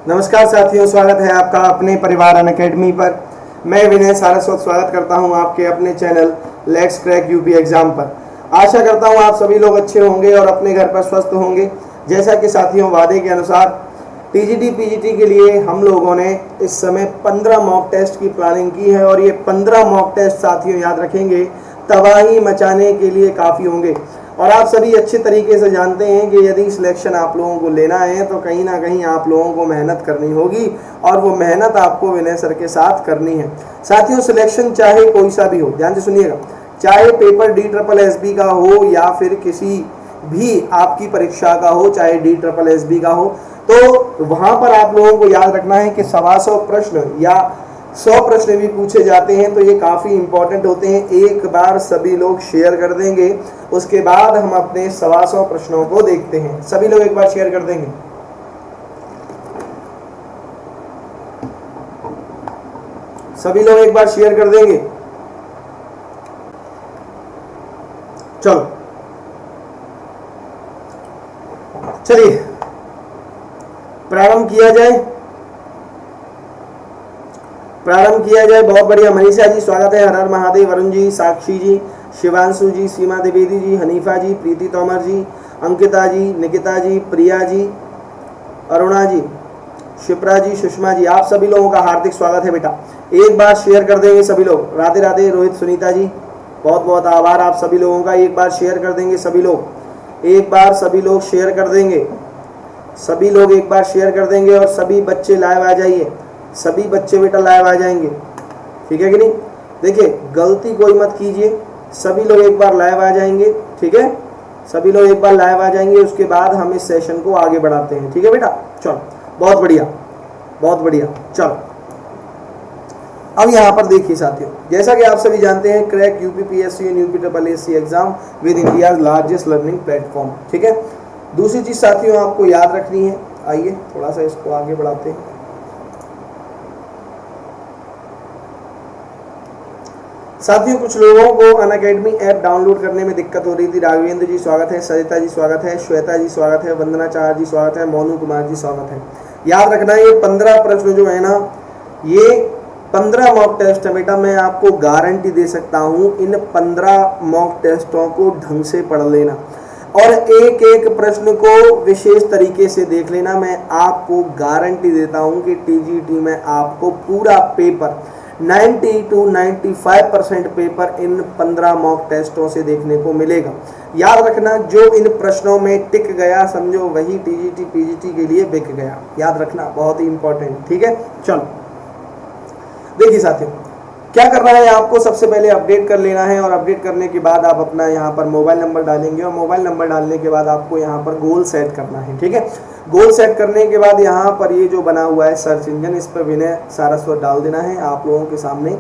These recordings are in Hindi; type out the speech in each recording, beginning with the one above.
नमस्कार साथियों, स्वागत है आपका अपने परिवार अनअकैडमी पर। मैं विनय सारस्वत स्वागत करता हूं आपके अपने channel let's crack UP exam पर। आशा करता हूं आप सभी लोग अच्छे होंगे और अपने घर पर स्वस्थ होंगे। जैसा कि साथियों वादे के अनुसार टीजीटी पीजीटी के लिए हम लोगों ने इस समय 15 मॉक टेस्ट की प्लानिंग की है और ये 15 मॉक टेस्ट साथियों याद रखेंगे तबाही मचाने के लिए काफ़ी होंगे। और आप सभी अच्छे तरीके से जानते हैं कि यदि सिलेक्शन आप लोगों को लेना है तो कहीं ना कहीं आप लोगों को मेहनत करनी होगी और वो मेहनत आपको विनय सर के साथ करनी है। साथियों सिलेक्शन चाहे कोई सा भी हो, ध्यान से सुनिएगा, चाहे पेपर DSSB का हो या फिर किसी भी आपकी परीक्षा का हो, चाहे DSSB का हो, तो वहां पर आप लोगों को याद रखना है कि 125 प्रश्न या 100 प्रश्न भी पूछे जाते हैं तो ये काफ़ी इंपॉर्टेंट होते हैं। एक बार सभी लोग शेयर कर देंगे, उसके बाद हम अपने 125 प्रश्नों को देखते हैं। सभी लोग एक बार शेयर कर देंगे। सभी लोग एक बार शेयर कर देंगे। चलो चलिए प्रारंभ किया जाए। बहुत बढ़िया। मनीषा जी स्वागत है। हर हर महादेव। वरुण जी, साक्षी जी, शिवांशु जी, सीमा द्विवेदी जी, हनीफा जी, प्रीति तोमर जी, अंकिता जी, निकिता जी, प्रिया जी, अरुणा जी, शिप्रा जी, सुषमा जी, आप सभी लोगों का हार्दिक स्वागत है बेटा। एक बार शेयर कर देंगे सभी लोग। राधे राधे। रोहित, सुनीता जी, बहुत बहुत आभार आप सभी लोगों का। एक बार शेयर कर देंगे सभी लोग। एक बार सभी लोग शेयर कर देंगे। सभी लोग एक बार शेयर कर देंगे और सभी बच्चे लाइव आ जाइए। सभी बच्चे बेटा लाइव आ जाएंगे, ठीक है कि नहीं। देखिए गलती कोई मत कीजिए, सभी लोग एक बार लाइव आ जाएंगे, ठीक है। सभी लोग एक बार लाइव आ जाएंगे, उसके बाद हम इस सेशन को आगे बढ़ाते हैं, ठीक है बेटा। चलो बहुत बढ़िया, बहुत बढ़िया। चलो अब यहाँ पर देखिए साथियों, जैसा कि आप सभी जानते हैं crack UPPSC and UPSSC exam with India largest learning platform, ठीक है। दूसरी चीज साथियों आपको याद रखनी है, आइए थोड़ा सा इसको आगे बढ़ाते हैं। साथियों कुछ लोगों को अनअकैडमी ऐप डाउनलोड करने में दिक्कत हो रही थी। राघवेंद्र जी स्वागत है, सरिता जी स्वागत है, श्वेता जी स्वागत है, वंदना चार जी स्वागत है, मोनू कुमार जी स्वागत है। याद रखना ये 15 प्रश्न जो है ना, ये 15 मॉक टेस्ट है बेटा। मैं आपको गारंटी दे सकता हूँ इन 15 मॉक टेस्टों को ढंग से पढ़ लेना और एक एक प्रश्न को विशेष तरीके से देख लेना। मैं आपको गारंटी देता हूँ कि टीजीटी में आपको पूरा पेपर 90 to 95% पेपर इन 15 मॉक टेस्टों से देखने को मिलेगा। याद रखना जो इन प्रश्नों में टिक गया समझो वही टीजीटी पीजीटी के लिए बिक गया। याद रखना, बहुत ही इंपॉर्टेंट, ठीक है। चलो देखिए साथियों क्या करना है, आपको सबसे पहले अपडेट कर लेना है और अपडेट करने के बाद आप अपना यहाँ पर मोबाइल नंबर डालेंगे और मोबाइल नंबर डालने के बाद आपको यहाँ पर गोल सेट करना है, ठीक है। गोल सेट करने के बाद यहाँ पर ये जो बना हुआ है सर्च इंजन, इस पर विनय सारस्वत डाल देना है। आप लोगों के सामने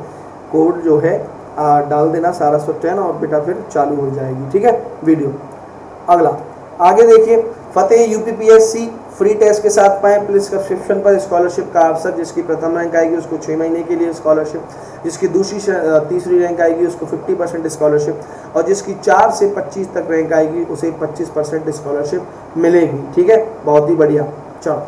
कोड जो है डाल देना सारस्वत 10 और बेटा फिर चालू हो जाएगी, ठीक है वीडियो। अगला आगे देखिए, फतेह UPPSC फ्री टेस्ट के साथ पाएं प्लीज सब्सक्रिप्शन पर स्कॉलरशिप का अवसर। जिसकी प्रथम रैंक आएगी उसको 6 महीने के लिए स्कॉलरशिप, जिसकी तीसरी रैंक आएगी उसको 50% स्कॉलरशिप और जिसकी 4 से 25 तक रैंक आएगी उसे 25% स्कॉलरशिप मिलेगी, ठीक है। बहुत ही बढ़िया। चलो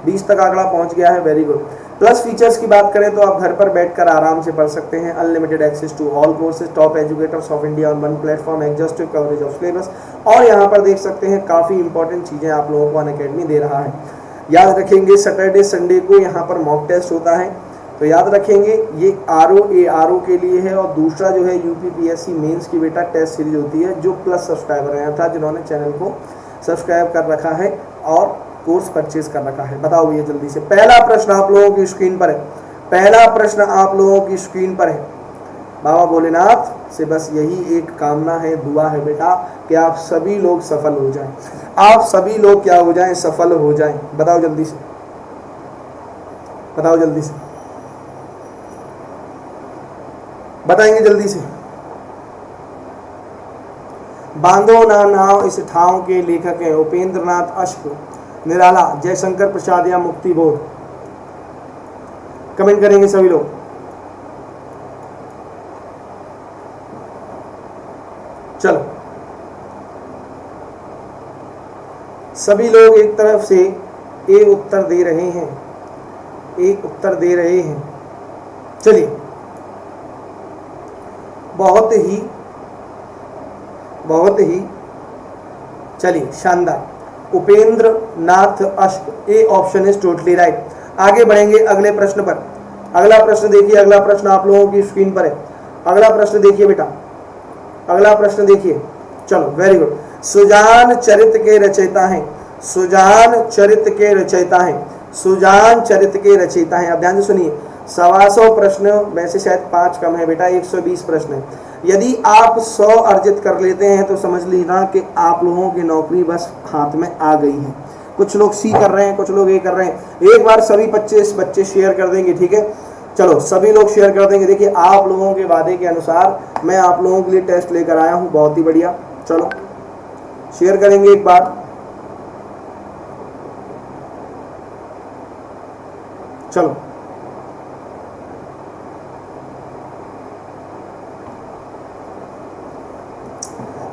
20 तक आंकड़ा पहुंच गया है, वेरी गुड। प्लस फीचर्स की बात करें तो आप घर पर बैठकर आराम से पढ़ सकते हैं। Unlimited access to all courses, top educators of India on one platform, exhaustive coverage of syllabus. और यहाँ पर देख सकते हैं काफ़ी इंपॉर्टेंट चीज़ें आप लोगों को अनअकैडमी दे रहा है। याद रखेंगे सैटरडे संडे को यहाँ पर मॉक टेस्ट होता है, तो याद रखेंगे ये RO के लिए है। और दूसरा जो है UPPSC मेंस की बेटा टेस्ट सीरीज होती है जो प्लस सब्सक्राइबर हैं, अर्थात जिन्होंने चैनल को सब्सक्राइब कर रखा है और कोर्स परचेज कर रखा है। बताओ ये जल्दी से। पहला प्रश्न आप लोगों की स्क्रीन पर है, पहला प्रश्न आप लोगों की स्क्रीन पर है। बाबा भोलेनाथ से बस यही एक कामना है, दुआ है बेटा कि आप सभी लोग सफल हो जाएं। आप सभी लोग क्या हो जाएं, सफल हो जाएं। बताओ जल्दी से, बताओ जल्दी से, बताएंगे जल्दी से। बांधो ना नाव इस ठाव के लेखक हैं उपेंद्र नाथ अश्क, निराला, जयशंकर प्रसाद या मुक्ति बोध। कमेंट करेंगे सभी लोग। चलो सभी लोग एक तरफ से ए उत्तर दे रहे हैं एक उत्तर दे रहे हैं। चलिए, बहुत ही चलिए शानदार। उपेंद्र नाथ अश्क, ए ऑप्शन इज टोटली राइट। आगे बढ़ेंगे अगले प्रश्न पर। अगला प्रश्न देखिए, अगला प्रश्न आप लोगों की स्क्रीन पर है। अगला प्रश्न देखिए बेटा, अगला प्रश्न देखिए। चलो, वेरी गुड। सुजान चरित के रचयिता हैं, सुजान चरित के रचयिता हैं, सुजान चरित के रचयिता हैं। अब ध्यान से सुनिए, 125 प्रश्न में से शायद 5 कम है बेटा, 120 प्रश्न है। यदि आप 100 अर्जित कर लेते हैं तो समझ लीजिए कि आप लोगों की नौकरी बस हाथ में आ गई है। कुछ लोग सी कर रहे हैं, कुछ लोग ए कर रहे हैं। एक बार सभी 25 बच्चे शेयर कर देंगे, ठीक है? चलो, सभी लोग शेयर कर देंगे। देखिए, आप लोगों के वादे के अनुसार मैं आप लोगों के लिए टेस्ट लेकर आया हूँ, बहुत ही बढ़िया। चलो, शेयर करेंगे एक बार। चलो,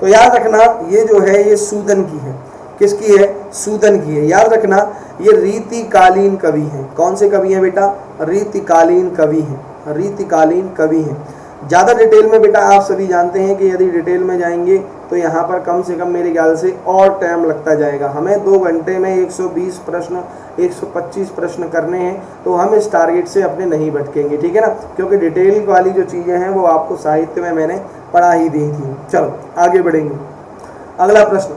तो याद रखना, ये जो है ये सूदन की है। किसकी है? सूदन की है। याद रखना, ये रीतिकालीन कवि हैं। कौन से कवि हैं बेटा? रीतिकालीन कवि हैं, रीतिकालीन कवि हैं। ज़्यादा डिटेल में बेटा आप सभी जानते हैं कि यदि डिटेल में जाएंगे तो यहाँ पर कम से कम मेरे ख्याल से और टाइम लगता जाएगा। हमें 2 घंटे में 120 प्रश्न, 125 प्रश्न करने हैं, तो हम इस टारगेट से अपने नहीं भटकेंगे, ठीक है ना? क्योंकि डिटेल वाली जो चीज़ें हैं वो आपको साहित्य में मैंने पढ़ा ही दी थी। चलो, आगे बढ़ेंगे। अगला प्रश्न,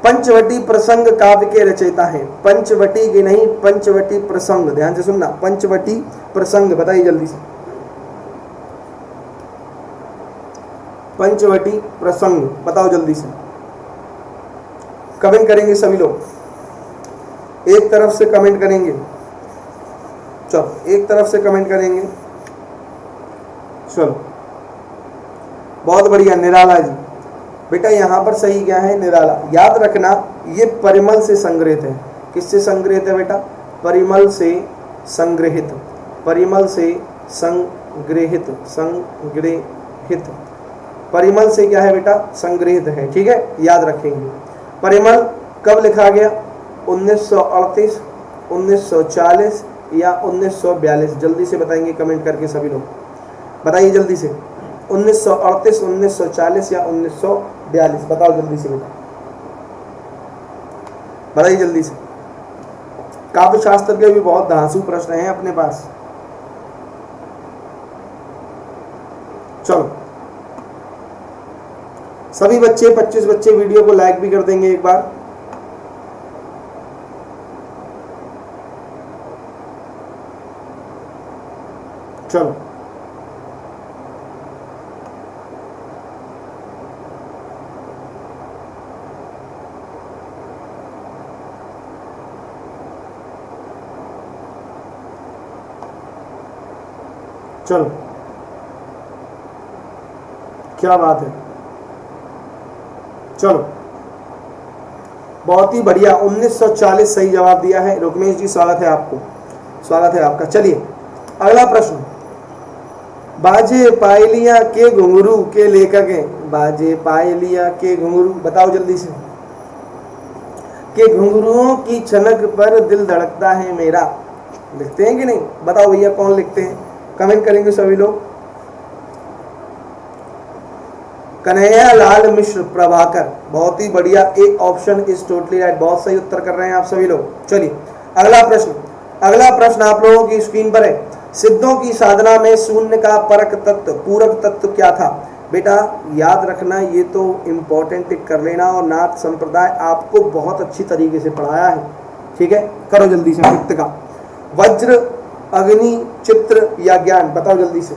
पंचवटी प्रसंग काव्य के रचयिता हैं। पंचवटी की नहीं, पंचवटी प्रसंग, ध्यान से सुनना। पंचवटी प्रसंग, बताइए जल्दी से। पंचवटी प्रसंग बताओ जल्दी से। कमेंट करेंगे सभी लोग, एक तरफ से कमेंट करेंगे। चलो, एक तरफ से कमेंट करेंगे। चलो, बहुत बढ़िया। निराला जी, बेटा यहाँ पर सही क्या है? निराला। याद रखना, ये परिमल से संग्रहित है। किससे संग्रहित है बेटा? परिमल से संग्रहित, परिमल से संग्रहित, संग्रहित। परिमल से क्या है बेटा? संग्रहित है, ठीक है? याद रखेंगे। परिमल कब लिखा गया? 1938, 1940 या 1942? जल्दी से बताएंगे कमेंट करके सभी लोग, बताइए जल्दी से। 1938, 1940 या 1942? बताओ जल्दी से बेटा, बताइए जल्दी से। काव्य शास्त्र के भी बहुत धांसू प्रश्न हैं अपने पास। चलो, सभी बच्चे, 25 बच्चे वीडियो को लाइक भी कर देंगे एक बार। चलो, चलो, क्या बात है। चलो, बहुत ही बढ़िया। 1940 सही जवाब दिया है। रुकमेश जी, स्वागत है आपको, स्वागत है आपका। चलिए, अगला प्रश्न। बाजे पायलिया के घुंघरू के लेखक हैं। बाजे पायलिया के घुंघरू, बताओ जल्दी से। के घुंघरुओं की छनक पर दिल धड़कता है मेरा, लिखते हैं कि नहीं? बताओ भैया कौन लिखते हैं? कमेंट करेंगे सभी लोग। कन्हैया लाल मिश्र प्रभाकर, बहुत ही बढ़िया। एक ऑप्शन इज टोटली राइट। बहुत सही उत्तर कर रहे हैं आप सभी लोग। चलिए, अगला प्रश्न। अगला प्रश्न आप लोगों की स्क्रीन पर है। सिद्धों की साधना में शून्य का परक तत्व, पूरक तत्व क्या था? बेटा याद रखना, ये तो इम्पोर्टेंट टिक कर लेना। और नाथ संप्रदाय आपको बहुत अच्छी तरीके से पढ़ाया है, ठीक है? करो जल्दी से वृत्त का। वज्र, अग्नि, चित्र या ज्ञान? बताओ जल्दी से।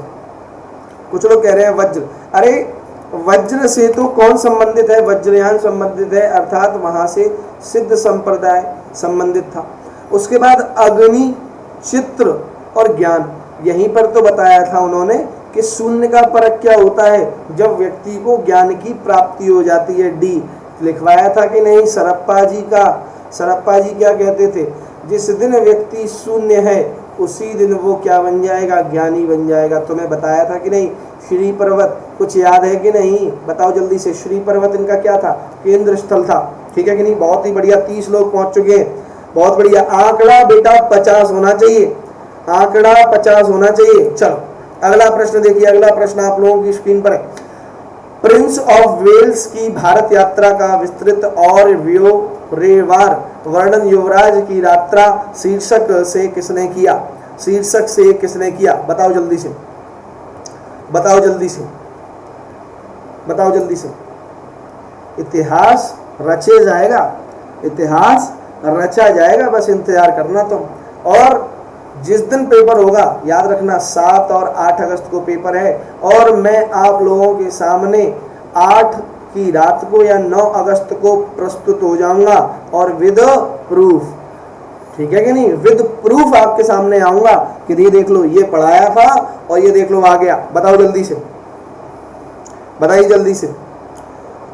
कुछ लोग कह रहे हैं वज्र। अरे वज्र से तो कौन संबंधित है? वज्रयान संबंधित है, अर्थात वहां से सिद्ध संप्रदाय संबंधित था। उसके बाद अग्नि, चित्र और ज्ञान, यहीं पर तो बताया था उन्होंने कि शून्य का परक क्या होता है? जब व्यक्ति को ज्ञान की प्राप्ति हो जाती है। डी लिखवाया था कि नहीं सरप्पा जी का? सरप्पा जी क्या कहते थे? जिस दिन व्यक्ति शून्य है उसी दिन वो क्या बन जाएगा? ज्ञानी बन जाएगा। तुम्हें बताया था कि नहीं? श्री पर्वत, कुछ याद है कि नहीं? बताओ जल्दी से। श्री पर्वत इनका क्या था? केंद्र स्थल था, ठीक है कि नहीं? बहुत ही बढ़िया। 30 लोग पहुंच चुके हैं, बहुत बढ़िया। आंकड़ा बेटा 50 होना चाहिए। आंकड़ा 50 होना चाहिए। चलो अगला प्रश्न देखिए, अगला प्रश्न आप लोगों की स्क्रीन पर है। प्रिंस ऑफ वेल्स की भारत यात्रा का विस्तृत और विवरणवार वर्णन युवराज की यात्रा शीर्षक से किसने किया? शीर्षक से किसने किया? बताओ जल्दी से, बताओ जल्दी से, बताओ जल्दी से। इतिहास रचे जाएगा, इतिहास रचा जाएगा, बस इंतजार करना तुम। और जिस दिन पेपर होगा याद रखना 7 और 8 अगस्त को पेपर है, और मैं आप लोगों के सामने 8 की रात को या 9 अगस्त को प्रस्तुत हो जाऊंगा और विद प्रूफ, ठीक है कि नहीं, विद प्रूफ आपके सामने आऊंगा कि ये देख लो ये पढ़ाया था और ये देख लो आ गया। बताओ जल्दी से, बताइए जल्दी से।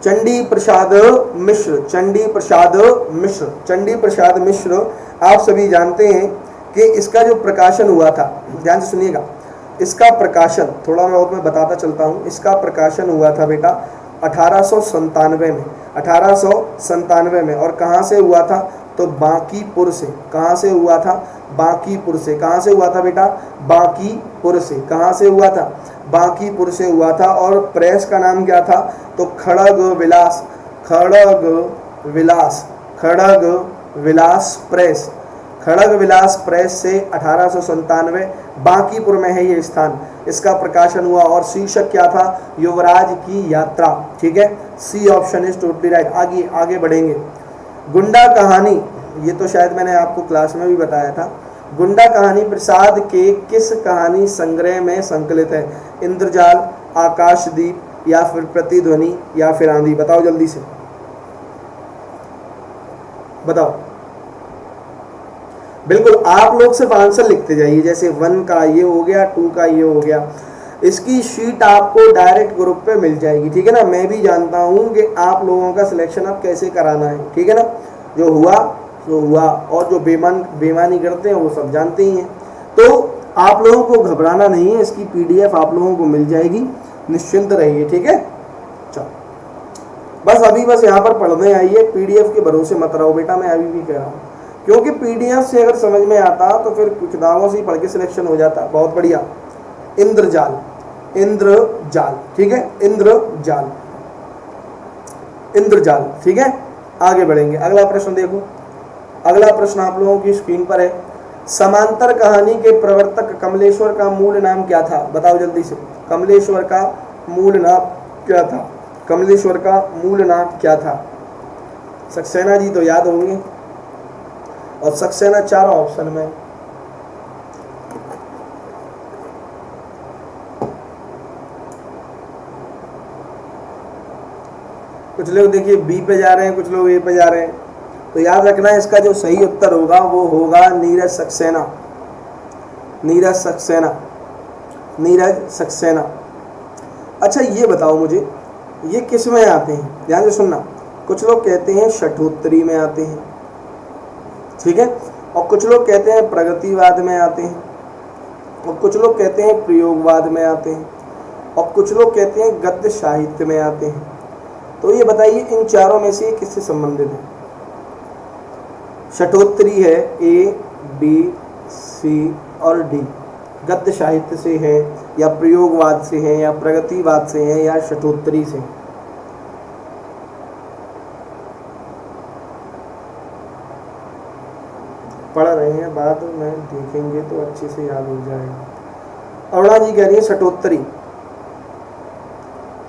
चंडी प्रसाद मिश्र, चंडी प्रसाद मिश्र, चंडी प्रसाद मिश्र आप सभी जानते हैं कि इसका जो प्रकाशन हुआ था, ध्यान से सुनिएगा, इसका प्रकाशन थोड़ा मैं बताता चलता हूँ। इसका प्रकाशन हुआ था बेटा 1897 में, 1897 में। और कहाँ से हुआ था? तो बांकीपुर से। कहाँ से हुआ था? बांकीपुर से। कहाँ से हुआ था बेटा? बांकीपुर से। कहाँ से हुआ था? बांकीपुर से हुआ था। और प्रेस का नाम क्या था? तो खड़ग विलास, खड़ग विलास, खड़ग विलास प्रेस, खड़ग विलास प्रेस से 1897 बांकीपुर में है ये स्थान, इसका प्रकाशन हुआ। और शीर्षक क्या था? युवराज की यात्रा, ठीक है। C option is totally right. आगे आगे बढ़ेंगे। गुंडा कहानी, ये तो शायद मैंने आपको क्लास में भी बताया था। गुंडा कहानी प्रसाद के किस कहानी संग्रह में संकलित है? इंद्रजाल, आकाशदीप, या फिर प्रतिध्वनि, या फिर आंधी? बताओ जल्दी से, बताओ। बिल्कुल आप लोग सिर्फ आंसर लिखते जाइए, जैसे 1 का ये हो गया, 2 का ये हो गया। इसकी शीट आपको डायरेक्ट ग्रुप पे मिल जाएगी, ठीक है ना। मैं भी जानता हूँ कि आप लोगों का सिलेक्शन अब कैसे कराना है, ठीक है ना। जो हुआ तो हुआ, और जो बेईमानी करते हैं वो सब जानते ही हैं। तो आप लोगों को घबराना नहीं है, इसकी PDF आप लोगों को मिल जाएगी, निश्चिंत रहिए, ठीक है। चलो बस अभी बस यहाँ पर पढ़ने आइए, PDF के भरोसे मत रहो बेटा, मैं अभी भी कह रहा हूँ, क्योंकि PDF से अगर समझ में आता तो फिर किताबों से ही पढ़ के सिलेक्शन हो जाता। बहुत बढ़िया। इंद्रजाल, इंद्रजाल, ठीक है, इंद्रजाल, इंद्रजाल, ठीक है। आगे बढ़ेंगे, अगला प्रश्न देखो। अगला प्रश्न आप लोगों की स्क्रीन पर है। समांतर कहानी के प्रवर्तक कमलेश्वर का मूल नाम क्या था? बताओ जल्दी से। कमलेश्वर का मूल नाम क्या था? कमलेश्वर का मूल नाम क्या था? सक्सेना जी तो याद होंगे, और सक्सेना 4 ऑप्शन में। कुछ लोग देखिए बी पे जा रहे हैं, कुछ लोग ए पे जा रहे हैं। तो याद रखना है इसका जो सही उत्तर होगा वो होगा नीरज सक्सेना, नीरज सक्सेना, नीरज सक्सेना। अच्छा ये बताओ मुझे, ये किस में आते हैं? ध्यान से सुनना। कुछ लोग कहते हैं शठोत्तरी में आते हैं, ठीक है, और कुछ लोग कहते हैं प्रगतिवाद में आते हैं, और कुछ लोग कहते हैं प्रयोगवाद में आते हैं, और कुछ लोग कहते हैं गद्य साहित्य में आते हैं। तो ये बताइए इन चारों में से किससे संबंधित है? शठोत्तरी है A, B, C और D। गद्य साहित्य से है, या प्रयोगवाद से है, या प्रगतिवाद से है, या शठोत्तरी से? पढ़ रहे हैं, बाद में देखेंगे तो अच्छे से याद हो जाएगा। अरुणा जी कह रही है शठोत्तरी,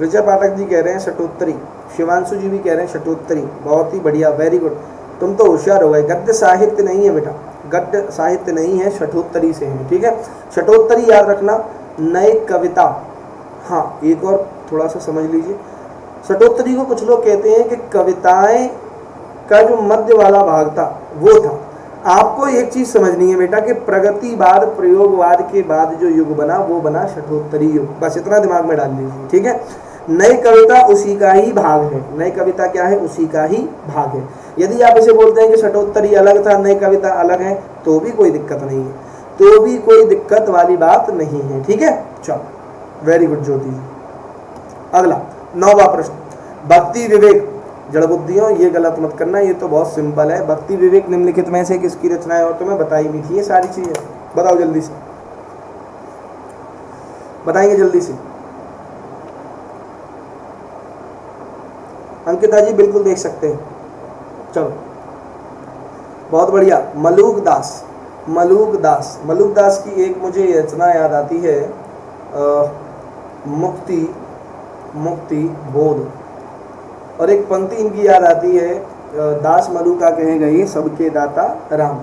ऋचा पाठक जी कह रहे हैं शठोत्तरी, शिवांशु जी भी कह रहे हैं शठोत्तरी। बहुत ही बढ़िया, वेरी गुड, तुम तो होशियार हो गए। गद्य साहित्य नहीं है बेटा, गद्य साहित्य नहीं है, शठोत्तरी से है, ठीक है। शठोत्तरी याद रखना, नई कविता। हाँ एक और थोड़ा सा समझ लीजिए, शठोत्तरी को कुछ लोग कहते हैं कि कविताएं का जो मध्य वाला भाग था वो था। आपको एक चीज समझनी है बेटा कि प्रगतिवाद प्रयोगवाद के बाद जो युग बना वो बना शठोत्तरी युग, बस इतना दिमाग में डाल लीजिए, ठीक है। नई कविता उसी का ही भाग है, नई कविता क्या है? उसी का ही भाग है। यदि आप इसे बोलते हैं कि शठोत्तरी अलग था, नई कविता अलग है, तो भी कोई दिक्कत नहीं है, तो भी कोई दिक्कत वाली बात नहीं है, ठीक है। चलो वेरी गुड ज्योति जी। अगला 9वां प्रश्न, भक्ति विवेक जड़ बुद्धियों, ये गलत मत करना, ये तो बहुत सिंपल है। भक्ति विवेक निम्नलिखित में से किसकी रचना है? और तुम्हें बताई भी थी ये सारी चीजें, बताओ जल्दी से, बताएंगे जल्दी से। अंकिता जी बिल्कुल देख सकते हैं, चलो बहुत बढ़िया। मलूक दास, मलूक दास, मलूक दास की एक मुझे रचना याद आती है, मुक्ति, मुक्ति बोध, और एक पंक्ति इनकी याद आती है, दास मलूका कहे गए सबके दाता राम,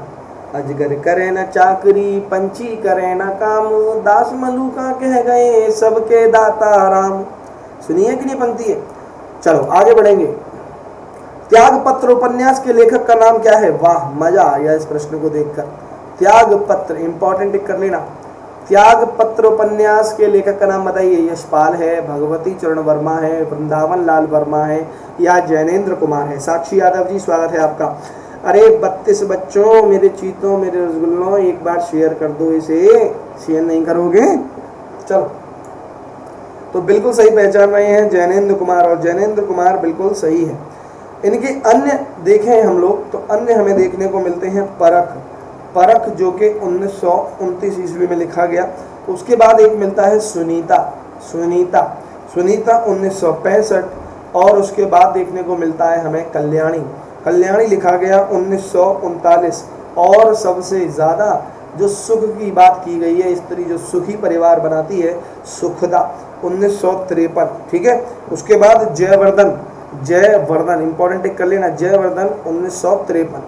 अजगर करे न चाकरी पंछी करे न काम, दास मलूका कह गए सबके दाता राम। सुनिए कि नहीं पंक्ति है। चलो आगे बढ़ेंगे। त्याग पत्र उपन्यास के लेखक का नाम क्या है? वाह मजा आ गया इस प्रश्न को देखकर। त्याग पत्र इंपॉर्टेंट कर लेना। त्याग पत्र उपन्यास के लेखक का नाम बताइए। यशपाल है, भगवती चरण वर्मा है, वृंदावन लाल वर्मा है, या जैनेन्द्र कुमार है। साक्षी यादव जी स्वागत है आपका। अरे 32 बच्चों, मेरे चीतों, मेरे रसगुल्लों, एक बार शेयर कर दो इसे। शेयर नहीं करोगे? चलो, तो बिल्कुल सही पहचान रहे हैं जैनेन्द्र कुमार, और जैनेन्द्र कुमार बिल्कुल सही है। इनके अन्य देखें हम लोग तो अन्य हमें देखने को मिलते हैं परख, परख जो कि 1929 ईस्वी में लिखा गया। उसके बाद एक मिलता है सुनीता, सुनीता, सुनीता 1965, और उसके बाद देखने को मिलता है हमें कल्याणी, कल्याणी लिखा गया 1939। और सबसे ज़्यादा जो सुख की बात की गई है, स्त्री जो सुखी परिवार बनाती है, सुखदा 1953, ठीक है। उसके बाद जयवर्धन, जयवर्धन इंपॉर्टेंट कर लेना, जयवर्धन 1953,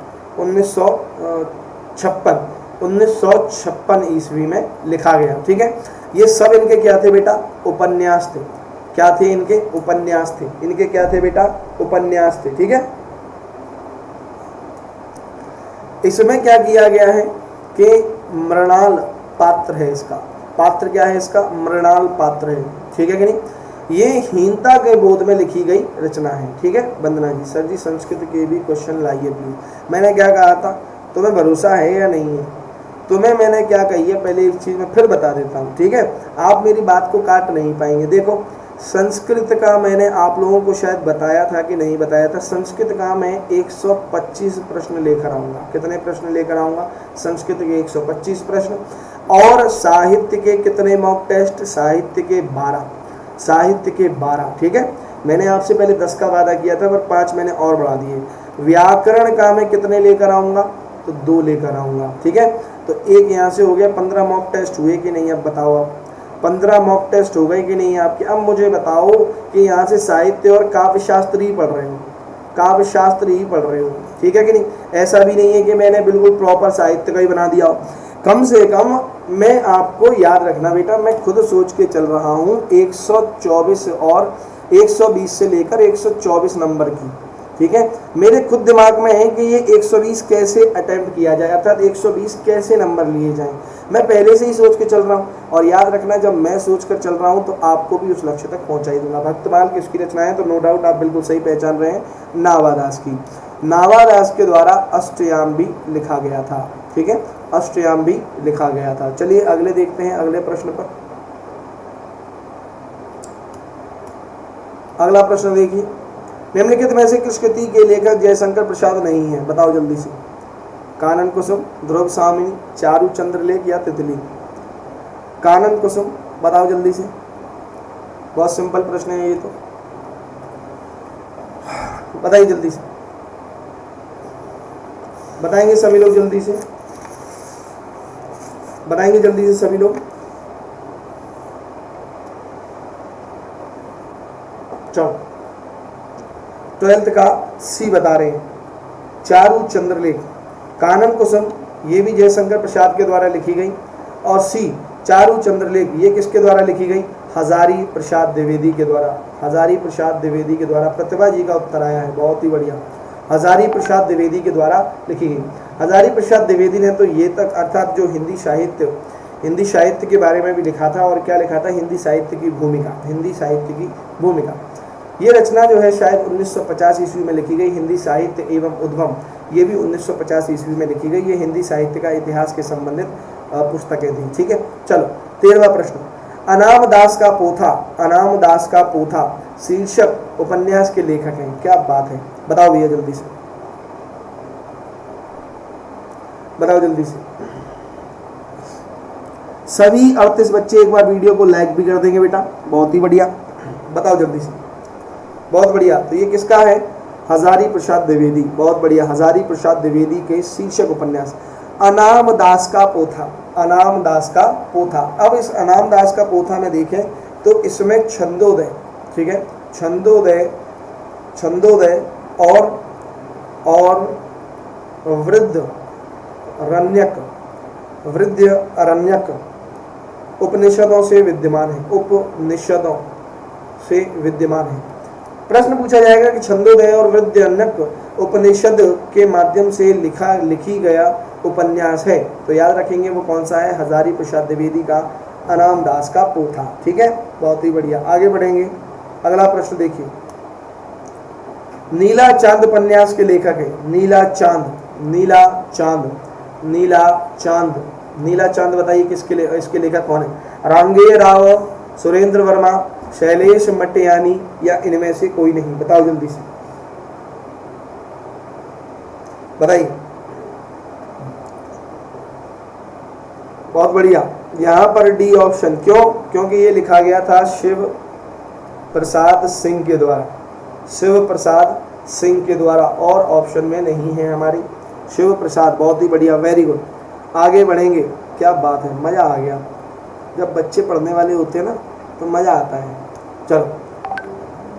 1956 ईस्वी में लिखा गया, ठीक है। ये सब इनके क्या थे बेटा? उपन्यास थे। क्या थे इनके? उपन्यास थे। इनके क्या थे बेटा? उपन्यास थे, ठीक है। इसमें क्या किया गया है कि मृणाल पात्र है इसका, पात्र क्या है इसका? मृणाल पात्र है, ठीक है कि नहीं। ये हीनता के बोध में लिखी गई रचना है, ठीक है। वंदना जी, सर जी संस्कृत के भी क्वेश्चन लाइए प्लीज। मैंने क्या कहा था? तुम्हें भरोसा है या नहीं है? तुम्हें मैंने क्या कही है पहले इस चीज़ में फिर बता देता हूँ, ठीक है। आप मेरी बात को काट नहीं पाएंगे। देखो संस्कृत का मैंने आप लोगों को शायद बताया था कि नहीं बताया था। संस्कृत का मैं 125 प्रश्न लेकर आऊँगा। कितने प्रश्न लेकर आऊँगा? संस्कृत के 125 प्रश्न। और साहित्य के कितने मॉक टेस्ट? साहित्य के 12, साहित्य के 12, ठीक है। मैंने आपसे पहले 10 का वादा किया था, पर 5 मैंने और बढ़ा दिए। व्याकरण का मैं कितने लेकर आऊँगा? तो 2 लेकर आऊँगा, ठीक है। तो एक यहाँ से हो गया। 15 मॉक टेस्ट हुए कि नहीं? अब बताओ, आप 15 मॉक टेस्ट हो गए कि नहीं आपके? अब मुझे बताओ कि यहाँ से साहित्य और काव्य शास्त्र ही पढ़ रहे हो, काव्य शास्त्र ही पढ़ रहे हो, ठीक है कि नहीं। ऐसा भी नहीं है कि मैंने बिल्कुल प्रॉपर साहित्य का ही बना दिया हो। कम से कम मैं आपको याद रखना बेटा, मैं खुद सोच के चल रहा हूँ 124 और 120 से लेकर 124 नंबर की, ठीक है। मेरे खुद दिमाग में है कि ये 120 कैसे अटेम्प्ट किया जाए, अर्थात 120 कैसे नंबर लिए जाएं। मैं पहले से ही सोच के चल रहा हूँ। और याद रखना, जब मैं सोच कर चल रहा हूँ तो आपको भी उस लक्ष्य तक पहुँचा ही दूंगा। भक्तमाल किसकी रचना है? तो नो डाउट आप बिल्कुल सही पहचान रहे हैं, नावादास की। नावादास के द्वारा अष्टयाम भी लिखा गया था, ठीक है। अष्टयाम भी लिखा गया था। चलिए अगले देखते हैं, अगले प्रश्न पर। अगला प्रश्न देखिए, निम्नलिखित में से किस कृति के लेखक जयशंकर प्रसाद नहीं है? बताओ जल्दी से। कानन कुसुम, ध्रुव सामिनी, चारू चंद्रलेख या तितली? कानन कुसुम, बताओ जल्दी से। बहुत सिंपल प्रश्न है ये तो, बताइए जल्दी से। बताएंगे सभी लोग जल्दी से, बताएंगे जल्दी से सभी लोग। चलो 12th का सी बता रहे हैं, चारू चंद्रलेख। कानन कुसुम ये भी जयशंकर प्रसाद के द्वारा लिखी गई, और सी चारू चंद्रलेख ये किसके द्वारा लिखी गई? हजारी प्रसाद द्विवेदी के द्वारा, हजारी प्रसाद द्विवेदी के द्वारा। प्रतिभा जी का उत्तर आया है, बहुत ही बढ़िया। हजारी प्रसाद द्विवेदी के द्वारा लिखी गई। हजारी प्रसाद द्विवेदी ने तो ये तक, अर्थात जो हिंदी साहित्य के बारे में भी लिखा था। और क्या लिखा था? हिंदी साहित्य की भूमिका, हिंदी साहित्य की भूमिका। ये रचना जो है शायद 1950 ईस्वी में लिखी गई। हिंदी साहित्य एवं उद्गम ये भी 1950 ईस्वी में लिखी गई। ये हिंदी साहित्य का इतिहास के संबंधित पुस्तकें थी, ठीक है। चलो 13वां प्रश्न, अनाम दास का पोथा, अनाम दास का पोथा शीर्षक उपन्यास के लेखक हैं? क्या बात है, बताओ भैया जल्दी से, बताओ जल्दी से। सभी 38 बच्चे एक बार वीडियो को लाइक भी कर देंगे बेटा, बहुत ही बढ़िया। बताओ जल्दी से, बहुत बढ़िया। तो ये किसका है? हजारी प्रसाद द्विवेदी, बहुत बढ़िया। हजारी प्रसाद द्विवेदी के शीर्षक उपन्यास अनाम दास का पोथा, अनाम दास का पोथा। अब इस अनाम दास का पोथा में देखें तो इसमें छंदोदय, ठीक है, छंदोदय, छंदोदय और वृद्ध रण्यक, वृद्ध अरण्यक उपनिषदों से विद्यमान है, उपनिषदों से विद्यमान है। प्रश्न पूछा जाएगा कि छंदोदय और वृद्ध अरण्यक उपनिषद के माध्यम से लिखी गया उपन्यास है, तो याद रखेंगे वो कौन सा है? हजारी प्रसाद द्विवेदी का अनाम दास का पोथा, ठीक है, बहुत ही बढ़िया। आगे बढ़ेंगे, अगला प्रश्न देखिए। नीला चांद उपन्यास के लेखक है नीला चांद, नीला चांद, नीला चांद, नीला चांद बताइए इसके लेखक कौन है? रामगेय राव, सुरेंद्र वर्मा, शैलेश मट्टयानी या इनमें से कोई नहीं? बताओ जल्दी से, बताइए। बहुत बढ़िया, यहाँ पर डी ऑप्शन। क्यों? क्योंकि ये लिखा गया था शिव प्रसाद सिंह के द्वारा, शिव प्रसाद सिंह के द्वारा, और ऑप्शन में नहीं है हमारी शिव प्रसाद। बहुत ही बढ़िया, वेरी गुड। आगे बढ़ेंगे, क्या बात है, मज़ा आ गया। जब बच्चे पढ़ने वाले होते हैं ना तो मज़ा आता है। चलो,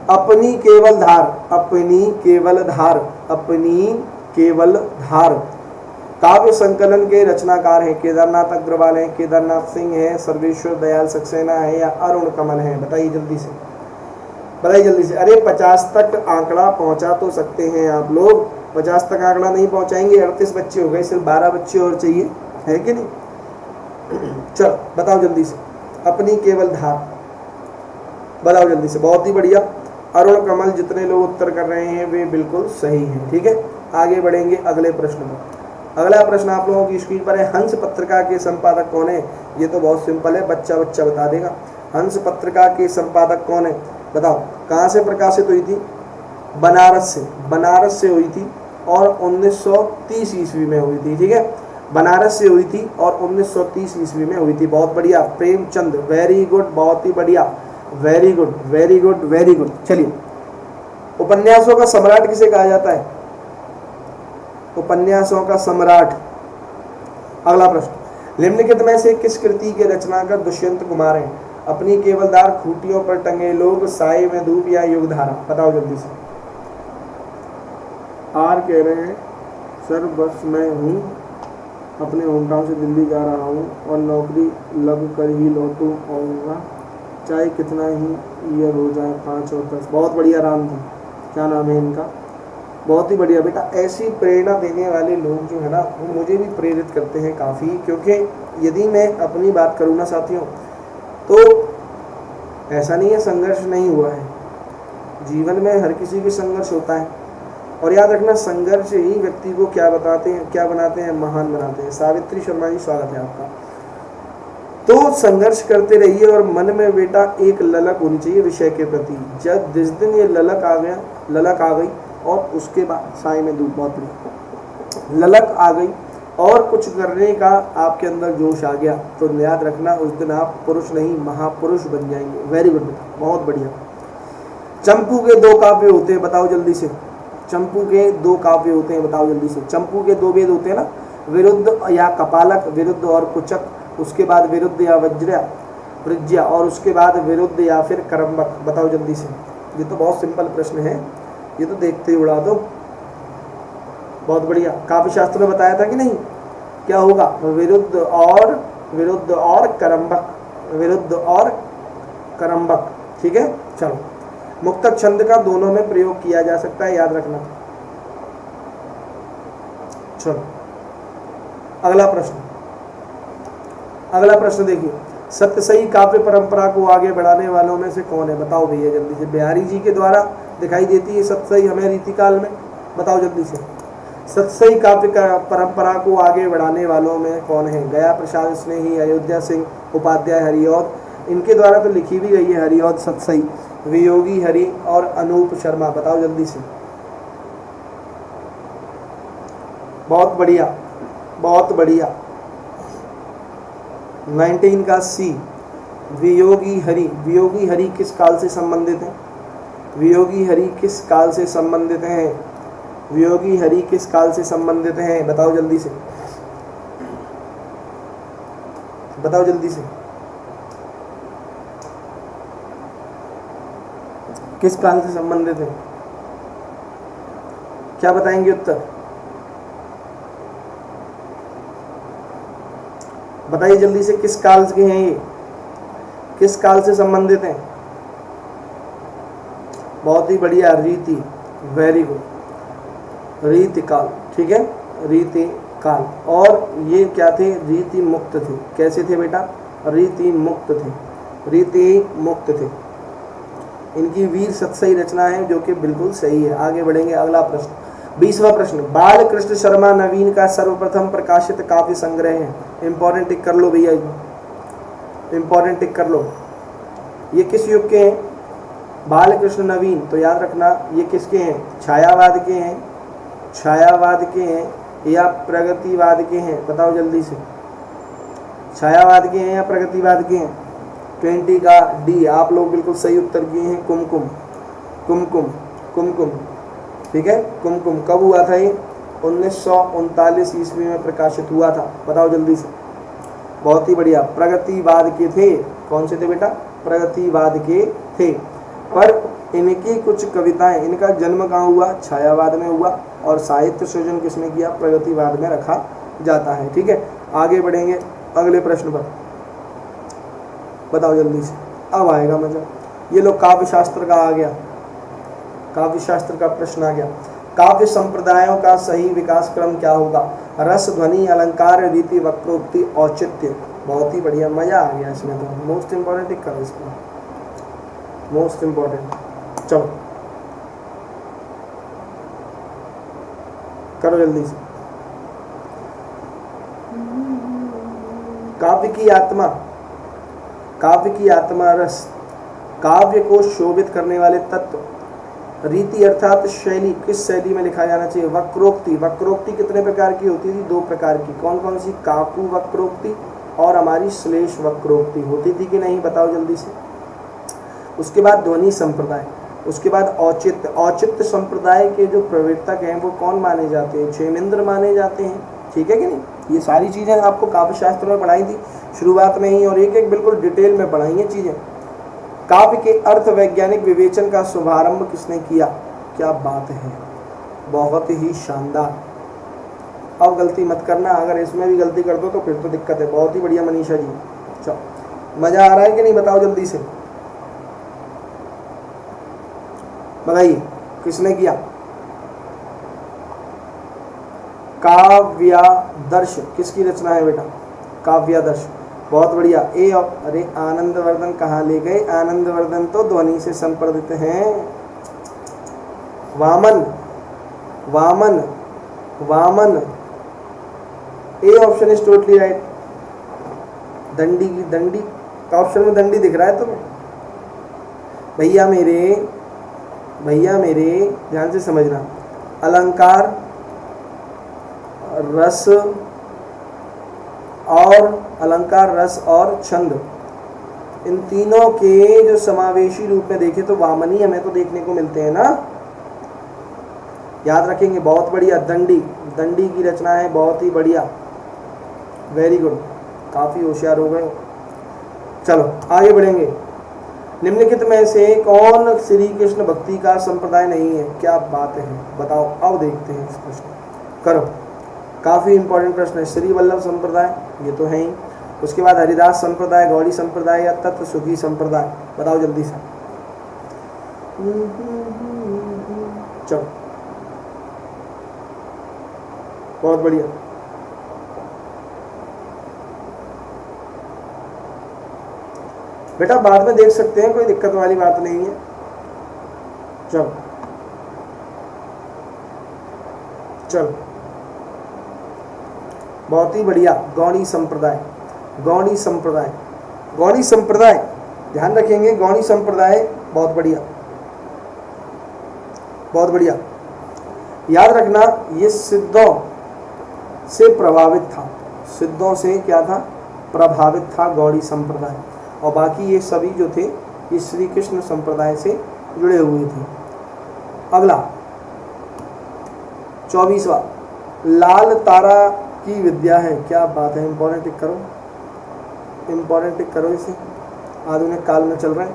अपनी केवल धार, अपनी केवल धार, अपनी केवल धार काव्य संकलन के रचनाकार हैं केदारनाथ अग्रवाल हैं, केदारनाथ सिंह हैं, सर्वेश्वर दयाल सक्सेना है या अरुण कमल है? बताइए जल्दी से, बताइए जल्दी से। अरे 50 तक आंकड़ा पहुंचा तो सकते हैं आप लोग, 50 तक आंकड़ा नहीं पहुंचाएंगे। 38 बच्चे हो गए, सिर्फ 12 बच्चे और चाहिए, है कि नहीं? चलो बताओ जल्दी से, अपनी केवल धार, बताओ जल्दी से, बहुत ही बढ़िया। अरुण कमल, जितने लोग उत्तर कर रहे हैं वे बिल्कुल सही हैं, ठीक है। आगे बढ़ेंगे अगले प्रश्न में। अगला प्रश्न आप लोगों की स्क्रीन पर है, हंस पत्रिका के संपादक कौन है? ये तो बहुत सिंपल है, बच्चा बता देगा। हंस पत्रिका के संपादक कौन है? बताओ। कहाँ से प्रकाशित हुई थी? बनारस से, बनारस से हुई थी और 1930 ईस्वी में हुई थी, ठीक है। बनारस से हुई थी और 1930 ईस्वी में हुई थी। बहुत बढ़िया, प्रेमचंद, वेरी गुड, बहुत ही बढ़िया, very good, very good, very good. चलिए, उपन्यासों का सम्राट किसे कहा जाता है? उपन्यासों का सम्राट। अगला प्रश्न, निम्नलिखित में से किस कृति के रचनाकार दुष्यंत कुमार हैं? अपनी केवलधार, खूंटियों पर टंगे लोग, साए में धूप या युगधारा? बताओ जल्दी से। आर कह रहे हैं सर बस मैं हूँ, अपने होम टाउन से दिल्ली जा रहा हूँ और नौकरी लग कर ही लौटूँ आऊँगा, चाहे कितना ही ईयर हो जाए, 5 और 10। बहुत बढ़िया राम जी, क्या नाम है इनका? बहुत ही बढ़िया बेटा। ऐसी प्रेरणा देने वाले लोग जो है ना वो मुझे भी प्रेरित करते हैं काफ़ी, क्योंकि यदि मैं अपनी बात करूँ ना साथियों, तो ऐसा नहीं है संघर्ष नहीं हुआ है, जीवन में हर किसी भी संघर्ष होता है। और याद रखना, संघर्ष ही व्यक्ति को क्या बनाते हैं, महान बनाते हैं। सावित्री शर्मा जी, स्वागत है आपका। तो संघर्ष करते रहिए और मन में बेटा एक ललक होनी चाहिए विषय के प्रति। जब जिस दिन ये ललक आ गई और उसके बाद साए में धूप, बहुत बढ़िया, ललक आ गई और कुछ करने का आपके अंदर जोश आ गया, तो याद रखना उस दिन आप पुरुष नहीं महापुरुष बन जाएंगे। वेरी गुड बेटा, बहुत बढ़िया। चंपू के 2 काव्य होते हैं, बताओ जल्दी से। चंपू के 2 काव्य होते हैं, बताओ जल्दी से। चंपू के 2 वेद होते हैं ना, विरुद्ध या कपालक, विरुद्ध और कुचक, उसके बाद विरुद्ध या वज्र्या, और उसके बाद विरुद्ध या फिर करम्बक। बताओ जल्दी से। ये तो बहुत सिंपल प्रश्न है, ये तो देखते ही उड़ा दो। बहुत बढ़िया। काव्य शास्त्र में बताया था कि नहीं, क्या होगा? विरुद्ध और करम्बक, विरुद्ध और करम्बक, ठीक है। चलो, मुक्तक छंद का दोनों में प्रयोग किया जा सकता है, याद रखना। चलो, अगला प्रश्न देखिए। सत्यसई काव्य परंपरा को आगे बढ़ाने वालों में से कौन है? बताओ भैया जल्दी से। बिहारी जी के द्वारा दिखाई देती है सत्यसई हमें रीतिकाल में, बताओ जल्दी से। सत्यसई काव्य परंपरा को आगे बढ़ाने वालों में कौन है? गया प्रसाद स्नेही, अयोध्या सिंह उपाध्याय, हरिऔध, इनके द्वारा तो लिखी भी गई है हरिऔध सत्यसई, वियोगी हरि और अनूप शर्मा। बताओ जल्दी से। बहुत बढ़िया, बहुत बढ़िया। 19 का सी, वियोगी हरि। वियोगी हरि किस काल से संबंधित है? वियोगी हरि किस काल से संबंधित हैं? वियोगी हरि किस काल से संबंधित हैं? बताओ जल्दी से, बताओ जल्दी से, किस काल से संबंधित है? क्या बताएंगे उत्तर? बताइए जल्दी से, किस काल के हैं ये? किस काल से संबंधित हैं? बहुत ही बढ़िया, रीति, वेरी गुड, रीति काल, ठीक है, रीति काल। और ये क्या थे? रीति मुक्त थे। कैसे थे बेटा? रीति मुक्त थे, रीति मुक्त थे। इनकी वीर सतसई रचना है जो कि बिल्कुल सही है। आगे बढ़ेंगे, अगला प्रश्न, 20वां प्रश्न, बाल कृष्ण शर्मा नवीन का सर्वप्रथम प्रकाशित काव्य संग्रह है। इंपॉर्टेंट टिक कर लो भैया, इंपॉर्टेंट टिक कर लो। ये किस युग के हैं? बाल कृष्ण नवीन, तो याद रखना ये किसके हैं? छायावाद के हैं, छायावाद के हैं या प्रगतिवाद के हैं? बताओ जल्दी से, छायावाद के हैं या प्रगतिवाद के हैं? 20 का डी, आप लोग बिल्कुल सही उत्तर किए हैं, कुमकुम, कुमकुम, कुमकुम, ठीक है। कुमकुम कब हुआ था ये? 1939 ईस्वी में प्रकाशित हुआ था। बताओ जल्दी से, बहुत ही बढ़िया, प्रगतिवाद के थे। कौन से थे बेटा? प्रगतिवाद के थे। पर इनकी कुछ कविताएं, इनका जन्म कहाँ हुआ? छायावाद में हुआ, और साहित्य सृजन किसने किया? प्रगतिवाद में रखा जाता है, ठीक है। आगे बढ़ेंगे अगले प्रश्न पर, बताओ जल्दी से, अब आएगा मजा। ये लोग काव्य शास्त्र का आ गया, काव्य शास्त्र का प्रश्न आ गया। काव्य संप्रदायों का सही विकास क्रम क्या होगा? रस, ध्वनि, अलंकार, रीति, वक्रोक्ति, औचित्य। बहुत ही बढ़िया, मजा आ गया इसमें तो। मोस्ट इंपॉर्टेंट एक करो इसको, मोस्ट इंपॉर्टेंट। चलो करो जल्दी से। काव्य की आत्मा, काव्य की आत्मा रस, काव्य को शोभित करने वाले तत्व। रीति अर्थात शैली, किस शैली में लिखा जाना चाहिए? वक्रोक्ति, वक्रोक्ति कितने प्रकार की होती थी? 2 प्रकार की। कौन कौन सी? काकु वक्रोक्ति और हमारी श्लेष वक्रोक्ति होती थी कि नहीं? बताओ जल्दी से। उसके बाद ध्वनि संप्रदाय, उसके बाद औचित्य। औचित्य संप्रदाय के जो प्रवर्तक हैं वो कौन माने जाते हैं? क्षेमेंद्र माने जाते हैं, ठीक है कि नहीं। ये सारी चीज़ें आपको काव्य शास्त्र में पढ़ाई थी शुरुआत में ही, और एक एक बिल्कुल डिटेल में पढ़ाई हैं चीज़ें। काव्य के अर्थ वैज्ञानिक विवेचन का शुभारंभ किसने किया? क्या बात है, बहुत ही शानदार। अब गलती मत करना, अगर इसमें भी गलती कर दो तो फिर तो दिक्कत है। बहुत ही बढ़िया मनीषा जी, चलो मजा आ रहा है कि नहीं? बताओ जल्दी से, बताइए किसने किया? काव्यादर्श किसकी रचना है बेटा? काव्यादर्श, बहुत बढ़िया। ए, अरे आनंदवर्धन कहाँ ले गए? आनंदवर्धन तो ध्वनि से संप्रदित हैं। Vaman, Vaman, Vaman, A option is totally right. Dandi की, दंडी का ऑप्शन में दंडी दिख रहा है तुम्हें? भैया मेरे, भैया मेरे ध्यान से समझना। अलंकार, रस और अलंकार, रस और छंद, इन तीनों के जो समावेशी रूप में देखें तो वामनी हमें तो देखने को मिलते हैं ना, याद रखेंगे। बहुत बढ़िया, दंडी, दंडी की रचना है, बहुत ही बढ़िया, वेरी गुड, काफ़ी होशियार हो गए। चलो आगे बढ़ेंगे। निम्नलिखित में से कौन श्री कृष्ण भक्ति का संप्रदाय नहीं है? क्या बात है, बताओ। अब देखते हैं इस प्रश्न, करो। काफ़ी इंपॉर्टेंट प्रश्न है। श्री वल्लभ संप्रदाय, ये तो है ही। उसके बाद हरिदास संप्रदाय, गौड़ी संप्रदाय या तत्व सुखी संप्रदाय? बताओ जल्दी से। चलो बहुत बढ़िया। बेटा बाद में देख सकते हैं, कोई दिक्कत वाली बात नहीं है। चलो चलो बहुत ही बढ़िया। गौड़ी संप्रदाय, गौड़ी संप्रदाय, गौड़ी संप्रदाय ध्यान रखेंगे। गौड़ी संप्रदाय बहुत बढ़िया, बहुत बढ़िया। याद रखना ये सिद्धों से प्रभावित था। सिद्धों से क्या था? प्रभावित था गौड़ी संप्रदाय, और बाकी ये सभी जो थे ये श्री कृष्ण संप्रदाय से जुड़े हुए थे। अगला 24वां, लाल तारा की विद्या है, क्या बात है, इंपॉर्टेंट टिक करो, इंपॉर्टेंट टिक करो इसे, आधुनिक काल में चल रहा है,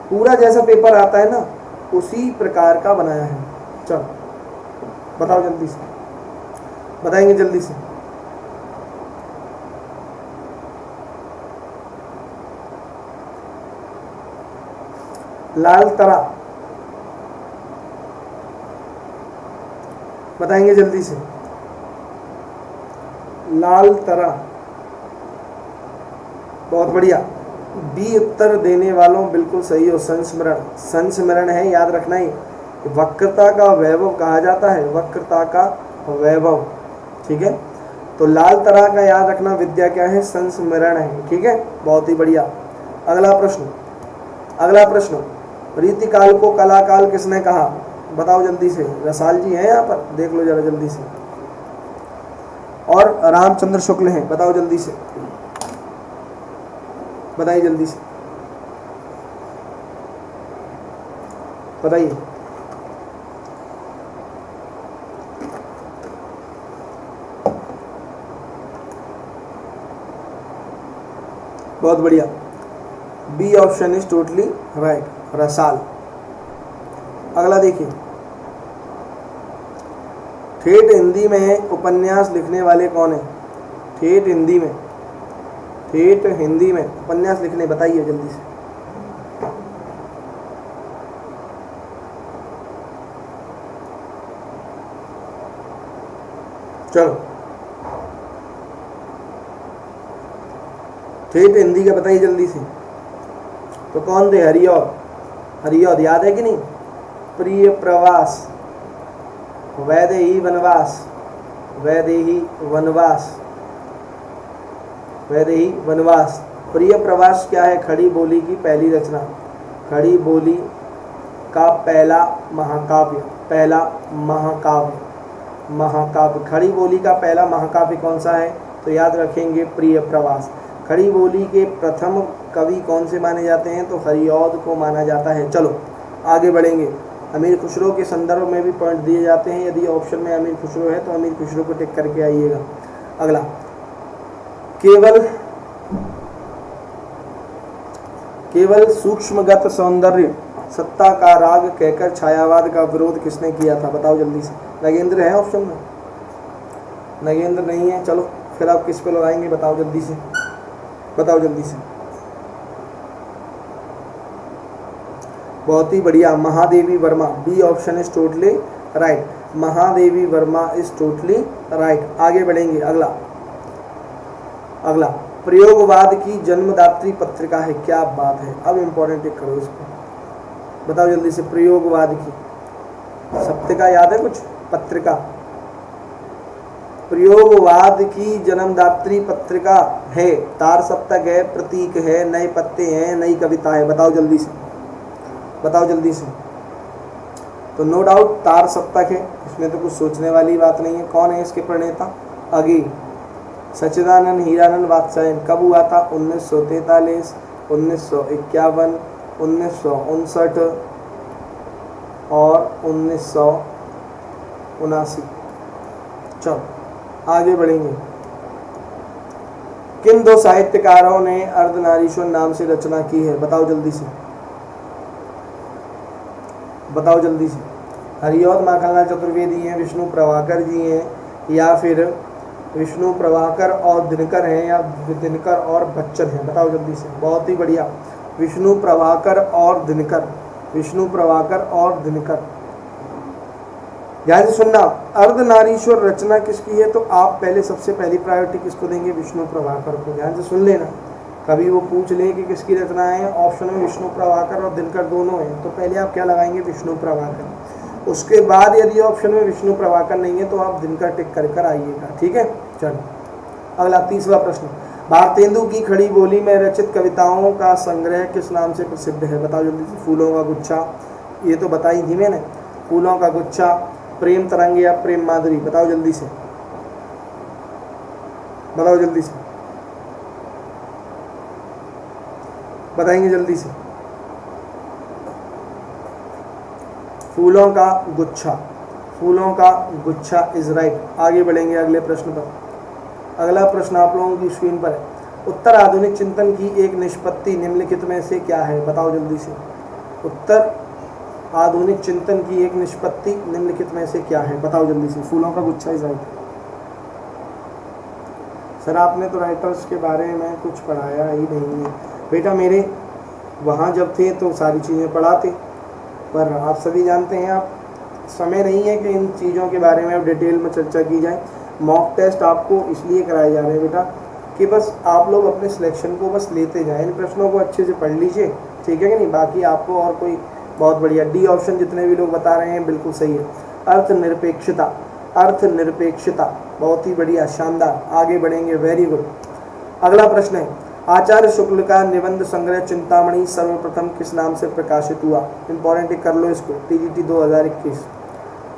पूरा जैसा पेपर आता है ना उसी प्रकार का बनाया है। चलो बताओ जल्दी से, बताएंगे जल्दी से। लाल तारा बताएंगे जल्दी से, लाल तारा, बहुत बढ़िया, बी उत्तर देने वालों बिल्कुल सही हो। संस्मरण, संस्मरण है, याद रखना ही, वक्रता का वैभव कहा जाता है, वक्रता का वैभव, ठीक है। तो लाल तरह का याद रखना, विद्या क्या है, संस्मरण है, ठीक है, बहुत ही बढ़िया। अगला प्रश्न, अगला प्रश्न, रीतिकाल को कलाकाल किसने कहा, बताओ जल्दी से। रसाल जी हैं यहाँ पर, देख लो जरा जल्दी से, और रामचंद्र शुक्ल हैं, बताओ जल्दी से, बताइए जल्दी से, बताइए। बहुत बढ़िया, B option is totally right, रसाल। अगला देखिए, ठेठ हिंदी में उपन्यास लिखने वाले कौन है, ठेठ हिंदी में, ठेठ हिंदी में उपन्यास लिखने, बताइए जल्दी से। चलो ठेठ हिंदी का बताइए जल्दी से। तो कौन थे, हरिऔध, हरिऔध याद है कि नहीं, प्रिय प्रवास, वैदेही वनवास, वैदेही वनवास, वैदेही वनवास। प्रिय प्रवास क्या है, खड़ी बोली की पहली रचना, खड़ी बोली का पहला महाकाव्य, पहला महाकाव्य, महाकाव्य, खड़ी बोली का पहला महाकाव्य कौन सा है, तो याद रखेंगे प्रिय प्रवास। खड़ी बोली के प्रथम कवि कौन से माने जाते हैं, तो हरिऔध को माना जाता है। चलो आगे बढ़ेंगे, अमीर खुसरो के संदर्भ में भी पॉइंट दिए जाते हैं, यदि ऑप्शन में अमीर खुसरो है तो अमीर खुसरो को टिक करके आइएगा। अगला, केवल सूक्ष्मगत सौंदर्य सत्ता का राग कहकर छायावाद का विरोध किसने किया था, बताओ जल्दी से। नगेंद्र है ऑप्शन में, नगेंद्र नहीं है, चलो फिर आप किस पे लगाएंगे, बताओ जल्दी से, बताओ जल्दी से। बहुत ही बढ़िया, Mahadevi Verma, B option is totally right, Mahadevi Verma is totally right. आगे बढ़ेंगे, अगला, अगला प्रयोगवाद की जन्मदात्री पत्रिका है, क्या बात है, अब इंपॉर्टेंट एक करो इसको, बताओ जल्दी से। प्रयोगवाद की सप्तिका याद है कुछ, पत्रिका, प्रयोगवाद की जन्मदात्री पत्रिका है, तार सप्तक है, प्रतीक है, नए पत्ते हैं, नई कविता है, बताओ जल्दी से, बताओ जल्दी से। तो नो डाउट तार सप्तक है, इसमें तो कुछ सोचने वाली बात नहीं है। कौन है इसके प्रणेता, अगी सच्चिदानंद हीरानंद वात्स्यायन। कब हुआ था, 1943, 1951, 1959 और 1979। चलो आगे बढ़ेंगे। किन दो साहित्यकारों ने अर्धनारीश्वर नाम से रचना की है, बताओ जल्दी से, बताओ जल्दी से। हरिऔध माखनलाल चतुर्वेदी हैं, विष्णु प्रभाकर जी हैं, या फिर विष्णु प्रभाकर और दिनकर हैं, या दिनकर और बच्चन हैं, बताओ जल्दी से। बहुत ही बढ़िया, विष्णु प्रभाकर और दिनकर, विष्णु प्रभाकर और दिनकर। ध्यान से सुनना, अर्धनारीश्वर रचना किसकी है, तो आप पहले सबसे पहली प्रायोरिटी किसको देंगे, विष्णु प्रभाकर को। ध्यान से सुन लेना, कभी वो पूछ ले कि किसकी रचना है, ऑप्शन में विष्णु प्रभाकर और दिनकर दोनों हैं, तो पहले आप क्या लगाएंगे, विष्णु प्रभाकर। उसके बाद यदि ऑप्शन में विष्णु प्रभाकर नहीं है तो आप दिनकर टिक कर कर आइएगा, ठीक है। चलो अगला, तीसरा प्रश्न, भारतेंदु की खड़ी बोली में रचित कविताओं का संग्रह किस नाम से प्रसिद्ध है, बताओ जल्दी से। फूलों का गुच्छा, ये तो बताई थी मैंने, फूलों का गुच्छा, प्रेम तरंग या प्रेम माधुरी, बताओ जल्दी से, बताओ जल्दी से। बताएंगे जल्दी से। फूलों का गुच्छा, फूलों का गुच्छा इज राइट। आगे बढ़ेंगे अगले प्रश्न पर। अगला प्रश्न आप लोगों की स्क्रीन पर है। उत्तर आधुनिक चिंतन की एक निष्पत्ति निम्नलिखित में से क्या है? बताओ जल्दी से। उत्तर आधुनिक चिंतन की एक निष्पत्ति निम्नलिखित में से क्या है? बताओ जल्दी से। फूलों का गुच्छा इज राइट। सर आपने तो राइटर्स के बारे में कुछ पढ़ाया ही नहीं है। बेटा मेरे वहाँ जब थे तो सारी चीज़ें पढ़ाते, पर आप सभी जानते हैं आप समय नहीं है कि इन चीज़ों के बारे में अब डिटेल में चर्चा की जाए। मॉक टेस्ट आपको इसलिए कराए जा रहे हैं बेटा कि बस आप लोग अपने सिलेक्शन को बस लेते जाएं। इन प्रश्नों को अच्छे से पढ़ लीजिए, ठीक है कि नहीं। बाकी आपको और कोई बहुत बढ़िया डी ऑप्शन जितने भी लोग बता रहे हैं बिल्कुल सही है। अर्थनिरपेक्षता, अर्थनिरपेक्षता बहुत ही बढ़िया, शानदार। आगे बढ़ेंगे, वेरी गुड। अगला प्रश्न है, आचार्य शुक्ल का निबंध संग्रह चिंतामणि सर्वप्रथम किस नाम से प्रकाशित हुआ? इंपॉर्टेंट कर लो इसको। TGT 2021,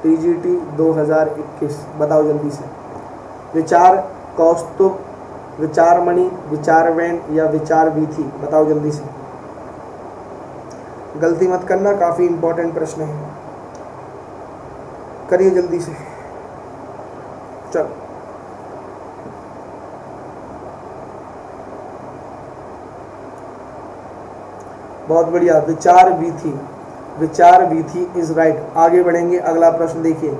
TGT 2021। बताओ जल्दी से। विचार कौस्तुभ, विचारमणि, विचारवैन या विचार वीथी? बताओ जल्दी से, गलती मत करना, काफी इंपॉर्टेंट प्रश्न है। करिए जल्दी से, चलो। बहुत बढ़िया, विचार वीथी, विचार वीथी इज राइट। आगे बढ़ेंगे, अगला प्रश्न देखिए।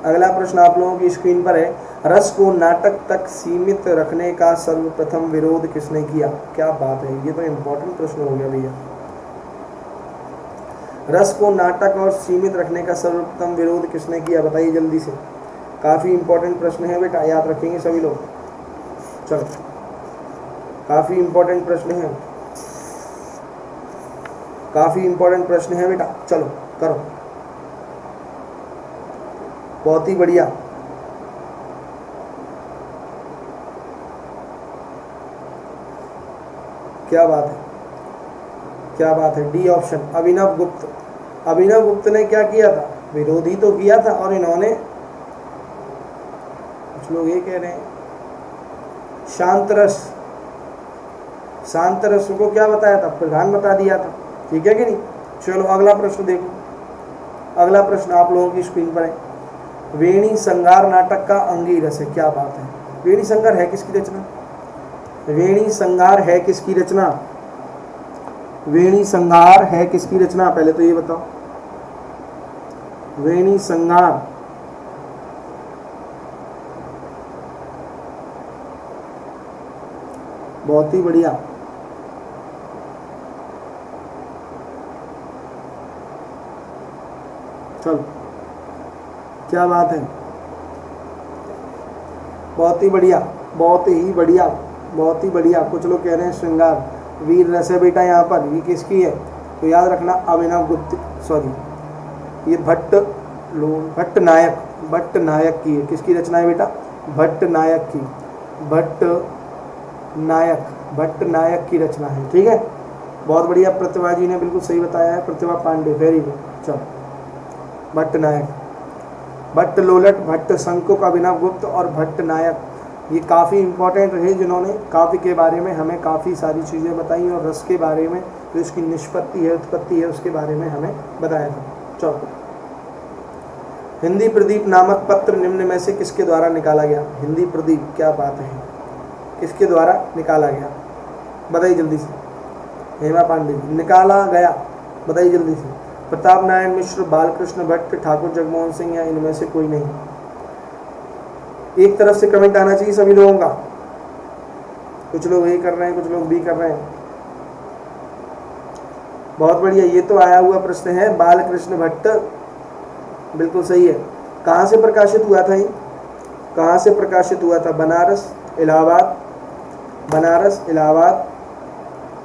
अगला प्रश्न आप लोगों की स्क्रीन पर है। रस को नाटक तक सीमित रखने का सर्वप्रथम विरोध किसने किया? क्या बात है, ये तो इम्पोर्टेंट प्रश्न हो गया भैया। रस को नाटक और सीमित रखने का सर्वप्रथम विरोध किसने किया? बताइए जल्दी से। काफी इंपॉर्टेंट प्रश्न है बेटा, याद रखेंगे सभी लोग। चलो, काफी इंपॉर्टेंट प्रश्न है, काफी इंपॉर्टेंट प्रश्न है बेटा। चलो करो, बहुत ही बढ़िया। क्या बात है, क्या बात है। डी ऑप्शन, अभिनव गुप्त। अभिनव गुप्त ने क्या किया था? विरोध ही तो किया था। और इन्होंने, कुछ लोग ये कह रहे हैं शांतरस, शांतरस को क्या बताया था? प्रधान बता दिया था, ठीक है कि नहीं। चलो अगला प्रश्न देखो। अगला प्रश्न आप लोगों की स्क्रीन पर है। वेणी संगार नाटक का अंगी रस है। क्या बात है। वेणी संगार है किसकी रचना? वेणी संगार है किसकी रचना? वेणी संगार है किसकी रचना? पहले तो ये बताओ। वेणी संगार बहुत ही बढ़िया। चलो, क्या बात है, बहुत ही बढ़िया, बहुत ही बढ़िया, बहुत ही बढ़िया। कुछ लोग कह रहे हैं श्रृंगार। वीर रस है बेटा यहाँ पर, ये किसकी है? तो याद रखना अभिनव गुप्त, सॉरी ये भट्ट नायक, भट्ट नायक की है। किसकी रचना है बेटा? भट्ट नायक की, भट्ट नायक, भट्ट नायक की रचना है, ठीक है। बहुत बढ़िया, प्रतिभा जी ने बिल्कुल सही बताया है, प्रतिभा पांडे, वेरी गुड। चलो, भट्ट नायक, भट्ट लोलट, भट्ट शंकुक, अभिनव गुप्त और भट्ट नायक, ये काफ़ी इंपॉर्टेंट रहे जिन्होंने काव्य के बारे में हमें काफ़ी सारी चीज़ें बताई और रस के बारे में जो इसकी निष्पत्ति है, उत्पत्ति है, उसके बारे में हमें बताया था। चलो, हिंदी प्रदीप नामक पत्र निम्न में से किसके द्वारा निकाला गया? हिंदी प्रदीप, क्या बात है, किसके द्वारा निकाला गया? बताइए जल्दी से। हेमा पांडे जी, निकाला गया, बताइए जल्दी से। प्रताप नारायण मिश्र, बालकृष्ण भट्ट, ठाकुर जगमोहन सिंह या इनमें से कोई नहीं? एक तरफ से कमेंट आना चाहिए सभी लोगों का। कुछ लोग ये कर रहे हैं, कुछ लोग भी कर रहे हैं। बहुत बढ़िया, ये तो आया हुआ प्रश्न है। बालकृष्ण भट्ट बिल्कुल सही है। कहाँ से प्रकाशित हुआ था ये? कहाँ से प्रकाशित हुआ था? बनारस, इलाहाबाद, बनारस, इलाहाबाद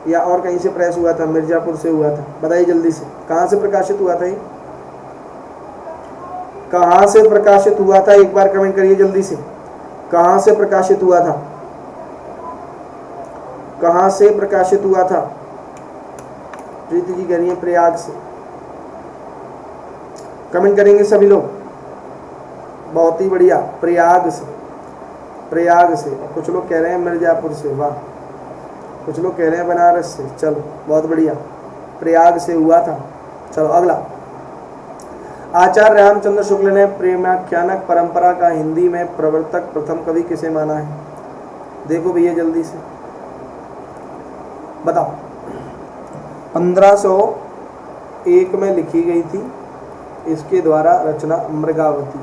या और कहीं से प्रेस हुआ था? मिर्जापुर से हुआ था। बताइए जल्दी से, कहाँ से प्रकाशित हुआ था ये? कहाँ से प्रकाशित हुआ था? एक बार कमेंट करिए जल्दी से। कहाँ से प्रकाशित हुआ था? कहाँ से प्रकाशित हुआ था? प्रीति जी कह रही है प्रयाग से। कमेंट करेंगे सभी लोग। बहुत ही बढ़िया, प्रयाग से, प्रयाग से। कुछ लोग कह रहे हैं मिर्जापुर से, वाह। कुछ लोग कह रहे हैं बनारस से, चलो बहुत बढ़िया, प्रयाग से हुआ था। चलो अगला, आचार्य रामचंद्र शुक्ल ने प्रेमाख्यानक परंपरा का हिंदी में प्रवर्तक प्रथम कवि किसे माना है? देखो भैया जल्दी से बताओ। 1501 में लिखी गई थी, इसके द्वारा रचना मृगावती।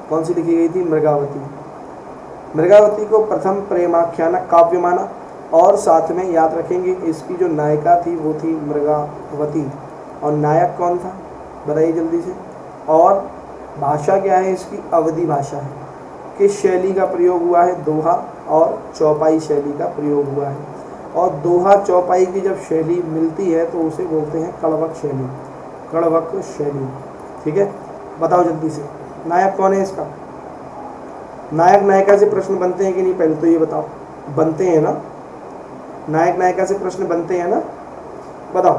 कौन सी लिखी गई थी? मृगावती। मृगावती को प्रथम प्रेमाख्यानक काव्य माना, और साथ में याद रखेंगे इसकी जो नायिका थी वो थी मृगावती, और नायक कौन था बताइए जल्दी से। और भाषा क्या है इसकी? अवधी भाषा है। किस शैली का प्रयोग हुआ है? दोहा और चौपाई शैली का प्रयोग हुआ है। और दोहा चौपाई की जब शैली मिलती है तो उसे बोलते हैं कड़वक शैली, कड़वक शैली। ठीक है, बताओ जल्दी से नायक कौन है इसका? नायक नायिका से प्रश्न बनते हैं कि नहीं, पहले तो ये बताओ। बनते हैं ना, नायक नायिका से प्रश्न बनते हैं ना, बताओ।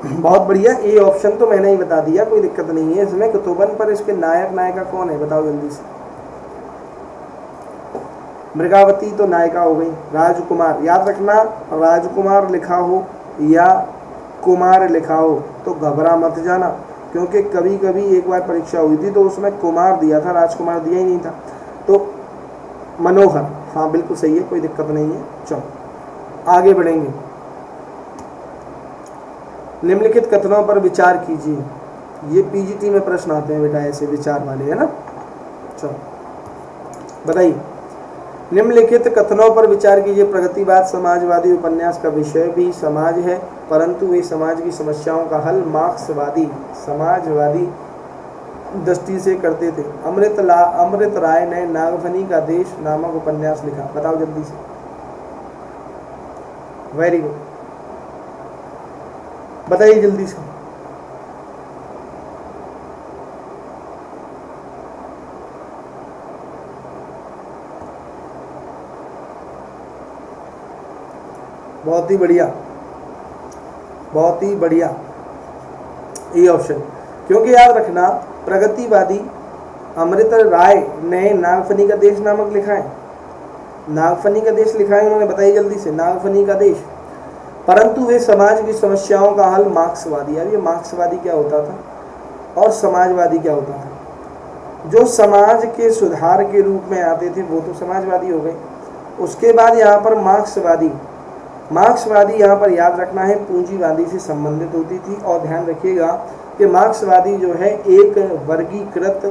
बहुत बढ़िया, ये ऑप्शन तो मैंने ही बता दिया, कोई दिक्कत नहीं है इसमें। कुतुबन पर इसके नायक नायिका कौन है बताओ जल्दी से। मृगावती तो नायिका हो गई। राजकुमार, याद रखना, राजकुमार लिखा हो या कुमार लिखा हो तो घबरा मत जाना, क्योंकि कभी कभी एक बार परीक्षा हुई थी तो उसमें कुमार दिया था, राजकुमार दिया ही नहीं था। तो मनोहर, हाँ बिल्कुल सही है, कोई दिक्कत नहीं है। चलो आगे बढ़ेंगे। निम्नलिखित कथनों पर विचार कीजिए। ये पीजीटी में प्रश्न आते हैं बेटा, ऐसे विचार वाले, है ना। चलो बताइए, निम्नलिखित कथनों पर विचार कीजिए। प्रगतिवाद समाजवादी उपन्यास का विषय भी समाज है, परंतु वे समाज की समस्याओं का हल मार्क्सवादी समाजवादी दृष्टि से करते थे। अमृत राय ने नागफनी का देश नामक उपन्यास लिखा, बताओ जल्दी से। वेरी गुड, बताइए जल्दी से। बहुत ही बढ़िया, बहुत ही बढ़िया, ये ऑप्शन। क्योंकि याद रखना, प्रगतिवादी अमृत राय ने नागफनी का देश नामक लिखा है, नागफनी का देश लिखा है उन्होंने, बताइए जल्दी से। नागफनी का देश, परंतु वे समाज की समस्याओं का हल मार्क्सवादी। अब ये मार्क्सवादी क्या होता था और समाजवादी क्या होता था? जो समाज के सुधार के रूप में आते थे वो तो समाजवादी हो गए। उसके बाद यहाँ पर मार्क्सवादी, मार्क्सवादी यहाँ पर याद रखना है पूंजीवादी से संबंधित होती थी। और ध्यान रखिएगा कि मार्क्सवादी जो है एक वर्गीकृत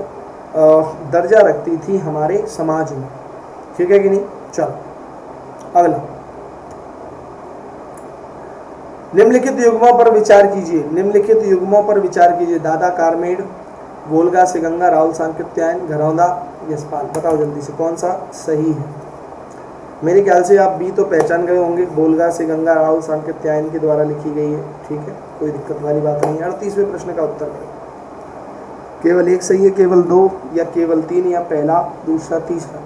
दर्जा रखती थी हमारे समाज में, ठीक है कि नहीं। चलो अगला, निम्नलिखित युग्मों पर विचार कीजिए। निम्नलिखित युग्मों पर विचार कीजिए। दादा कारमेड, वोल्गा से गंगा, राहुल सांकृत्यायन, घरौंदा, यशपाल, बताओ जल्दी से कौन सा सही है। मेरे ख्याल से आप बी तो पहचान गए होंगे, वोल्गा से गंगा राहुल सांकृत्यायन के द्वारा लिखी गई है, ठीक है, कोई दिक्कत वाली बात नहीं है। 38वें प्रश्न का उत्तर करें। केवल एक सही है, केवल दो, या केवल तीन, या पहला, दूसरा, तीसरा,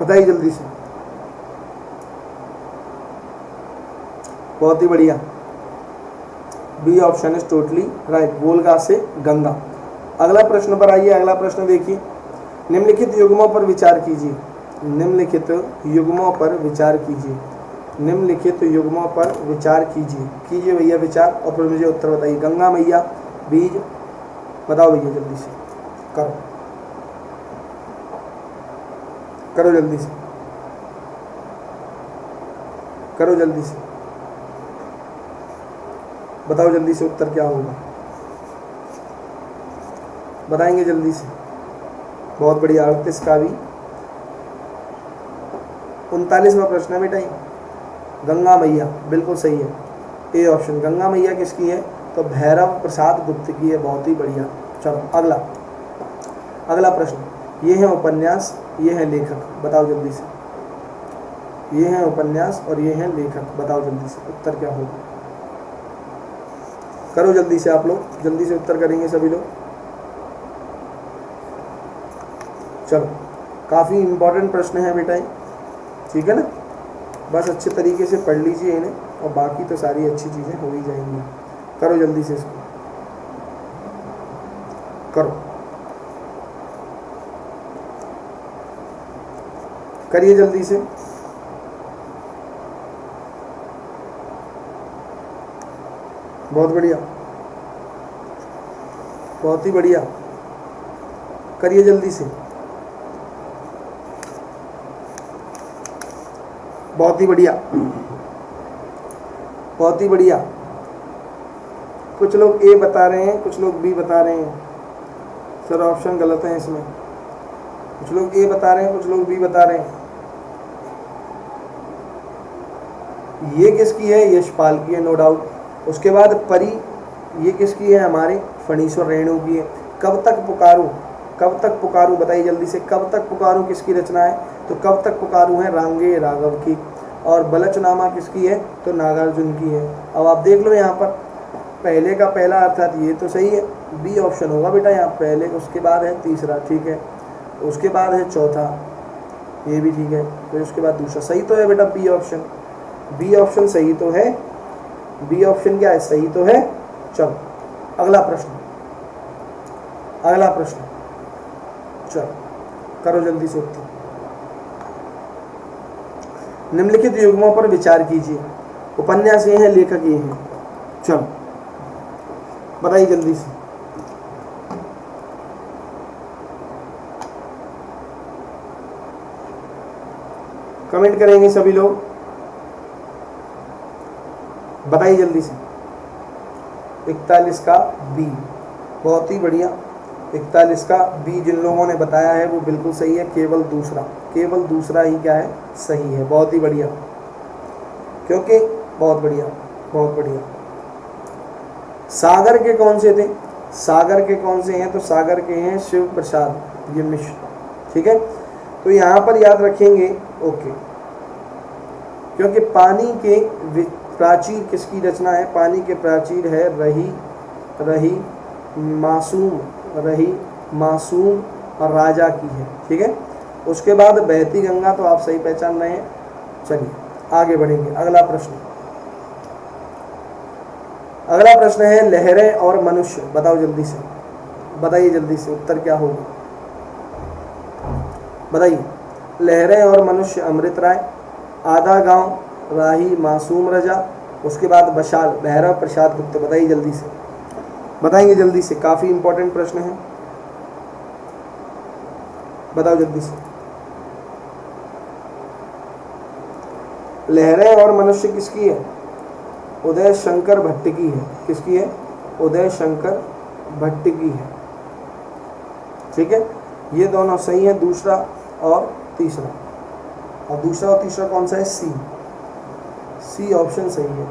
बताइए जल्दी से। बहुत ही बढ़िया, B option is totally right, Volga से गंगा। अगला प्रश्न पर आइए। अगला प्रश्न देखिए, निम्नलिखित युग्मों पर विचार कीजिए। निम्नलिखित युग्मों पर विचार कीजिए। निम्नलिखित युग्मों पर विचार कीजिए, कीजिए भैया विचार, और फिर मुझे उत्तर बताइए। गंगा मैया, बीज, बताओ भैया जल्दी से, करो करो जल्दी से, करो जल्दी से, बताओ जल्दी से उत्तर क्या होगा, बताएंगे जल्दी से। बहुत बढ़िया, 38 का भी 39वां प्रश्न है बेटा, गंगा मैया, बिल्कुल सही है, ए ऑप्शन। गंगा मैया किसकी है? तो भैरव प्रसाद गुप्त की है, बहुत ही बढ़िया। चलो अगला, अगला प्रश्न, ये है उपन्यास, ये है लेखक, बताओ जल्दी से। ये है उपन्यास और ये है लेखक, बताओ जल्दी से उत्तर क्या होगा, करो जल्दी से। आप लोग जल्दी से उत्तर करेंगे सभी लोग। चलो, काफ़ी इंपॉर्टेंट प्रश्न है बेटा, ठीक है ना। बस अच्छे तरीके से पढ़ लीजिए इन्हें, और बाकी तो सारी अच्छी चीज़ें हो ही जाएंगी। करो जल्दी से इसको, करो, करिए जल्दी से। बहुत बढ़िया, बहुत ही बढ़िया, करिए जल्दी से, बहुत ही बढ़िया, बहुत ही बढ़िया। कुछ लोग ए बता रहे हैं, कुछ लोग बी बता रहे हैं। सर ऑप्शन गलत है इसमें। कुछ लोग ए बता रहे हैं, कुछ लोग बी बता रहे हैं। ये किसकी है? यशपाल की है, नो डाउट। उसके बाद परी, ये किसकी है? हमारे फणीश्वर रेणु की है। कब तक पुकारूं, कब तक पुकारूं, बताइए जल्दी से। कब तक पुकारूं किसकी रचना है? तो कब तक पुकारूं है रांगे राघव की। और बलचनामा किसकी है? तो नागार्जुन की है। अब आप देख लो यहाँ पर पहले का पहला अर्थात ये तो सही है, बी ऑप्शन होगा बेटा यहाँ पहले, उसके बाद है तीसरा, ठीक है, उसके बाद है चौथा, ये भी ठीक है, फिर उसके बाद दूसरा। सही तो है बेटा बी ऑप्शन, बी ऑप्शन सही तो है, बी ऑप्शन क्या है? सही तो है। चलो अगला प्रश्न, अगला प्रश्न, चलो करो जल्दी से उत्तर। निम्नलिखित युग्मों पर विचार कीजिए। उपन्यास ये हैं, लेखक ये हैं। चलो बताइए जल्दी से। कमेंट करेंगे सभी लोग, बताइए जल्दी से। 41 का बी, बहुत ही बढ़िया। 41 का बी जिन लोगों ने बताया है वो बिल्कुल सही है। केवल दूसरा, केवल दूसरा ही क्या है? सही है। बहुत ही बढ़िया, क्योंकि बहुत बढ़िया, बहुत बढ़िया। सागर के कौन से थे? सागर के कौन से हैं? तो सागर के हैं शिव प्रसाद ये मिश्र, ठीक है। तो यहाँ पर याद रखेंगे, ओके, क्योंकि पानी के प्राचीर किसकी रचना है? पानी के प्राचीर है रही, रही मासूम, रही मासूम और राजा की है, ठीक है। उसके बाद बहती गंगा, तो आप सही पहचान रहे हैं। चलिए आगे बढ़ेंगे। अगला प्रश्न, अगला प्रश्न है लहरें और मनुष्य। बताओ जल्दी से, बताइए जल्दी से उत्तर क्या होगा, बताइए। लहरें और मनुष्य अमृत राय, आधा गांव राही मासूम रजा, उसके बाद बशाल भैरव प्रसाद गुप्त। बताइए जल्दी से, बताएंगे जल्दी से, काफी इंपॉर्टेंट प्रश्न है, बताओ जल्दी से। लहरें और मनुष्य किसकी है? उदय शंकर भट्ट की है। किसकी है? उदय शंकर भट्ट की है, ठीक है। ये दोनों सही है, दूसरा और तीसरा। और दूसरा और तीसरा कौन सा है? सी, सी ऑप्शन सही है,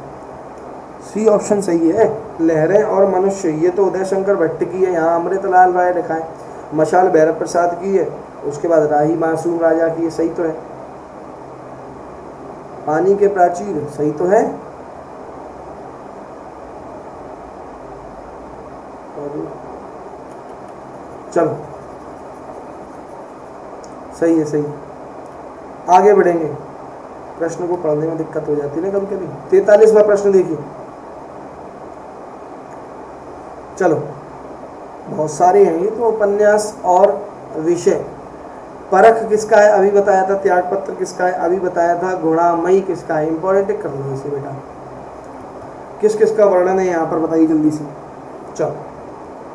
सी ऑप्शन सही है। लहरें और मनुष्य ये तो उदय शंकर भट्ट की है, यहाँ अमृतलाल राय लिखा है। मशाल भैरव प्रसाद की है, उसके बाद राही मासूम राजा की है। सही तो है। पानी के प्राचीर सही तो है। चलो सही है, सही है। आगे बढ़ेंगे। प्रश्न को पढ़ने में दिक्कत हो जाती है ना कभी कभी। 43वां प्रश्न देखिए। चलो बहुत सारे हैं ये तो। उपन्यास और विषय, परख किसका है? अभी बताया था। त्यागपत्र किसका है? अभी बताया था। गुणामयी किसका है? इंपॉर्टेंट कर लो इसे बेटा। किस किस का वर्णन है यहाँ पर बताइए जल्दी से। चलो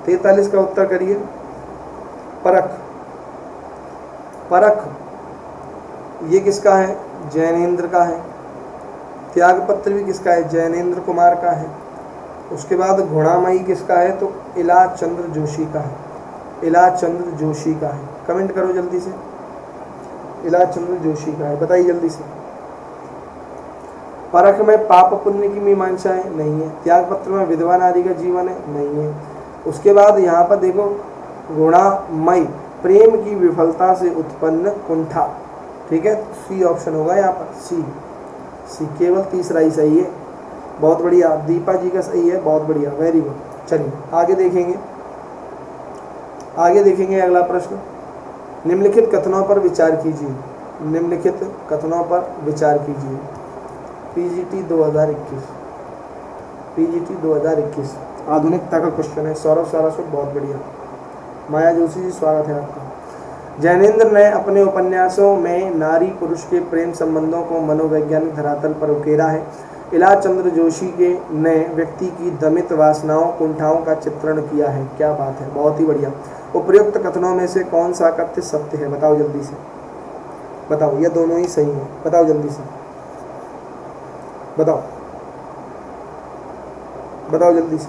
43 का उत्तर करिए। परख, परख ये किसका है? जैनेन्द्र का है। त्यागपत्र भी किसका है? जैनेन्द्र कुमार का है। उसके बाद गुणामयी किसका है? तो इलाज चंद्र जोशी का है। इलाज चंद्र जोशी का है। कमेंट करो जल्दी से। इलाज चंद्र जोशी का है, बताइए जल्दी से। परख में पाप पुण्य की मीमांसा है? नहीं है। त्यागपत्र में विधवा नारी का जीवन है? नहीं है। उसके बाद यहाँ पर देखो, गुणामयी प्रेम की विफलता से उत्पन्न कुंठा, ठीक है। सी ऑप्शन होगा यहाँ पर, सी, सी। केवल तीसरा ही सही है। बहुत बढ़िया। दीपा जी का सही है, बहुत बढ़िया, वेरी गुड। चलिए आगे देखेंगे, आगे देखेंगे अगला प्रश्न। निम्नलिखित कथनों पर विचार कीजिए। निम्नलिखित कथनों पर विचार कीजिए। पीजीटी 2021, पीजीटी 2021 आधुनिकता का क्वेश्चन है। सौरभ सारस्वत, बहुत बढ़िया। माया जोशी जी स्वागत है आपका। जैनेन्द्र ने अपने उपन्यासों में नारी पुरुष के प्रेम संबंधों को मनोवैज्ञानिक धरातल पर उकेरा है। इलाज चंद्र जोशी के ने व्यक्ति की दमित वासनाओं कुंठाओं का चित्रण किया है। क्या बात है, बहुत ही बढ़िया। उपर्युक्त कथनों में से कौन सा कथ्य सत्य है, बताओ जल्दी से, बताओ। ये दोनों ही सही है, बताओ जल्दी से, बताओ बताओ जल्दी से।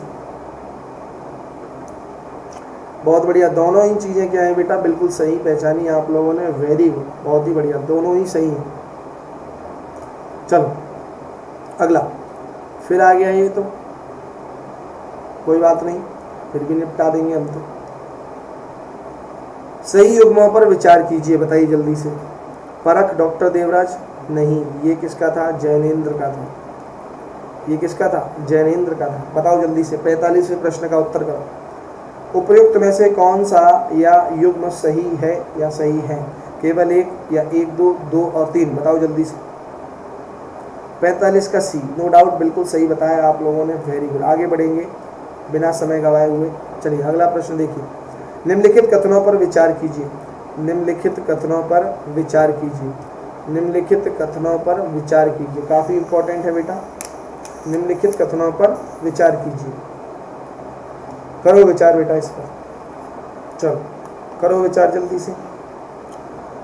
बहुत बढ़िया, दोनों ही चीज़ें क्या है बेटा, बिल्कुल सही पहचानी आप लोगों ने, वेरी गुड, बहुत ही बढ़िया, दोनों ही सही हैं। चलो अगला, फिर आ गया ये तो कोई बात नहीं, फिर भी निपटा देंगे हम तो। सही युग्मों पर विचार कीजिए, बताइए जल्दी से। परख डॉक्टर देवराज, नहीं, ये किसका था, जैनेन्द्र का था। ये किसका था, जैनेन्द्र का था। बताओ जल्दी से, 45वें प्रश्न का उत्तर करो। उपयुक्त में से कौन सा या युग्म सही है या सही है, केवल एक या 1 2 2 और 3, बताओ जल्दी से। 45 का सी, नो डाउट, बिल्कुल सही बताया आप लोगों ने, वेरी गुड। आगे बढ़ेंगे बिना समय गवाए हुए। चलिए अगला प्रश्न देखिए। निम्नलिखित कथनों पर विचार कीजिए, निम्नलिखित कथनों पर विचार कीजिए, निम्नलिखित कथनों पर विचार कीजिए। काफ़ी इंपॉर्टेंट है बेटा, निम्नलिखित कथनों पर विचार कीजिए। करो विचार बेटा इस पर, चलो करो विचार जल्दी से।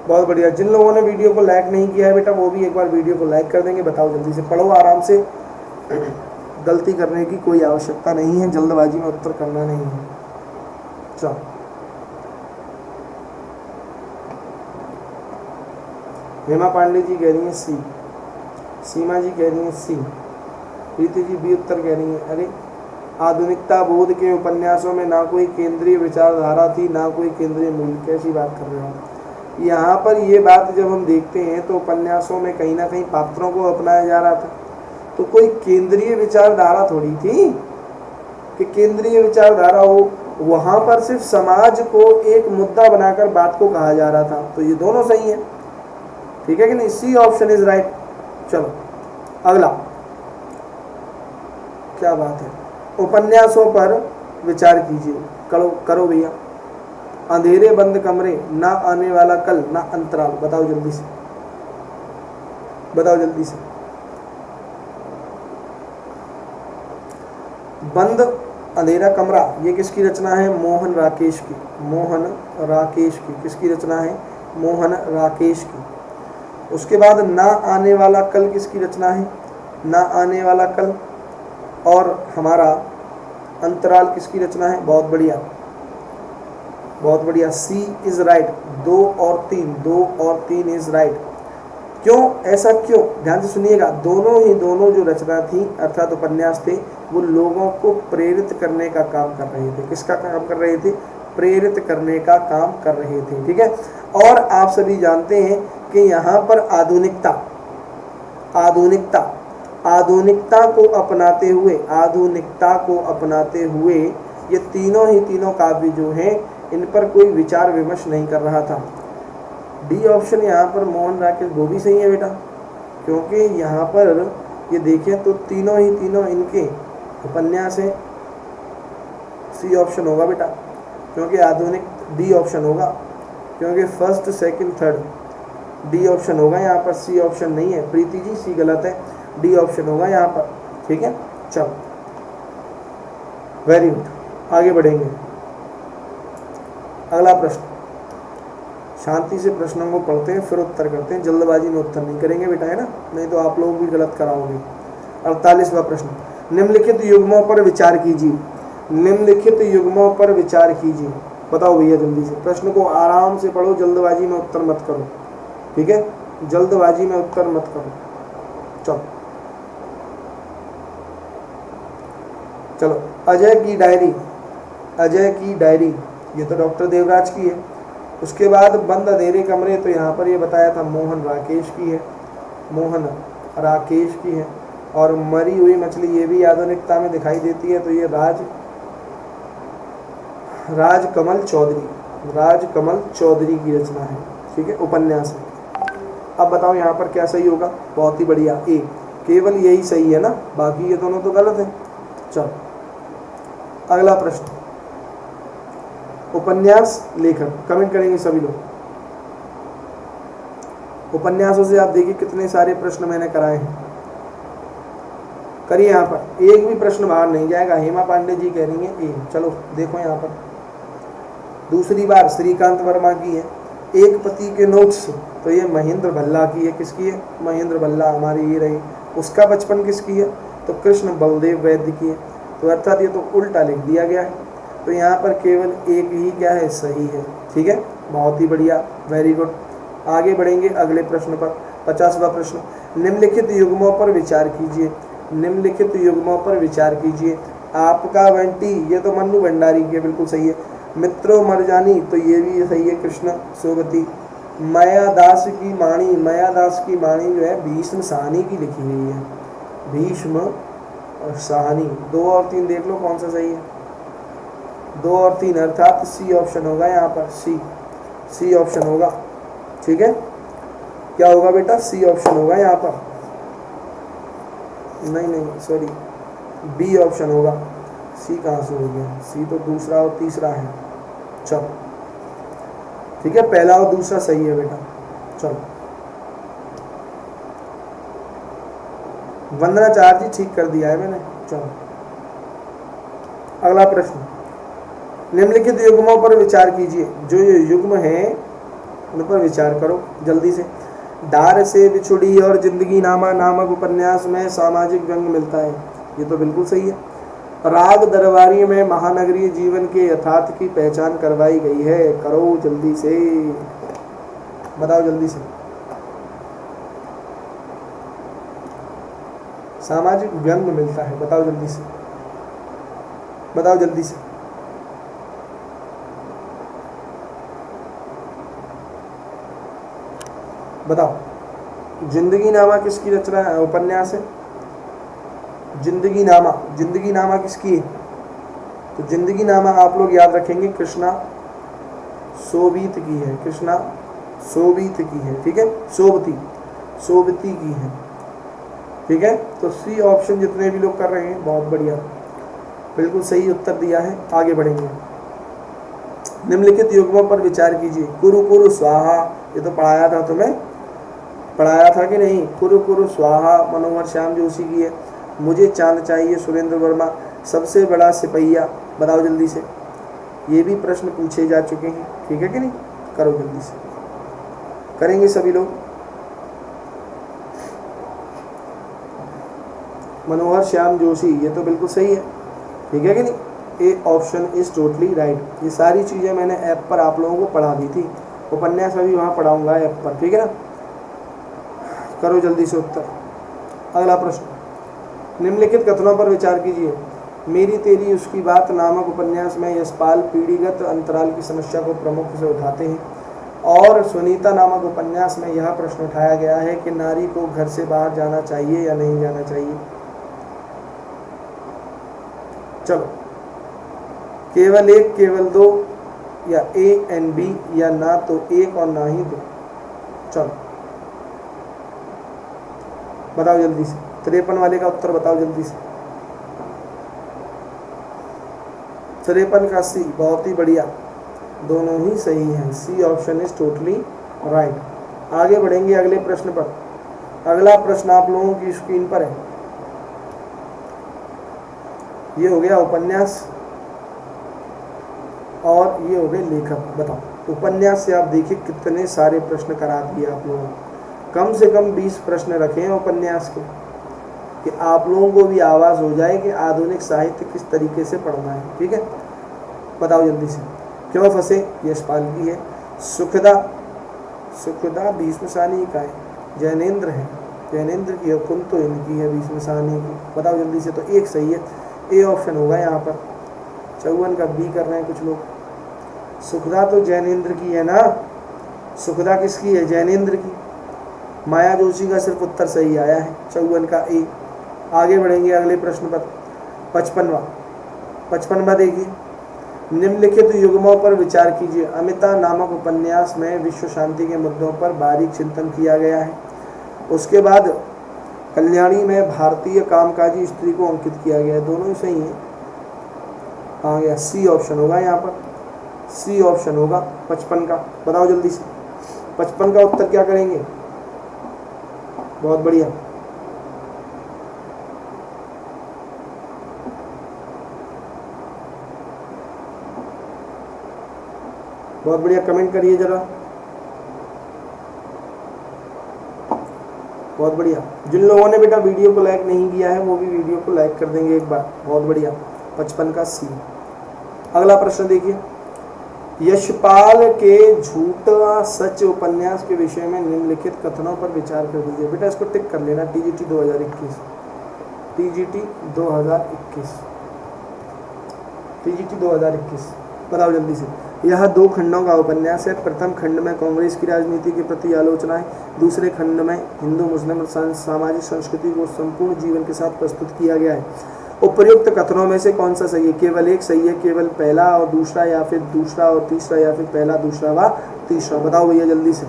बहुत बढ़िया। जिन लोगों ने वीडियो को लाइक नहीं किया है बेटा, वो भी एक बार वीडियो को लाइक कर देंगे। बताओ जल्दी से, पढ़ो आराम से, गलती करने की कोई आवश्यकता नहीं है, जल्दबाजी में उत्तर करना नहीं है। चलो हेमा पांडे जी कह रही हैं सी, सीमा जी कह रही हैं सी, प्रीति जी बी उत्तर कह रही हैं। अरे आधुनिकता बोध के उपन्यासों में ना कोई केंद्रीय विचारधारा थी, ना कोई केंद्रीय मूल्य, कैसी बात कर रहे हो। यहाँ पर ये बात जब हम देखते हैं तो उपन्यासों में कहीं ना कहीं पात्रों को अपनाया जा रहा था, तो कोई केंद्रीय विचारधारा थोड़ी थी कि केंद्रीय विचारधारा हो। वहाँ पर सिर्फ समाज को एक मुद्दा बनाकर बात को कहा जा रहा था। तो ये दोनों सही है, ठीक है कि नहीं, सी ऑप्शन इज राइट। चलो अगला, क्या बात है, उपन्यासों पर विचार कीजिए। करो करो भैया। अंधेरे बंद कमरे, ना आने वाला कल, ना अंतराल, बताओ जल्दी से, बताओ जल्दी से। बंद अंधेरा कमरा, ये किसकी रचना है, मोहन राकेश की, मोहन राकेश की। किसकी रचना है, मोहन राकेश की। उसके बाद ना आने वाला कल किसकी रचना है, ना आने वाला कल। और हमारा अंतराल किसकी रचना है, बहुत बढ़िया, बहुत बढ़िया, सी इज राइट। 2 और 3, 2 और 3 इज राइट। क्यों, ऐसा क्यों, ध्यान से सुनिएगा। दोनों जो रचना थी अर्थात उपन्यास थे, वो लोगों को प्रेरित करने का काम कर रहे थे। किसका काम कर रहे थे, प्रेरित करने का काम कर रहे थे, ठीक है। और आप सभी जानते हैं कि यहाँ पर आधुनिकता को अपनाते हुए, आधुनिकता को अपनाते हुए ये तीनों काव्य जो हैं, इन पर कोई विचार विमर्श नहीं कर रहा था। डी ऑप्शन यहाँ पर मोहन राकेश, वो भी सही है बेटा, क्योंकि यहाँ पर ये देखें तो तीनों इनके उपन्यास हैं। सी ऑप्शन होगा बेटा, क्योंकि आधुनिक, डी ऑप्शन होगा, क्योंकि first second third, D option होगा यहाँ पर, सी ऑप्शन नहीं है। प्रीति जी सी गलत है, डी ऑप्शन होगा यहाँ पर, ठीक है। चलो वेरी गुड, आगे बढ़ेंगे। अगला प्रश्न, शांति से प्रश्नों को पढ़ते हैं फिर उत्तर करते हैं, जल्दबाजी में उत्तर नहीं करेंगे बेटा, है ना, नहीं तो आप लोग भी गलत कराओगे। 48वां प्रश्न, निम्नलिखित युग्मों पर विचार कीजिए, निम्नलिखित युग्मों पर विचार कीजिए। बताओ भैया जल्दी से, प्रश्न को आराम से पढ़ो, जल्दबाजी में उत्तर मत करो, ठीक है, जल्दबाजी में उत्तर मत करो। चलो चलो, अजय की डायरी, अजय की डायरी, ये तो डॉक्टर देवराज की है। उसके बाद बंद अंधेरे कमरे, तो यहाँ पर ये बताया था मोहन राकेश की है, मोहन राकेश की है। और मरी हुई मछली, ये भी आधुनिकता में दिखाई देती है, तो ये राजकमल चौधरी की रचना है, ठीक है, उपन्यास है। अब बताओ यहाँ पर क्या सही होगा, बहुत ही बढ़िया, ए, केवल यही सही है ना, बाकी ये दोनों तो गलत है। चलो अगला प्रश्न, उपन्यास लेखक, कमेंट करेंगे सभी लोग। उपन्यासों से आप देखिए कितने सारे प्रश्न मैंने कराए हैं। करिए यहाँ पर, एक भी प्रश्न बाहर नहीं जाएगा। हेमा पांडे जी कह रही हैं ए। चलो देखो यहाँ पर, दूसरी बार श्रीकांत वर्मा की है। एक पति के नोट्स, तो ये महेंद्र भल्ला की है। किसकी है? महेंद्र भल्ला, हमारी ये रही। उसका बचपन किसकी है? तो कृष्ण बलदेव वैद्य की है। तो अर्थात ये तो उल्टा लिख दिया गया है। तो यहाँ पर केवल एक ही क्या है? सही है। ठीक है, बहुत ही बढ़िया, वेरी गुड। आगे बढ़ेंगे अगले प्रश्न पर। 50वां प्रश्न, निम्नलिखित युग्मों पर विचार कीजिए। निम्नलिखित युग्मों पर विचार कीजिए। आपका बंटी, ये तो मन्नू भंडारी की बिल्कुल सही है। मित्रो मरजानी, तो ये भी सही है, कृष्ण सोबती। मायादास की वाणी, मायादास की वाणी जो है भीष्म साहनी की लिखी हुई है। भीष्म और साहनी। 2 और 3 देख लो कौन सा सही है। 2 और 3 अर्थात सी ऑप्शन होगा यहाँ पर, सी ऑप्शन होगा। ठीक है, क्या होगा बेटा? सी ऑप्शन होगा यहाँ पर। नहीं सॉरी, बी ऑप्शन होगा। सी कहाँ से हो गया? सी तो दूसरा और तीसरा है। चलो ठीक है, पहला और दूसरा सही है बेटा। चलो, वंदना चार जी ठीक कर दिया है मैंने। चलो अगला प्रश्न, निम्नलिखित युग्मों पर विचार कीजिए। जो ये युग्म है उन पर विचार करो जल्दी से। डार से बिछुड़ी और जिंदगी नामा नामक उपन्यास में सामाजिक व्यंग मिलता है। ये तो बिल्कुल सही है। राग दरबारी में महानगरीय जीवन के यथार्थ की पहचान करवाई गई है। करो जल्दी से, बताओ जल्दी से। सामाजिक व्यंग मिलता है, बताओ जल्दी से, बताओ जल्दी से। बताओ, जिंदगी नामा किसकी रचना है? उपन्यास है जिंदगी नामा। जिंदगी नामा किसकी है? तो जिंदगी नामा आप लोग याद रखेंगे कृष्णा सोबीत की है। कृष्णा सोबीत की है। ठीक है, सोबती की है। ठीक है, तो सी ऑप्शन जितने भी लोग कर रहे हैं बहुत बढ़िया, बिल्कुल सही उत्तर दिया है। आगे बढ़ेंगे। निम्नलिखित युग्मों पर विचार कीजिए। कुरु कुरु स्वाहा, ये तो पढ़ाया था तुम्हें, पढ़ाया था कि नहीं? कुरु कुरु स्वाहा मनोहर श्याम जोशी की है। मुझे चांद चाहिए सुरेंद्र वर्मा। सबसे बड़ा सिपहिया, बताओ जल्दी से। ये भी प्रश्न पूछे जा चुके हैं। ठीक है कि नहीं? करो जल्दी से, करेंगे सभी लोग। मनोहर श्याम जोशी, ये तो बिल्कुल सही है। ठीक है कि नहीं? ए ऑप्शन इज टोटली राइट। ये सारी चीज़ें मैंने ऐप पर आप लोगों को पढ़ा दी थी। उपन्यास में भी वहाँ पढ़ाऊँगा ऐप पर। ठीक है ना? करो जल्दी से उत्तर। अगला प्रश्न, निम्नलिखित कथनों पर विचार कीजिए। मेरी तेरी उसकी बात नामक उपन्यास में यशपाल पीढ़ीगत अंतराल की समस्या को प्रमुख से उठाते हैं, और सुनीता नामक उपन्यास में यह प्रश्न उठाया गया है कि नारी को घर से बाहर जाना चाहिए या नहीं जाना चाहिए। चलो, केवल एक, केवल दो, या ए एंड बी, या ना तो एक और ना ही दो। चलो बताओ जल्दी से। 53 वाले का उत्तर बताओ जल्दी से। 53 का सी, बहुत ही बढ़िया, दोनों ही सही हैं। C option is totally right. आगे बढ़ेंगे अगले प्रश्न पर। अगला प्रश्न आप लोगों की स्क्रीन पर है। ये हो गया उपन्यास और ये हो गए लेखक। बताओ, उपन्यास से आप देखिए कितने सारे प्रश्न करा दिए आप लोगों को। कम से कम 20 प्रश्न रखे हैं उपन्यास के, कि आप लोगों को भी आवाज़ हो जाए कि आधुनिक साहित्य किस तरीके से पढ़ना है। ठीक है, बताओ जल्दी से। क्यों फंसे, यशपाल की है। सुखदा भीष्म साहनी का है। जैनेन्द्र है, जैनेन्द्र की है। कुंत तो इनकी है, भीष्म साहनी की। बताओ जल्दी से। तो एक सही है, ए ऑप्शन होगा यहाँ पर। 54 का बी कर रहे हैं कुछ लोग। सुखदा तो जैनेन्द्र की है ना। सुखदा किसकी है? जैनेन्द्र की। माया जोशी का सिर्फ उत्तर सही आया है, 54 का ए। आगे बढ़ेंगे अगले प्रश्न पर। 55वां देखिए। निम्नलिखित युग्मों पर विचार कीजिए। अमिता नामक उपन्यास में विश्व शांति के मुद्दों पर बारीक चिंतन किया गया है। उसके बाद कल्याणी में भारतीय कामकाजी स्त्री को अंकित किया गया है। दोनों ही सही हैं। आ गया, सी ऑप्शन होगा यहाँ पर। सी ऑप्शन होगा 55 का। बताओ जल्दी से। 55 का उत्तर क्या करेंगे? बहुत बढ़िया। बहुत बढ़िया, कमेंट करिए जरा, बहुत बढ़िया। जिन लोगों ने बेटा वीडियो को लाइक नहीं किया है वो भी वीडियो को लाइक कर देंगे एक बार, बहुत बढ़िया। 55 का सी। अगला प्रश्न देखिए, यशपाल के झूठा सच उपन्यास के विषय में निम्नलिखित कथनों पर विचार कर दीजिए। बेटा इसको टिक कर लेना, टीजीटी 2021, टीजीटी 2021, टीजीटी 2021। बताओ जल्दी से। यह 2 खंडों का उपन्यास है। प्रथम खंड में कांग्रेस की राजनीति के प्रति आलोचना है, दूसरे खंड में हिंदू मुस्लिम सामाजिक संस्कृति को संपूर्ण जीवन के साथ प्रस्तुत किया गया है। उपर्युक्त कथनों में से कौन सा सही है? केवल एक सही है, केवल पहला और दूसरा, या फिर दूसरा और तीसरा, या फिर पहला दूसरा व तीसरा। बताओ भैया जल्दी से,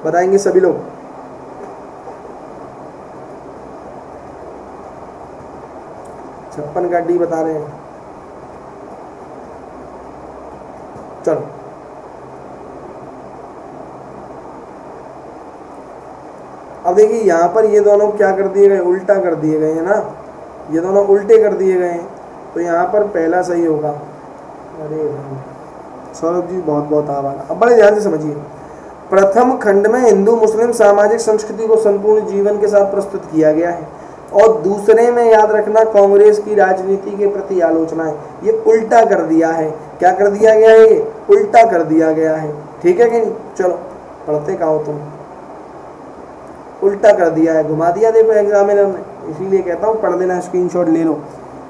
बताएंगे सभी लोग। छप्पन का डी बता रहे हैं। चलो अब देखिए यहाँ पर ये दोनों क्या कर दिए गए, उल्टा कर दिए गए हैं ना, ये दोनों उल्टे कर दिए गए हैं, तो यहाँ पर पहला सही होगा। अरे सौरभ जी बहुत बहुत आभार। अब बड़े ध्यान से समझिए। प्रथम खंड में हिंदू मुस्लिम सामाजिक संस्कृति को संपूर्ण जीवन के साथ प्रस्तुत किया गया है, और दूसरे में याद रखना कांग्रेस की राजनीति के प्रति आलोचना है। ये उल्टा कर दिया है। क्या कर दिया गया है? ये उल्टा कर दिया गया है। ठीक है कि नहीं? चलो पढ़ते कहाँ हो तुम, उल्टा कर दिया है, घुमा दिया देखो एग्जामिनर ने। इसीलिए कहता हूँ पढ़ लेना, स्क्रीनशॉट ले लो।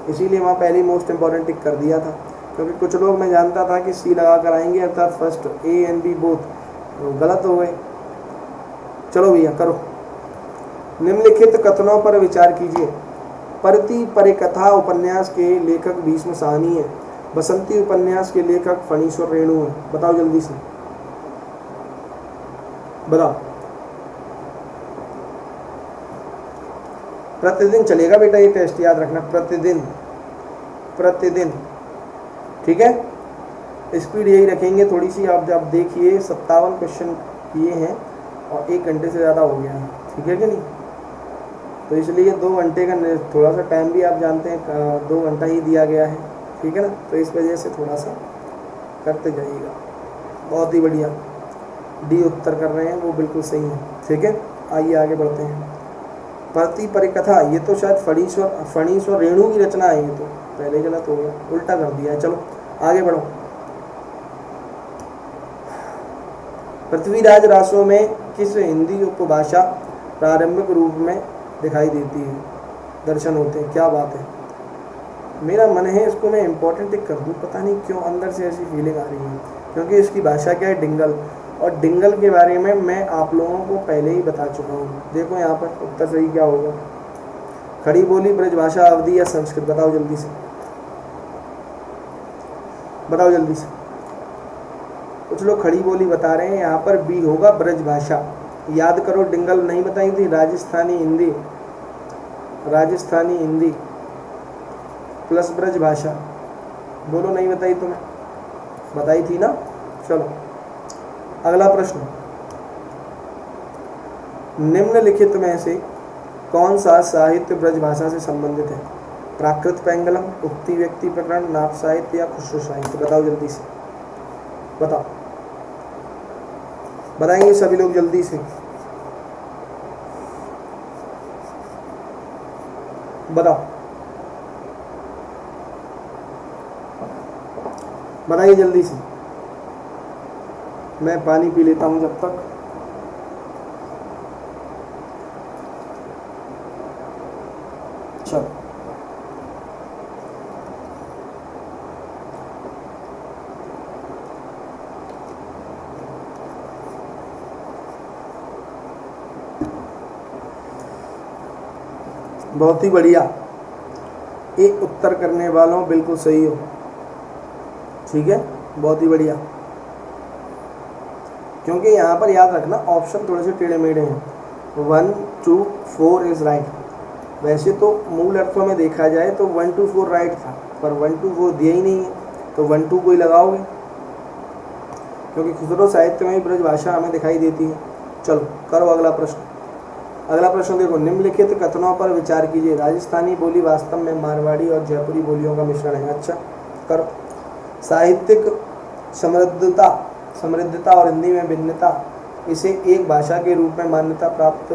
इसीलिए वहाँ पहली मोस्ट इंपॉर्टेंट टिक कर दिया था, क्योंकि कुछ लोग मैं जानता था कि सी लगा कर आएंगे अर्थात first A and B both, तो गलत हो गए। चलो भैया करो। निम्नलिखित कथनों पर विचार कीजिए। परती परिकथा उपन्यास के लेखक भीष्म साहनी है। बसंती उपन्यास के लेखक फणीश्वर रेणु है। बताओ जल्दी से, बताओ। प्रतिदिन चलेगा बेटा ये टेस्ट, याद रखना, प्रतिदिन प्रतिदिन। ठीक है, स्पीड यही रखेंगे थोड़ी सी। आप जब देखिए 57 क्वेश्चन किए हैं और 1 घंटे से ज़्यादा हो गया है। ठीक है कि नहीं? तो इसलिए 2 घंटे का थोड़ा सा टाइम भी आप जानते हैं 2 घंटा ही दिया गया है। ठीक है ना? तो इस वजह से थोड़ा सा करते जाइएगा। बहुत ही बढ़िया, डी उत्तर कर रहे हैं वो बिल्कुल सही है। ठीक है, आइए आगे बढ़ते हैं। परती परिकथा, ये तो शायद फणीश्वर रेणु की रचना है। ये तो पहले गलत हो गया, उल्टा कर दिया है। चलो आगे बढ़ो। पृथ्वीराज रासो में किस हिंदी उपभाषा प्रारंभिक रूप में दिखाई देती है, दर्शन होते हैं? क्या बात है, मेरा मन है इसको मैं इम्पोर्टेंट टिक कर दूँ। पता नहीं क्यों अंदर से ऐसी फीलिंग आ रही है, क्योंकि इसकी भाषा क्या है? डिंगल। और डिंगल के बारे में मैं आप लोगों को पहले ही बता चुका हूँ। देखो यहाँ पर उत्तर सही क्या होगा। खड़ी बोली, ब्रजभाषा, अवधी या संस्कृत? बताओ जल्दी से, बताओ जल्दी से। कुछ लोग खड़ी बोली बता रहे हैं, यहाँ पर बी होगा ब्रजभाषा। याद करो, डिंगल नहीं बताई थी? राजस्थानी हिंदी, राजस्थानी हिंदी प्लस ब्रजभाषा। बोलो नहीं बताई तुम्हें? बताई थी ना? चलो अगला प्रश्न। निम्नलिखित में से कौन सा साहित्य ब्रजभाषा से संबंधित है? प्राकृत पेंगलम, उक्ति व्यक्ति प्रकरण, नाथ साहित्य या खुसरो साहित्य? बताओ जल्दी से, बताओ। बताएंगे सभी लोग जल्दी से, बताओ, बताइए जल्दी से। मैं पानी पी लेता हूं जब तक। चलो बहुत ही बढ़िया। एक उत्तर करने वालों बिल्कुल सही हो। ठीक है, बहुत ही बढ़िया। क्योंकि यहाँ पर याद रखना ऑप्शन थोड़े से टेढ़े मेढ़े हैं। 1 2 4 इज राइट। वैसे तो मूल अर्थों में देखा जाए तो 1 2 4 राइट था, पर 1 2 4 दिया ही नहीं है, तो 1 2 को ही लगाओगे, क्योंकि खुसरो साहित्य में भी ब्रजभाषा हमें दिखाई देती है। चलो करो अगला प्रश्न। अगला प्रश्न देखो, निम्नलिखित कथनों पर विचार कीजिए। राजस्थानी बोली वास्तव में मारवाड़ी और जयपुरी बोलियों का मिश्रण है। अच्छा करो। साहित्यिक समृद्धता समृद्धता और हिंदी में भिन्नता, इसे एक भाषा के रूप में मान्यता प्राप्त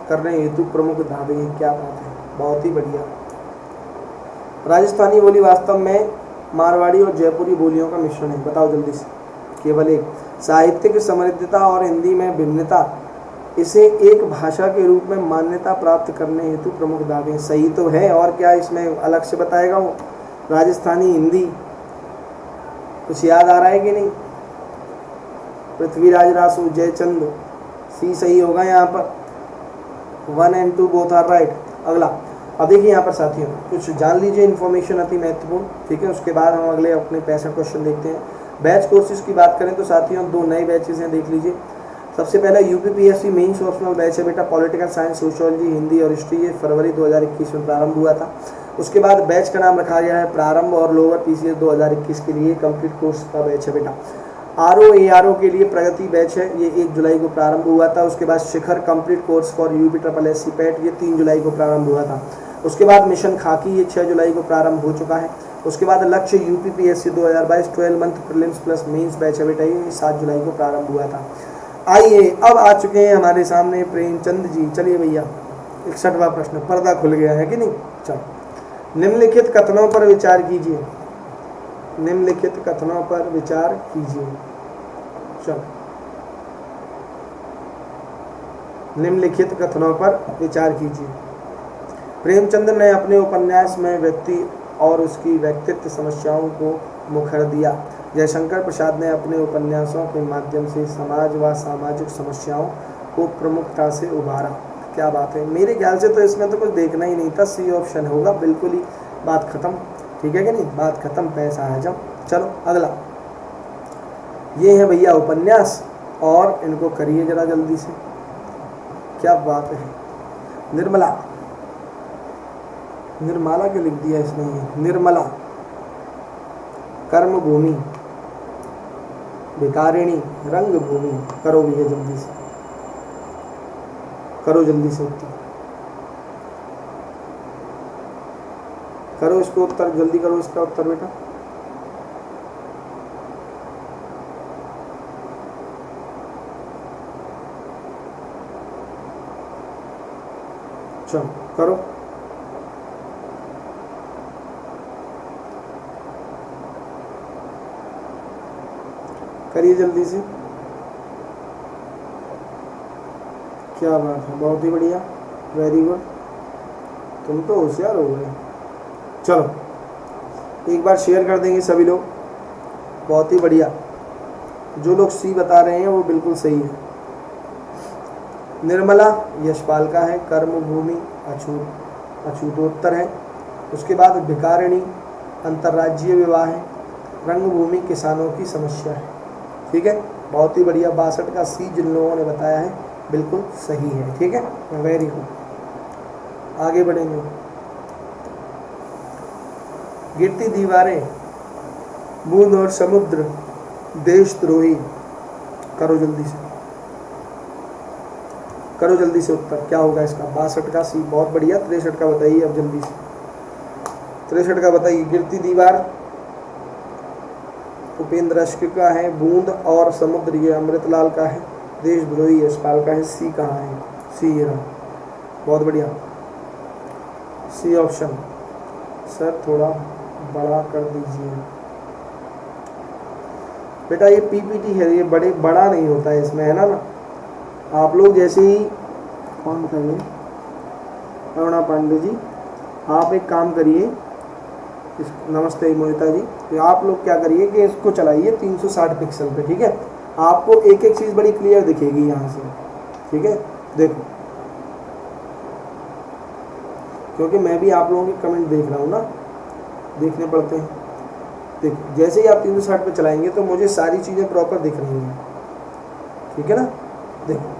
करने हेतु प्रमुख धागे हैं। क्या बात है, बहुत ही बढ़िया। राजस्थानी बोली वास्तव में मारवाड़ी और जयपुरी बोलियों का मिश्रण है। बताओ जल्दी से। केवल एक। साहित्यिक समृद्धता और हिंदी में भिन्नता, इसे एक भाषा के रूप में मान्यता प्राप्त करने हेतु प्रमुख दावे। सही तो है, और क्या इसमें अलग से बताएगा वो। राजस्थानी हिंदी कुछ याद आ रहा है कि नहीं। पृथ्वीराज रासू, जयचंद, सी सही होगा यहाँ पर। 1 and 2 बोथ आर राइट। अगला, अब देखिए यहाँ पर साथियों कुछ जान लीजिए, इन्फॉर्मेशन अति महत्वपूर्ण, ठीक है। उसके बाद हम अगले अपने 65 क्वेश्चन देखते हैं। बैच कोर्सेज की बात करें तो साथियों 2 नए बैचेस हैं, देख लीजिए। सबसे पहला यूपीपीएससी मेंस ऑप्शनल बैच है बेटा, पॉलिटिकल साइंस, सोशियोलॉजी, हिंदी और हिस्ट्री। ये फरवरी 2021 में प्रारंभ हुआ था। उसके बाद बैच का नाम रखा गया है प्रारंभ, और लोअर पीसीएस 2021 के लिए कंप्लीट कोर्स का बैच है बेटा। आरओ के लिए प्रगति बैच है, ये 1 जुलाई को प्रारंभ हुआ था। उसके बाद Shikhar complete course for UPSC पैट, ये 3 जुलाई को प्रारंभ हुआ था। उसके बाद मिशन खाकी, ये 6 जुलाई को प्रारंभ हो चुका है। उसके बाद Lakshya UPPSC 2022 12 month prelims plus mains batch है बेटा, ये 7 जुलाई को प्रारंभ हुआ था। आइए अब आ चुके हैं हमारे सामने प्रेमचंद जी। चलिए भैया 61वां प्रश्न, पर्दा खुल गया है कि नहीं। चलो, निम्नलिखित कथनों पर विचार कीजिए। निम्नलिखित कथनों पर विचार कीजिए। चलो, निम्नलिखित कथनों पर विचार कीजिए। प्रेमचंद ने अपने उपन्यास में व्यक्ति और उसकी व्यक्तित्व समस्याओं को मुखर दिया। जयशंकर प्रसाद ने अपने उपन्यासों के माध्यम से समाज व सामाजिक समस्याओं को प्रमुखता से उभारा। क्या बात है, मेरे ख्याल से तो इसमें तो कुछ देखना ही नहीं था, सी ऑप्शन होगा, बिल्कुल ही बात खत्म, ठीक है कि नहीं। बात खत्म, पैसा है जब। चलो अगला, ये है भैया उपन्यास, और इनको करिए जरा जल्दी से। क्या बात है, निर्मला, निर्मला क्यों लिख दिया इसने, निर्मला, कर्मभूमि, भिकारिणी, रंगभूमि। करो भैया जल्दी से, करो जल्दी से उत्तर, करो इसको उत्तर, जल्दी करो इसका उत्तर बेटा। चलो करो। करिए जल्दी से। क्या बात है, बहुत ही बढ़िया, वेरी गुड, तुम तो होशियार हो गए। चलो एक बार शेयर कर देंगे सभी लोग, बहुत ही बढ़िया। जो लोग सी बता रहे हैं वो बिल्कुल सही है। निर्मला यशपाल का है, कर्मभूमि अछूतोत्तर है। उसके बाद भिकारिणी अंतर्राज्यीय विवाह है, रंगभूमि किसानों की समस्या है, ठीक है, बहुत ही बढ़िया। 62 का सी जिन लोगों ने बताया है बिल्कुल सही है, ठीक है, वेरी गुड। आगे बढ़ेंगे। गिरती दीवारें, बूंद और समुद्र, देशद्रोही। करो जल्दी से, करो जल्दी से उत्तर, क्या होगा इसका। 62 का सी, बहुत बढ़िया। 63 का बताइए अब जल्दी से, 63 का बताइए। गिरती दीवार उपेंद्र अश्क का है, बूंद और समुद्र ये अमृतलाल का है, देशद्रोही यशपाल का है। सी कहाँ है, सी ये रहा, बहुत बढ़िया, सी ऑप्शन। सर थोड़ा बड़ा कर दीजिए बेटा, ये पीपीटी है, ये बड़ा नहीं होता है इसमें, है ना। आप लोग जैसे ही, कौन बताइए, अरुणा पांडे जी, आप एक काम करिए, नमस्ते मोहिता जी, तो आप लोग क्या करिए कि इसको चलाइए 360 पिक्सल पे, ठीक है। आपको एक एक चीज़ बड़ी क्लियर दिखेगी यहाँ से, ठीक है। देखो, क्योंकि मैं भी आप लोगों के कमेंट देख रहा हूँ ना, देखने पड़ते हैं। देखो जैसे ही आप 360 पे चलाएंगे तो मुझे सारी चीज़ें प्रॉपर दिख रही हैं, ठीक है ना। देखो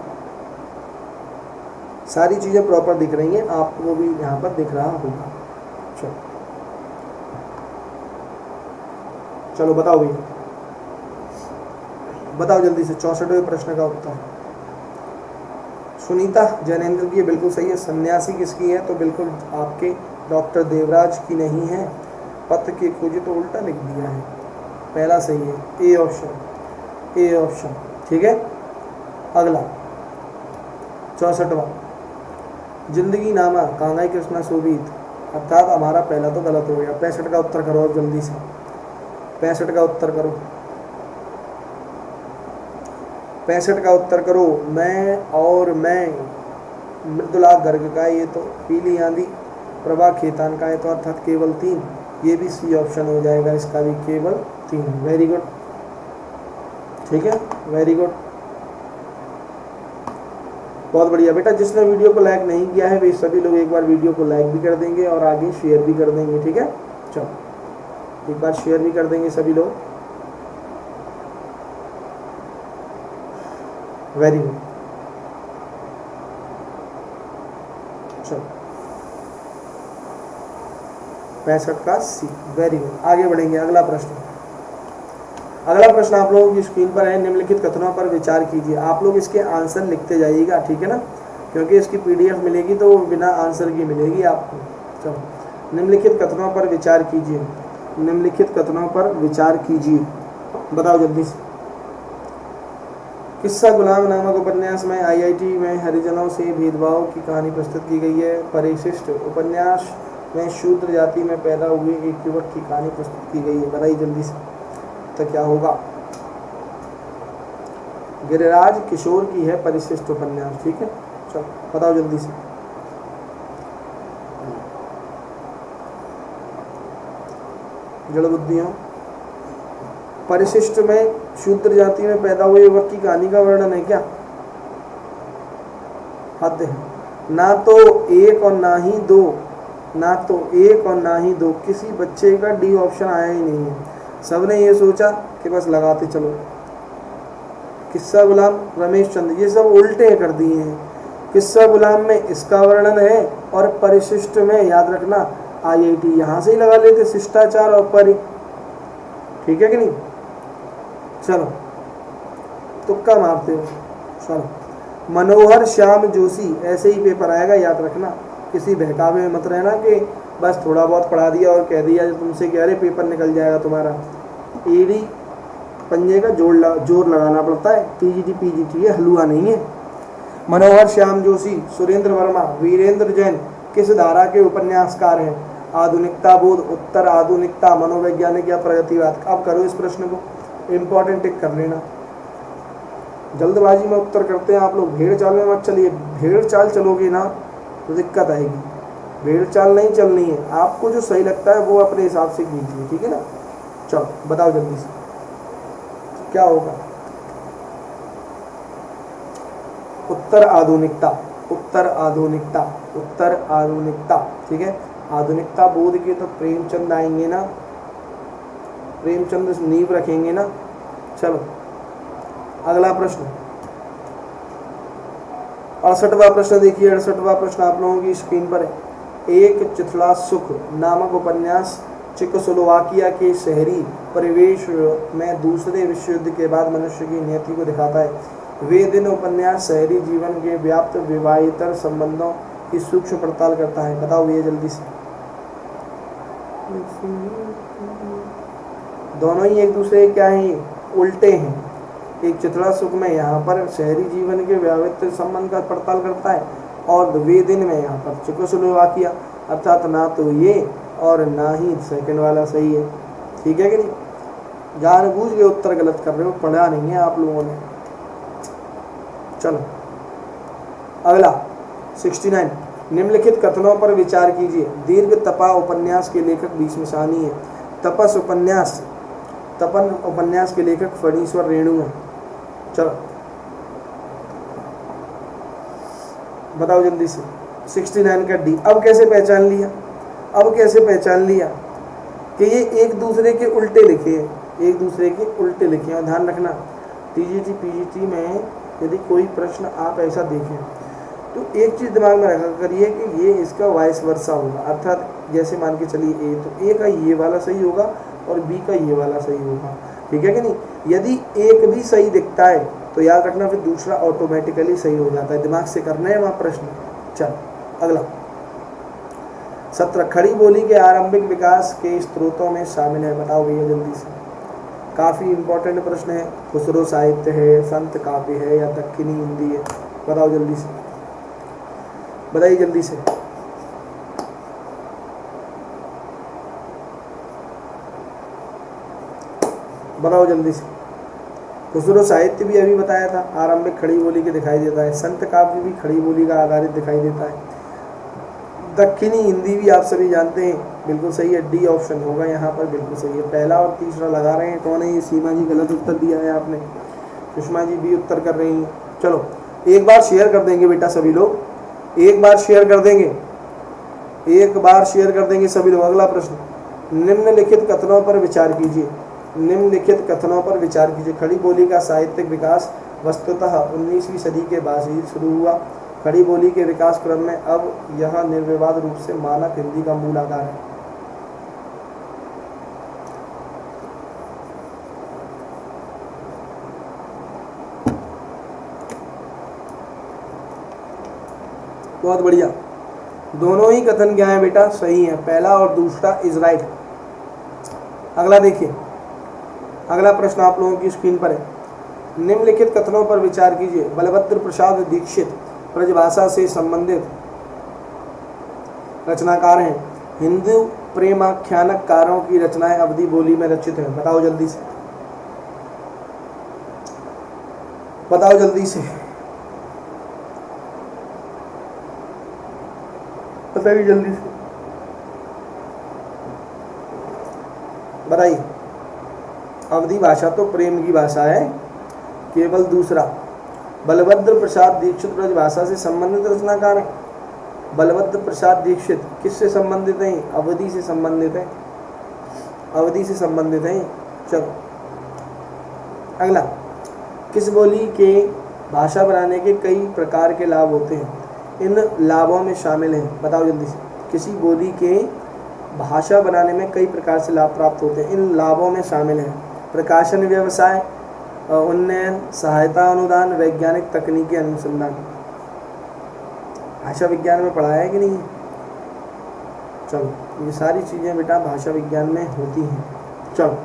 सारी चीज़ें प्रॉपर दिख रही हैं, आपको भी यहाँ पर दिख रहा होगा। चलो चलो बताओ भैया, बताओ जल्दी से। 64वें प्रश्न का उत्तर। सुनीता जैनेन्द्र की बिल्कुल सही है। सन्यासी किसकी है, तो बिल्कुल आपके डॉक्टर देवराज की नहीं है। पत्र की खोजी तो उल्टा लिख दिया है, पहला सही है, ए ऑप्शन, ए ऑप्शन। ठीक है, अगला 64वां, जिंदगी नामा कांगाई कृष्णा शोभित, अर्थात हमारा पहला तो गलत हो गया। 65 का उत्तर करो अब जल्दी से, 65 का उत्तर करो, 65 का उत्तर करो। मैं और मैं, मृदुला गर्ग का, ये तो पीली आंधी, प्रभा खेतान का है, तो अर्थात केवल 3, ये भी सी ऑप्शन हो जाएगा, इसका भी केवल 3। वेरी गुड, ठीक है, वेरी गुड, बहुत बढ़िया बेटा। जिसने वीडियो को लाइक नहीं किया है वे सभी लोग एक बार वीडियो को लाइक भी कर देंगे और आगे शेयर भी कर देंगे। ठीक है, चलो एक बार शेयर भी कर देंगे सभी लोग। वेरी गुड, चलो 65 का सी। वेरी गुड, आगे बढ़ेंगे। अगला प्रश्न, अगला प्रश्न आप लोगों की स्क्रीन पर है। निम्नलिखित कथनों पर विचार कीजिए। आप लोग इसके आंसर लिखते जाइएगा, ठीक है ना, क्योंकि इसकी पीडीएफ मिलेगी तो बिना आंसर की मिलेगी आपको। चलो, निम्नलिखित कथनों पर विचार कीजिए, निम्नलिखित कथनों पर विचार कीजिए, बताओ जल्दी से। किस्सा गुलाम नामक उपन्यास में आईआईटी में हरिजनों से भेदभाव की कहानी प्रस्तुत की गई है। परिशिष्ट उपन्यास में शूद्र जाति में पैदा हुए एक युवक की कहानी प्रस्तुत की गई है। बताइए जल्दी से, तो क्या होगा? गिरिराज किशोर की है परिशिष्ट उपन्यास। ठीक है, चलो बताओ जल्दी से। जड़ बुद्धियों, परिशिष्ट में शूद्र जाति में पैदा हुए युवक की कहानी का वर्णन है क्या? हद है। ना तो एक और ना ही दो, ना तो एक और ना ही दो, किसी बच्चे का डी ऑप्शन आया ही नहीं है। सबने ये सोचा कि बस लगाते चलो। किस्सा गुलाम रमेश चंद्र, ये सब उल्टे कर दिए हैं। किस्सा गुलाम में इसका वर्णन है और परिशिष्ट में याद रखना आईआईटी, यहाँ से ही लगा लेते शिष्टाचार और परि। ठीक है कि नहीं? चलो तुक्का मारते हो। चलो, मनोहर श्याम जोशी, ऐसे ही पेपर आएगा, याद रखना। किसी बहकावे में मत रहना कि बस थोड़ा बहुत पढ़ा दिया और कह दिया तुमसे कि अरे पेपर निकल जाएगा तुम्हारा। एडी पंजे का जोर लगाना पड़ता है। टीजीटी पीजीटी है, हलुआ नहीं है। मनोहर श्याम जोशी, सुरेंद्र वर्मा, वीरेंद्र जैन किस धारा के उपन्यासकार हैं? आधुनिकता बोध, उत्तर आधुनिकता, मनोवैज्ञानिक या प्रगतिवाद। अब करो इस प्रश्न को, इम्पोर्टेंट टिक कर लेना। जल्दबाजी में उत्तर करते हैं आप लोग, भेड़ चाल में मत चलिए। भेड़ चाल चलोगे ना तो दिक्कत आएगी। भेड़ चाल नहीं चलनी है, आपको जो सही लगता है वो अपने हिसाब से कीजिए, ठीक है ना। चलो बताओ जल्दी से क्या होगा? उत्तर आधुनिकता, उत्तर आधुनिकता, उत्तर आधुनिकता। ठीक है, आधुनिकता बोध के तो प्रेमचंद आएंगे ना, प्रेमचंद नींव रखेंगे ना। चलो अगला प्रश्न, 68वां प्रश्न देखिए। 68वां प्रश्न आप लोगों की स्क्रीन पर है। एक चिथड़ा सुख नामक उपन्यास चेकोस्लोवाकिया के शहरी परिवेश में दूसरे विश्व युद्ध के बाद मनुष्य की नियति को दिखाता है। वे दिन उपन्यास शहरी जीवन के व्याप्त विवाहेतर संबंधों की सूक्ष्म पड़ताल करता है। बताओ ये जल्दी से। दोनों ही एक दूसरे क्या हैं? उल्टे हैं। एक चिथड़ा सुख में यहाँ पर शहरी जीवन के व्यावहारिक संबंध का पड़ताल करता है और वे दिन में यहाँ पर चेकोस्लोवाकिया, अर्थात ना तो ये और ना ही सेकंड वाला सही है। ठीक है कि नहीं? जानबूझ के उत्तर गलत कर रहे हो, पढ़ा नहीं है आप लोगों ने। चलो अगला 69, निम्नलिखित कथनों पर विचार कीजिए। दीर्घ तपा उपन्यास के लेखक भीष्म साहनी है। तपन उपन्यास के लेखक फणीश्वर रेणु है। चलो बताओ जल्दी से। 69 का डी। अब कैसे पहचान लिया? अब कैसे पहचान लिया कि ये एक दूसरे के उल्टे लिखे हैं, एक दूसरे के उल्टे लिखे हैं। और ध्यान रखना टीजीटी पीजीटी में यदि कोई प्रश्न आप ऐसा देखें तो एक चीज़ दिमाग में रखा करिए कि ये इसका वाइस वर्सा होगा, अर्थात जैसे मान के चलिए ए, तो ए का ये वाला सही होगा और बी का ये वाला सही होगा। ठीक है कि नहीं? यदि एक भी सही दिखता है तो याद रखना फिर दूसरा ऑटोमेटिकली सही हो जाता है। दिमाग से करना है वहाँ प्रश्न। चल अगला 17, खड़ी बोली के आरंभिक विकास के स्रोतों में शामिल है। बताओ भैया जल्दी से। काफ़ी इंपॉर्टेंट प्रश्न है। खुसरो साहित्य है, संत काव्य है या दक्षिणी हिंदी है? बताओ जल्दी से, बताइए जल्दी से। बताओ जल्दी से। खुसरो साहित्य भी अभी बताया था, आरंभिक खड़ी बोली के दिखाई देता है। संत काव्य भी खड़ी बोली का आधारित दिखाई देता है। दक्षिणी हिंदी भी आप सभी जानते हैं, बिल्कुल सही है। डी ऑप्शन होगा यहाँ पर, बिल्कुल सही है। पहला और तीसरा लगा रहे हैं, कौन है ये? सीमा जी गलत उत्तर दिया है आपने। सुषमा जी भी उत्तर कर रही हैं। चलो एक बार शेयर कर देंगे बेटा सभी लोग, एक बार शेयर कर देंगे, एक बार शेयर कर देंगे सभी लोग। अगला प्रश्न, निम्नलिखित कथनों पर विचार कीजिए। निम्नलिखित कथनों पर विचार कीजिए। खड़ी बोली का साहित्यिक विकास वस्तुतः 19वीं सदी के बाद ही शुरू हुआ। खड़ी बोली के विकास क्रम में अब यह निर्विवाद रूप से मानक हिंदी का मूल आधार है। बहुत बढ़िया, दोनों ही कथन क्या है बेटा? सही है। पहला और दूसरा इज राइट। अगला देखिए, अगला प्रश्न आप लोगों की स्क्रीन पर है। निम्नलिखित कथनों पर विचार कीजिए। बलभद्र प्रसाद दीक्षित ब्रजभाषा से संबंधित रचनाकार हैं। हिंदू प्रेमाख्यानकारों की रचनाएं अवधी बोली में रचित हैं। बताओ जल्दी से, बताओ जल्दी से, बताइए जल्दी से, बताइए। अवधी भाषा तो प्रेम की भाषा है। केवल दूसरा, बलभद्र प्रसाद दीक्षित ब्रजभाषा से संबंधित रचनाकार हैं। बलभद्र प्रसाद दीक्षित किससे संबंधित हैं? अवधी से संबंधित है, अवधी से संबंधित हैं। चलो अगला, किस बोली के भाषा बनाने के कई प्रकार के लाभ होते हैं? इन लाभों में शामिल हैं। बताओ जल्दी से। किसी बोली के भाषा बनाने में कई प्रकार से लाभ प्राप्त होते हैं, इन लाभों में शामिल हैं प्रकाशन व्यवसाय, उन्नयन, सहायता अनुदान, वैज्ञानिक तकनीकी अनुसंधान। भाषा विज्ञान में पढ़ाया है कि नहीं? चलो ये सारी चीज़ें बेटा भाषा विज्ञान में होती हैं। चलो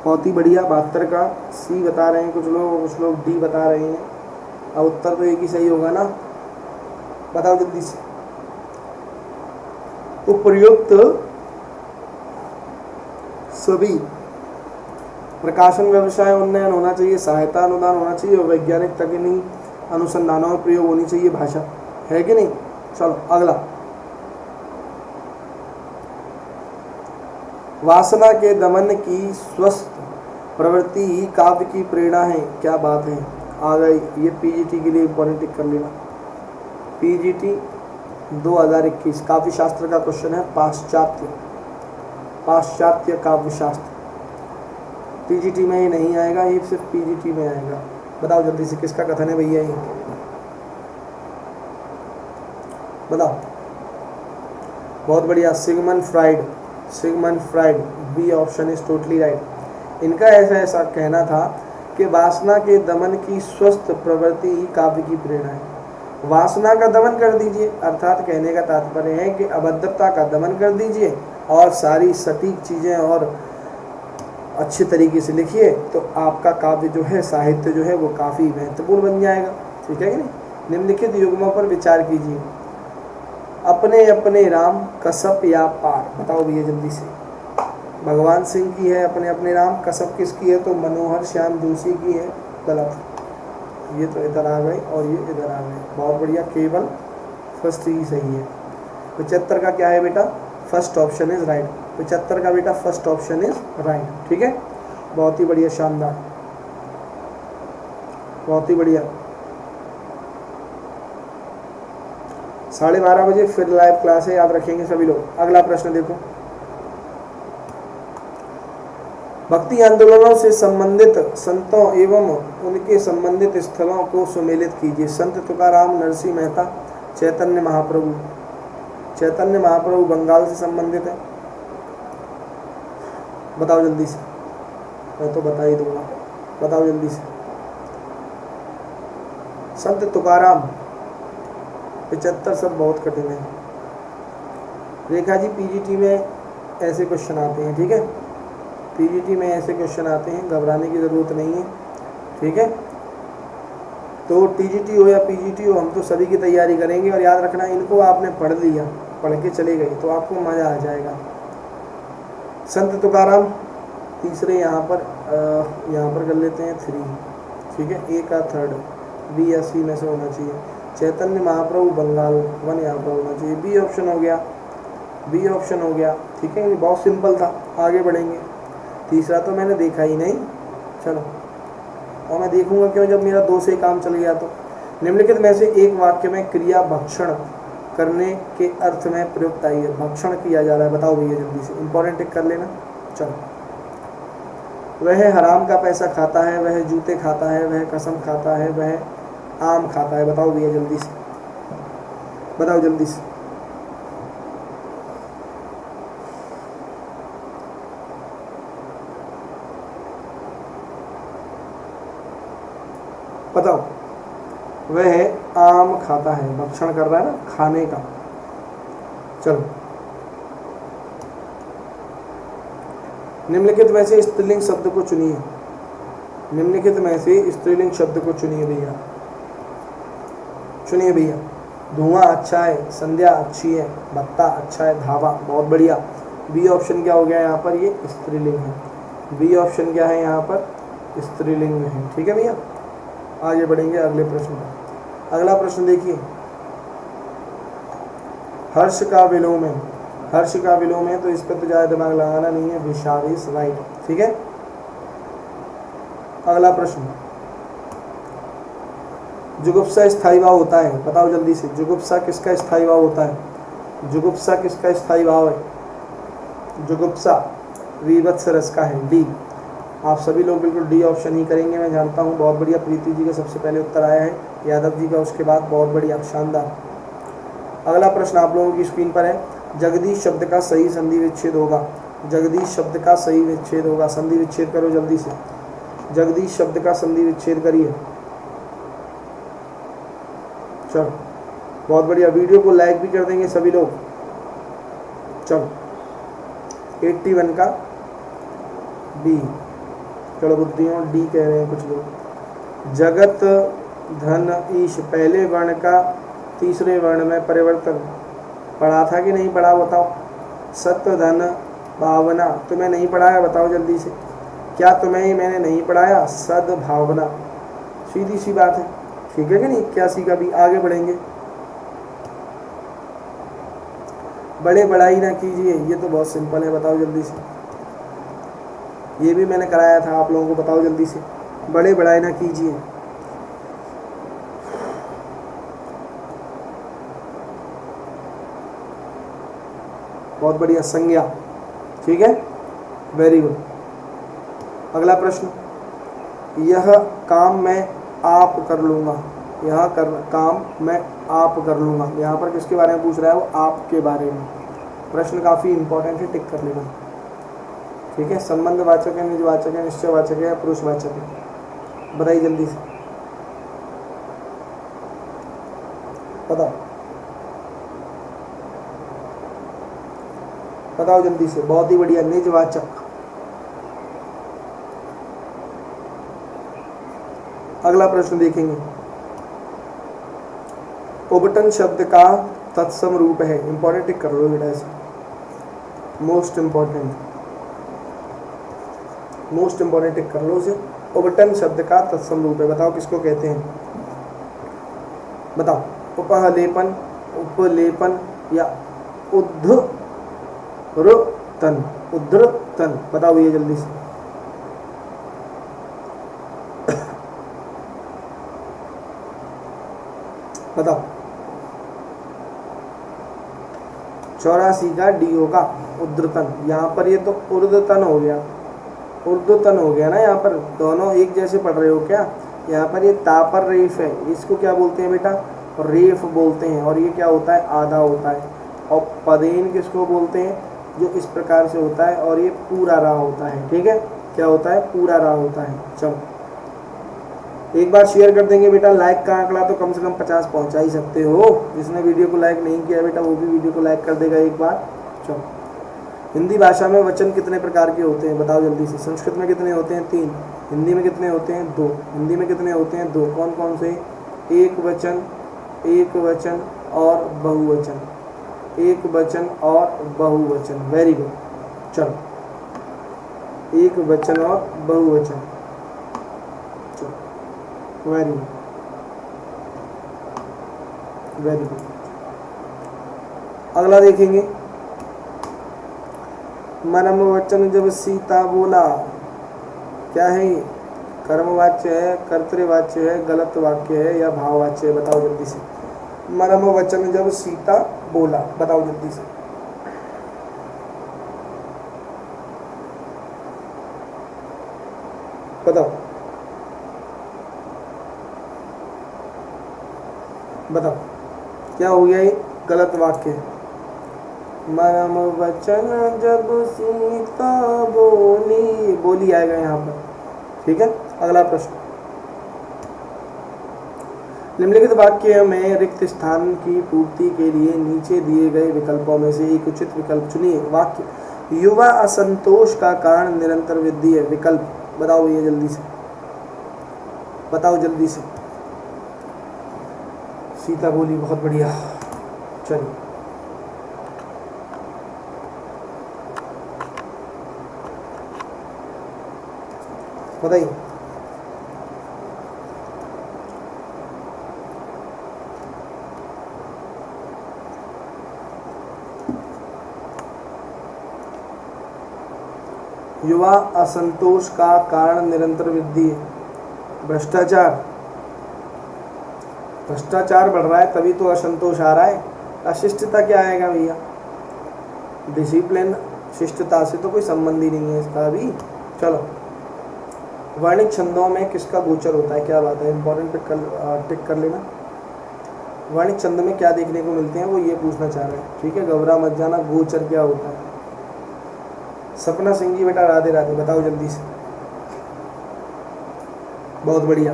बहुत ही बढ़िया। 72 का सी बता रहे हैं कुछ लोग डी बता रहे हैं। अब उत्तर तो एक ही सही होगा ना? बताओ जल्दी से। उपर्युक्त सभी प्रकाशन व्यवसाय उन्नयन होना चाहिए, सहायता अनुदान होना चाहिए और वैज्ञानिक तकनीकी अनुसंधानों में प्रयोग होनी चाहिए भाषा, है कि नहीं? चलो अगला, वासना के दमन की स्वस्थ प्रवृत्ति ही काव्य की प्रेरणा है। क्या बात है, आ गई। ये पीजीटी के लिए इम्पोर्टेंट टिक कर लेना। पीजीटी 2021 काव्य शास्त्र का क्वेश्चन है। पाश्चात्य काव्य शास्त्र पीजीटी में ही नहीं आएगा, ये सिर्फ पीजीटी में आएगा। बताओ जल्दी से, किसका कथन है भैया ये? बताओ। बहुत बढ़िया, Sigmund Freud. Sigmund Freud, B option is totally right. इनका ऐसा कहना था कि वासना के दमन की स्वस्थ प्रवृत्ति ही काव्य की प्रेरणा है। वासना का दमन कर दीजिए, अर्थात कहने का तात्पर्य है कि अभद्रता का दमन कर दीजिए और सारी सटीक चीज़ें और अच्छे तरीके से लिखिए, तो आपका काव्य जो है, साहित्य जो है वो काफ़ी महत्वपूर्ण बन जाएगा। ठीक है कि नहीं? निम्नलिखित युग्मों पर विचार कीजिए। अपने अपने राम, कसब या पार। बताओ भैया जल्दी से। भगवान सिंह की है अपने अपने राम। कसब किसकी है? तो मनोहर श्याम जोशी की है। गलत, ये तो इधर आ गए और ये इधर आ गए। बहुत बढ़िया, केवल फर्स्ट ही सही है। 75 का क्या है बेटा? First option is right. 75 का बेटा फर्स्ट ऑप्शन इज राइट। ठीक है, बहुत ही बढ़िया, शानदार, बहुत ही बढ़िया। 12:30 बजे फिर लाइव क्लास है, याद रखेंगे सभी लोग। अगला प्रश्न देखो। भक्ति आंदोलनों से संबंधित संतों एवं उनके संबंधित स्थलों को सुमेलित कीजिए। संत तुकाराम, नरसिंह मेहता, चैतन्य महाप्रभु। चैतन्य महाप्रभु बंगाल से संबंधित है। बताओ जल्दी से, मैं तो बता ही दूंगा। बताओ जल्दी से। संत तुकाराम 75 सब बहुत कठिन है। रेखा जी पीजीटी में ऐसे क्वेश्चन आते हैं। ठीक है, पीजीटी में ऐसे क्वेश्चन आते हैं, घबराने की ज़रूरत नहीं है, ठीक है। तो टीजीटी हो या पीजीटी हो, हम तो सभी की तैयारी करेंगे। और याद रखना, इनको आपने पढ़ लिया, पढ़ के चले गए तो आपको मज़ा आ जाएगा। संत तुकाराम तीसरे यहाँ पर कर लेते हैं 3, ठीक है। ए का थर्ड, बी या सी में से होना चाहिए। चैतन्य महाप्रभु बंगाल 1 यहाँ पर होना चाहिए। बी ऑप्शन हो गया, बी ऑप्शन हो गया, ठीक है। बहुत सिंपल था, आगे बढ़ेंगे। तीसरा तो मैंने देखा ही नहीं, चलो। और मैं देखूंगा क्यों, जब मेरा 2 से काम चल गया तो। निम्नलिखित में से एक वाक्य में क्रिया भक्षण करने के अर्थ में प्रयुक्त आई है। भक्षण किया जा रहा है, बताओ भैया जल्दी से, इंपॉर्टेंट टिक कर लेना। चलो, वह हराम का पैसा खाता है, वह जूते खाता है, वह कसम खाता है, वह आम खाता है। बताओ भैया जल्दी से, बताओ जल्दी से। बताओ, वह आम खाता है, भक्षण कर रहा है ना, खाने का। चलो, निम्नलिखित में से स्त्रीलिंग शब्द को चुनिए। निम्नलिखित में से स्त्रीलिंग शब्द को चुनिए भैया, चुनिए भैया। धुआं अच्छा है, संध्या अच्छी है, भत्ता अच्छा है, धावा बहुत बढ़िया। बी ऑप्शन क्या हो गया यहाँ पर, ये स्त्रीलिंग है। बी ऑप्शन क्या है यहाँ पर, स्त्रीलिंग में है, ठीक है भैया। आगे बढ़ेंगे अगले प्रश्न पर। अगला प्रश्न देखिए, हर्ष का विलोम है। हर्ष का विलोम है तो इस पर तो ज़्यादा दिमाग लगाना नहीं है, विषाद इज राइट, ठीक है। अगला प्रश्न, जुगुप्सा स्थायी भाव होता है, बताओ जल्दी से। जुगुप्सा किसका स्थायी भाव होता है? जुगुप्सा किसका स्थायी भाव है? जुगुप्सा वीभत्स रस का है, डी। आप सभी लोग बिल्कुल डी ऑप्शन ही करेंगे, मैं जानता हूँ। बहुत बढ़िया, प्रीति जी का सबसे पहले उत्तर आया है, यादव जी का उसके बाद, बहुत बढ़िया, शानदार। अगला प्रश्न आप लोगों की स्क्रीन पर है, जगदीश शब्द का सही संधि विच्छेद होगा। जगदीश शब्द का सही विच्छेद होगा, संधि विच्छेद करो जल्दी से। जगदीश शब्द का संधि विच्छेद करिए। चलो, बहुत बढ़िया, वीडियो को लाइक भी कर देंगे सभी लोग। चलो, 81 का बी। चलो बुद्धियों, डी कह रहे हैं कुछ लोग। जगत धन ईश, पहले वर्ण का तीसरे वर्ण में परिवर्तन पढ़ा था कि नहीं पढ़ा, बताओ। सत्य धन भावना तुम्हें नहीं पढ़ाया, बताओ जल्दी से। क्या तुम्हें मैंने नहीं पढ़ाया? सद्भावना, सीधी सी बात है, ठीक है कि नहीं। 81 का भी। आगे बढ़ेंगे। बड़े बड़ाई ना कीजिए, ये तो बहुत सिंपल है, बताओ जल्दी से। ये भी मैंने कराया था आप लोगों को, बताओ जल्दी से। बड़े बड़ाई ना कीजिए, बहुत बढ़िया, संज्ञा, ठीक है, वेरी गुड। अगला प्रश्न, यह काम मैं आप कर लूँगा। यह काम मैं आप कर लूँगा, यहाँ पर किसके बारे में पूछ रहा है वो? आपके बारे में। प्रश्न काफ़ी इंपॉर्टेंट है, टिक कर लेना, ठीक है। संबंधवाचक है, निजवाचक है, निश्चयवाचक है या पुरुषवाचक है? बताइए जल्दी से, बताओ, बताओ जल्दी से। बहुत ही बढ़िया, निजवाचक। अगला प्रश्न देखेंगे, उबटन शब्द का तत्सम रूप है। इंपॉर्टेंट, टिक कर लो बेटा ऐसे, मोस्ट इंपॉर्टेंट, मोस्ट इंपॉर्टेंट, टिक कर लो उसे। उबटन शब्द का तत्सम रूप है, बताओ किसको कहते हैं? बताओ। उपहलेपन, उपलेपन या उद्धृतन? उद्धृतन, बताओ ये जल्दी से। बताओ। 84 का डी होगा, उद्धृतन। यहाँ पर ये तो उर्दतन हो गया, उर्दतन हो गया ना। यहाँ पर दोनों एक जैसे पढ़ रहे हो क्या? यहाँ पर ये तापर रेफ है, इसको क्या बोलते हैं बेटा? रेफ बोलते हैं। और ये क्या होता है? आधा होता है। और पदेन किसको बोलते हैं? जो इस प्रकार से होता है, और ये पूरा रहा होता है, ठीक है। क्या होता है? पूरा रहा होता है। चलो, एक बार शेयर कर देंगे बेटा। लाइक का आंकड़ा तो कम से कम 50 पहुंचा ही सकते हो। जिसने वीडियो को लाइक नहीं किया बेटा, वो भी वीडियो को लाइक कर देगा एक बार। चलो, हिंदी भाषा में वचन कितने प्रकार के होते हैं, बताओ जल्दी से। संस्कृत में कितने होते हैं, 3। हिंदी में कितने होते हैं, 2। हिंदी में कितने होते हैं, 2। कौन कौन से, एक वचन, एक वचन और बहुवचन, एक वचन और बहुवचन। Very good. चलो, एक वचन और बहुवचन, चलो वेरी गुड, वेरी गुड। अगला देखेंगे, मनम वचन जब सीता बोला, क्या है ये, कर्मवाच्य है, कर्तृवाच्य है, गलत वाक्य है या भाववाच्य है, बताओ जल्दी से। मनम वचन जब सीता बोला, बताओ जल्दी से। बताओ बताओ, क्या हो गया ये, गलत वाक्य है। मनम वचन जब सीता बोली, बोली आएगा यहाँ पर, ठीक है। अगला प्रश्न, निम्नलिखित वाक्य में रिक्त स्थान की पूर्ति के लिए नीचे दिए गए विकल्पों में से एक उचित विकल्प चुनिए। वाक्य, युवा असंतोष का कारण निरंतर वृद्धि है। विकल्प बताओ ये जल्दी से, बताओ जल्दी से। सीता बोली, बहुत बढ़िया। चलिए, बताइए। युवा असंतोष का कारण निरंतर वृद्धि है। भ्रष्टाचार, भ्रष्टाचार बढ़ रहा है तभी तो असंतोष आ रहा है। अशिष्टता क्या आएगा भैया, डिसिप्लिन, शिष्टता से तो कोई संबंध ही नहीं है इसका अभी। चलो, वर्णिक छंदों में किसका गोचर होता है, क्या बात है, इंपॉर्टेंट टिक कर लेना। वर्णिक छंद में क्या देखने को मिलते हैं, वो ये पूछना चाह रहे हैं, ठीक है। घबरा मत जाना, गोचर क्या होता है। सपना सिंह जी बेटा, राधे राधे, बताओ जल्दी से। बहुत बढ़िया।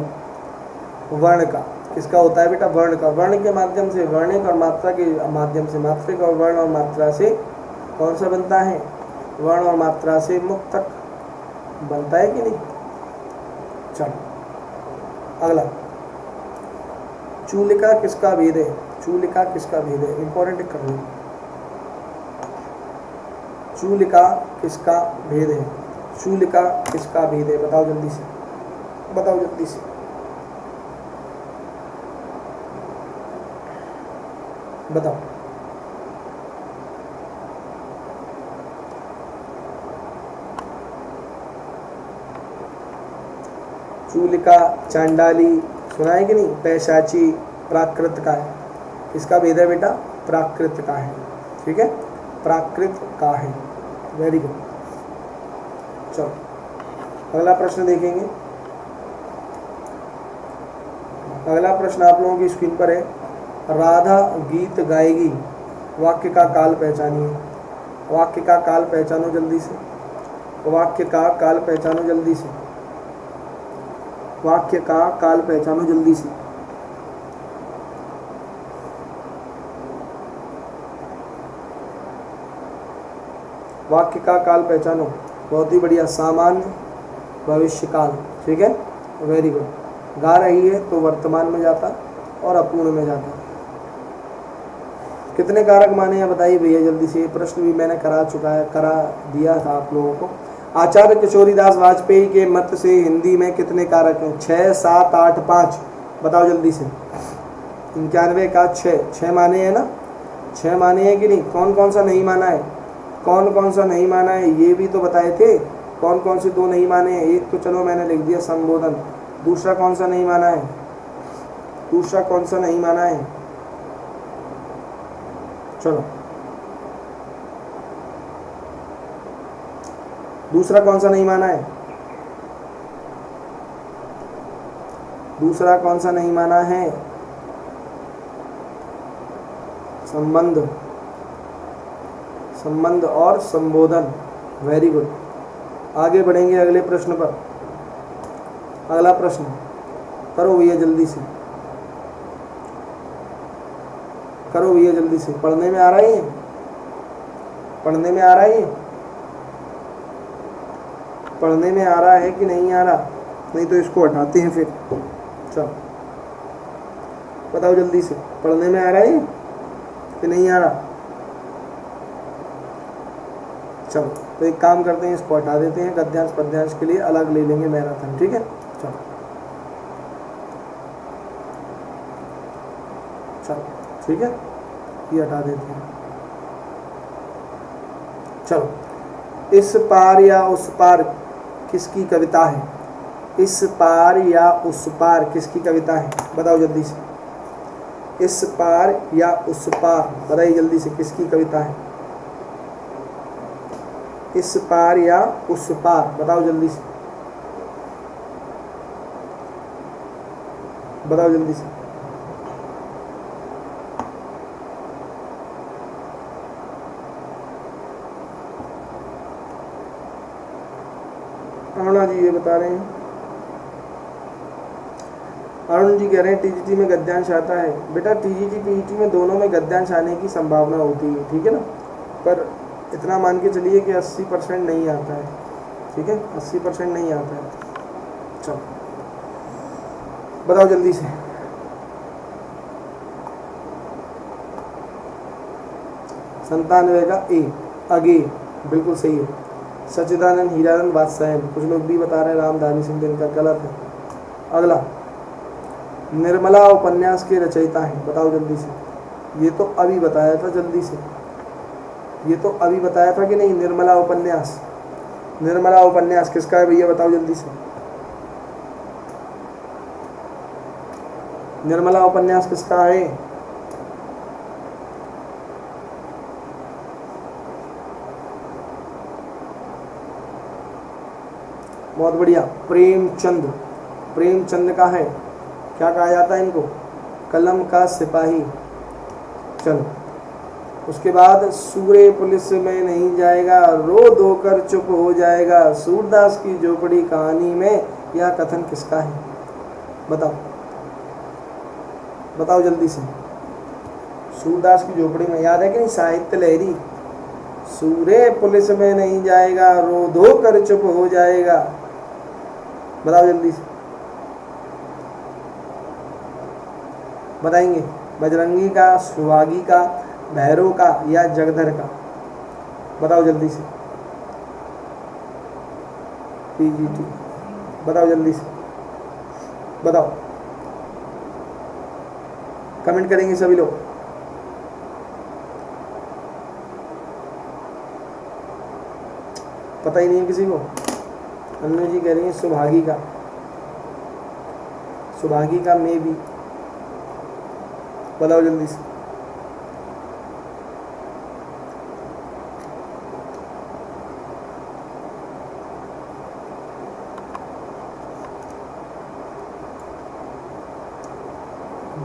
वर्ण का किसका होता है बेटा, वर्ण का। वर्ण के माध्यम से, वर्णिक और मात्रा के माध्यम से, मात्रिक और वर्ण और मात्रा से कौन सा बनता है, वर्ण और मात्रा से मुक्तक बनता है कि नहीं। चलो अगला, चूलिका किसका भेद है, चूलिका किसका भेद है, इंपॉर्टेंट कर लो। चूलिका किसका भेद है, चूलिका किसका भेद है, बताओ जल्दी से, बताओ जल्दी से। बताओ, चूलिका, चांडाली सुना है कि नहीं, पैशाची, प्राकृत का है। किसका भेद है बेटा, प्राकृत का है, ठीक है, प्राकृत का है। Very good. चलो अगला प्रश्न देखेंगे। अगला प्रश्न आप लोगों की स्क्रीन पर है, राधा गीत गाएगी, वाक्य का काल पहचानिए। वाक्य का काल पहचानो जल्दी से, वाक्य का काल पहचानो जल्दी से, वाक्य का काल पहचानो जल्दी से। वाक्य का काल पहचानो, बहुत ही बढ़िया। सामान्य, भविष्यकाल, ठीक है, वेरी गुड। गा रही है तो वर्तमान में जाता और अपूर्ण में जाता। कितने कारक माने हैं बताइए भैया जल्दी से। ये प्रश्न भी मैंने करा दिया था आप लोगों को। आचार्य किशोरीदास वाजपेयी के मत से हिंदी में कितने कारक हैं, 6, 7, 8, 5, बताओ जल्दी से। 91 का 6 माने हैं ना, 6 माने हैं कि नहीं। कौन कौन सा नहीं माना है, कौन कौन सा नहीं माना है, ये भी तो बताए थे। कौन कौन से 2 नहीं माने हैं, एक तो चलो मैंने लिख दिया संबोधन, दूसरा कौन सा नहीं माना है, दूसरा कौन सा नहीं माना है, चलो दूसरा कौन सा नहीं माना है, दूसरा कौन सा नहीं माना है, संबंध, संबंध और संबोधन। Very good. आगे बढ़ेंगे अगले प्रश्न पर। अगला प्रश्न करो भैया जल्दी से, करो भैया जल्दी से। पढ़ने में आ रहा है, पढ़ने में आ रहा है। पढ़ने में आ रहा है कि नहीं आ रहा? नहीं तो इसको हटाते हैं फिर। चलो बताओ जल्दी से, पढ़ने में आ रहा है कि नहीं आ रहा? चलो तो एक काम करते हैं, इसको हटा देते हैं, गद्यांश पद्यांश के लिए अलग ले लेंगे मैराथन, ठीक है। चलो चलो ठीक है, ये हटा देते हैं। चलो, इस पार या उस पार किसकी कविता है? इस पार या उस पार किसकी कविता है? बताओ जल्दी से। इस पार या उस पार, बताइए जल्दी से, किसकी कविता है? इस पार या उस पार, बताओ जल्दी से, बताओ जल्दी से। अरुणा जी ये बता रहे हैं, अरुण जी कह रहे हैं टीजीटी में गद्यांश आता है। बेटा टीजीटी पीजीटी में दोनों में गद्यांश आने की संभावना होती है, ठीक है ना, पर इतना मान के चलिए कि 80% नहीं आता है, ठीक है, 80% नहीं आता है। चलो बताओ जल्दी से। संतानवे का ए, अगे, बिल्कुल सही है। सच्चिदानंद हीरानंद वात्सायन, कुछ लोग भी बता रहे हैं रामधारी सिंह दिनकर, गलत है। अगला, निर्मला उपन्यास के रचयिता हैं, बताओ जल्दी से। ये तो अभी बताया था, जल्दी से, ये तो अभी बताया था कि नहीं? निर्मला उपन्यास, निर्मला उपन्यास किसका है भैया, बताओ जल्दी से। निर्मला उपन्यास किसका है? बहुत बढ़िया, प्रेमचंद, प्रेमचंद का है। क्या कहा जाता है इनको? कलम का सिपाही। चलो उसके बाद, सूरे पुलिस में नहीं जाएगा, रो धोकर चुप हो जाएगा, सूरदास की झोपड़ी कहानी में यह कथन किसका है? बताओ, बताओ जल्दी से। सूरदास की झोपड़ी में, याद है कि नहीं? साहित्य लहरी। सूरे पुलिस में नहीं जाएगा, रो धोकर चुप हो जाएगा, बताओ जल्दी से। बताएंगे? बजरंगी का, सुहागी का, भैरव का या जगधर का? बताओ जल्दी से। पीजीटी, बताओ जल्दी से, बताओ। कमेंट करेंगे सभी लोग। पता ही नहीं है किसी को? अन्नू जी कह रही है सुभागी का, सुभागी का मे भी, बताओ जल्दी से।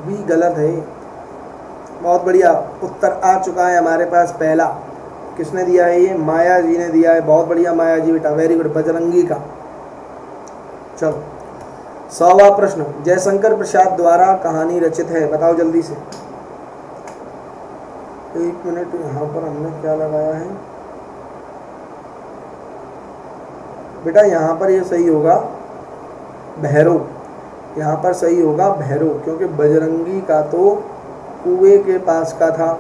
भी गलत है। बहुत बढ़िया, उत्तर आ चुका है हमारे पास पहला। किसने दिया है ये? माया जी ने दिया है। बहुत बढ़िया माया जी बेटा, वेरी गुड, बजरंगी का। चलो 100वां प्रश्न, जयशंकर प्रसाद द्वारा कहानी रचित है, बताओ जल्दी से। एक मिनट, यहाँ पर हमने क्या लगाया है बेटा? यहाँ पर ये सही होगा भैरव, यहाँ पर सही होगा भैरव, क्योंकि बजरंगी का तो कुएं के पास का था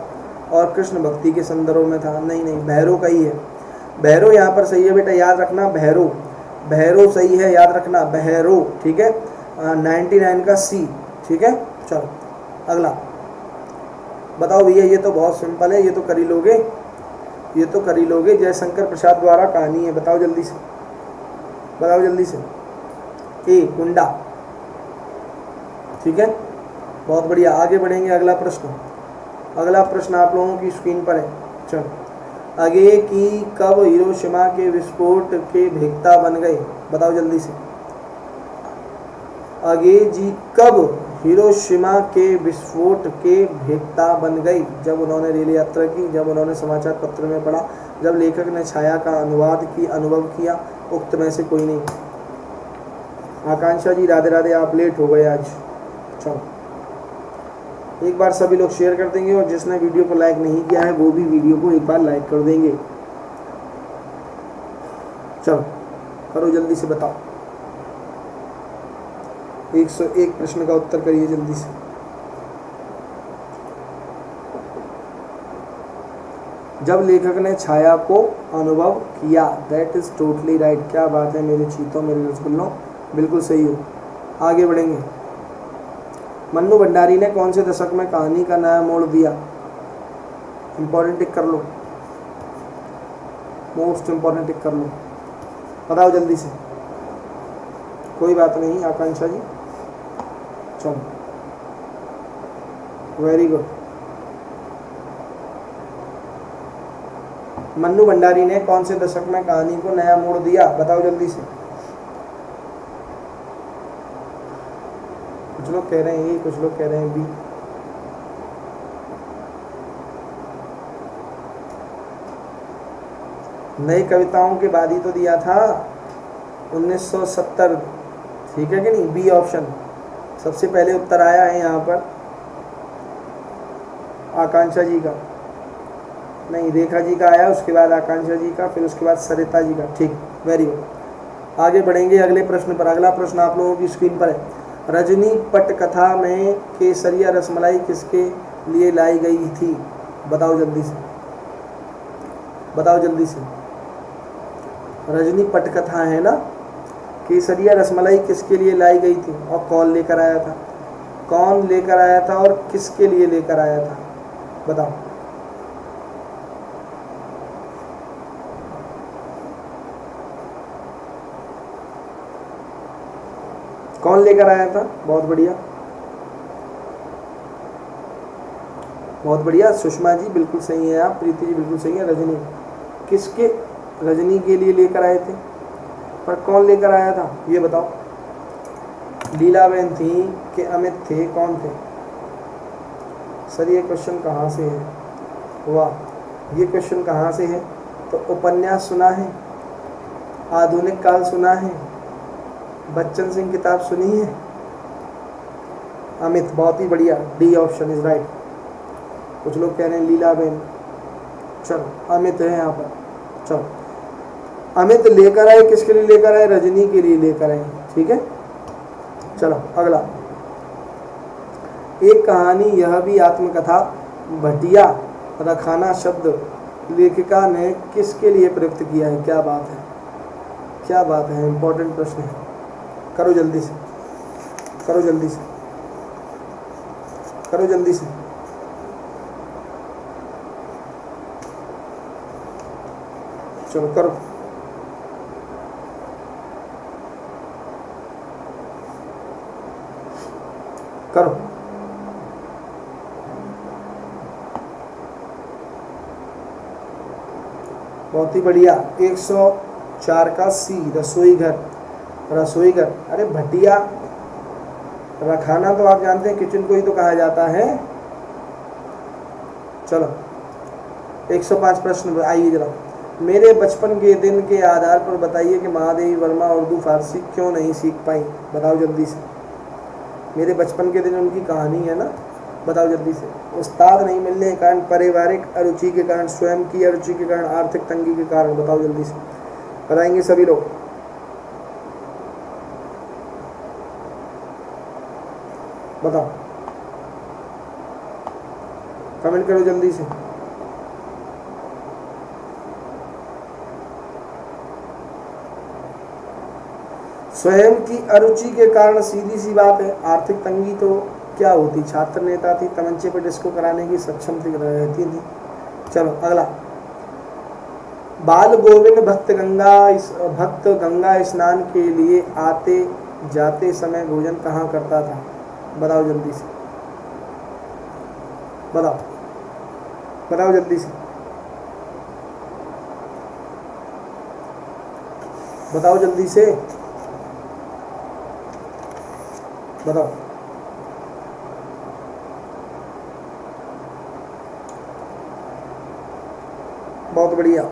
और कृष्ण भक्ति के संदर्भ में था। नहीं नहीं, भैरव का ही है। भैरव यहाँ पर सही है बेटा, याद रखना। भैरव, भैरव सही है, याद रखना, भैरव, ठीक है। 99 का सी, ठीक है। चलो अगला बताओ भैया, ये तो बहुत सिंपल है, ये तो कर ही लोगे, ये तो कर ही लोगे। जयशंकर प्रसाद द्वारा कहानी है, बताओ जल्दी से, बताओ जल्दी से। ए गुंडा, ठीक है, बहुत बढ़िया। आगे बढ़ेंगे, अगला प्रश्न, अगला प्रश्न आप लोगों की स्क्रीन पर है। चलो, आगे की कब हिरोशिमा के विस्फोट के भेद्यता बन गए, बताओ जल्दी से। आगे जी कब हिरोशिमा के विस्फोट के भेद्यता बन गई? जब उन्होंने रेल यात्रा की, जब उन्होंने समाचार पत्र में पढ़ा, जब लेखक ने छाया का अनुवाद की अनुभव किया, उक्त में से कोई नहीं। आकांक्षा जी राधे राधे, आप लेट हो गए आज। चलो एक बार सभी लोग शेयर कर देंगे, और जिसने वीडियो को लाइक नहीं किया है वो भी वीडियो को एक बार लाइक कर देंगे। चलो करो जल्दी से, बताओ। 101 प्रश्न का उत्तर करिए जल्दी से। जब लेखक ने छाया को अनुभव किया, दैट इज टोटली राइट। क्या बात है मेरे चीतों, मेरे रसगुल्लों, बिल्कुल सही हो। आगे बढ़ेंगे। मन्नू भंडारी ने कौन से दशक में कहानी का नया मोड़ दिया? इंपॉर्टेंट टिक कर लो, मोस्ट इंपॉर्टेंट टिक कर लो, बताओ जल्दी से। कोई बात नहीं आकांक्षा जी, चलो वेरी गुड। मन्नू भंडारी ने कौन से दशक में कहानी को नया मोड़ दिया? बताओ जल्दी से। कुछ लोग कह रहे हैं ए, कुछ लोग कह रहे हैं बी। नई कविताओं के बाद ही तो दिया था 1970, ठीक है कि नहीं? बी ऑप्शन सबसे पहले उत्तर आया है यहाँ पर आकांक्षा जी का, नहीं रेखा जी का आया, उसके बाद आकांक्षा जी का, फिर उसके बाद सरिता जी का। ठीक, वेरी गुड। आगे बढ़ेंगे अगले प्रश्न पर। अगला प्रश्न आप लोगों की स्क्रीन पर है। रजनी पटकथा में केसरिया रसमलाई किसके लिए लाई गई थी? बताओ जल्दी से, बताओ जल्दी से। रजनी पटकथा है ना, केसरिया रसमलाई किसके लिए लाई गई थी और कौन लेकर आया था? कौन लेकर आया था और किसके लिए लेकर आया था? बताओ। कौन लेकर आया था? बहुत बढ़िया, बहुत बढ़िया। सुषमा जी बिल्कुल सही है, आप प्रीति जी बिल्कुल सही है। रजनी किसके, रजनी के लिए लेकर आए थे, पर कौन लेकर आया था ये बताओ। लीलाबेन थी कि अमित थे, कौन थे? सर ये क्वेश्चन कहाँ से है? वाह, ये क्वेश्चन कहाँ से है? तो उपन्यास सुना है, आधुनिक काल सुना है, बच्चन सिंह किताब सुनी है? अमित, बहुत ही बढ़िया, डी ऑप्शन इज राइट। कुछ लोग कह रहे हैं लीलाबेन, चलो अमित है यहाँ पर। चलो अमित लेकर आए, किसके लिए लेकर आए? रजनी के लिए लेकर आए, ठीक है। चलो अगला। एक कहानी यह भी आत्मकथा भटिया रखाना शब्द लेखिका ने किसके लिए प्रयुक्त किया है? क्या बात है, क्या बात है, इंपॉर्टेंट प्रश्न है। करो जल्दी से, करो जल्दी से, करो जल्दी से। चलो करो। करो। बहुत ही बढ़िया। 104 का सी, रसोई घर। रसोई घर, अरे भटिया रखाना तो आप जानते हैं, किचन को ही तो कहा जाता है। चलो 105 प्रश्न आइए जरा। मेरे बचपन के दिन के आधार पर बताइए कि महादेवी वर्मा उर्दू फारसी क्यों नहीं सीख पाई? बताओ जल्दी से। मेरे बचपन के दिन उनकी कहानी है ना, बताओ जल्दी से। उस्ताद नहीं मिलने के कारण, पारिवारिक अरुचि के कारण, स्वयं की अरुचि के कारण, आर्थिक तंगी के कारण, बताओ जल्दी से। बताएंगे सभी लोग, बताओ, कमेंट करो जल्दी से। स्वयं की अरुचि के कारण, सीधी सी बात है। आर्थिक तंगी तो क्या होती, छात्र नेता थी, तमंचे पर डिस्को कराने की सक्षम रहती थी। चलो अगला। बाल गोविंद भक्त गंगा स्नान के लिए आते जाते समय भोजन कहाँ करता था? बताओ जल्दी से, बताओ, बताओ जल्दी से, बताओ जल्दी से, बताओ। बहुत बढ़िया।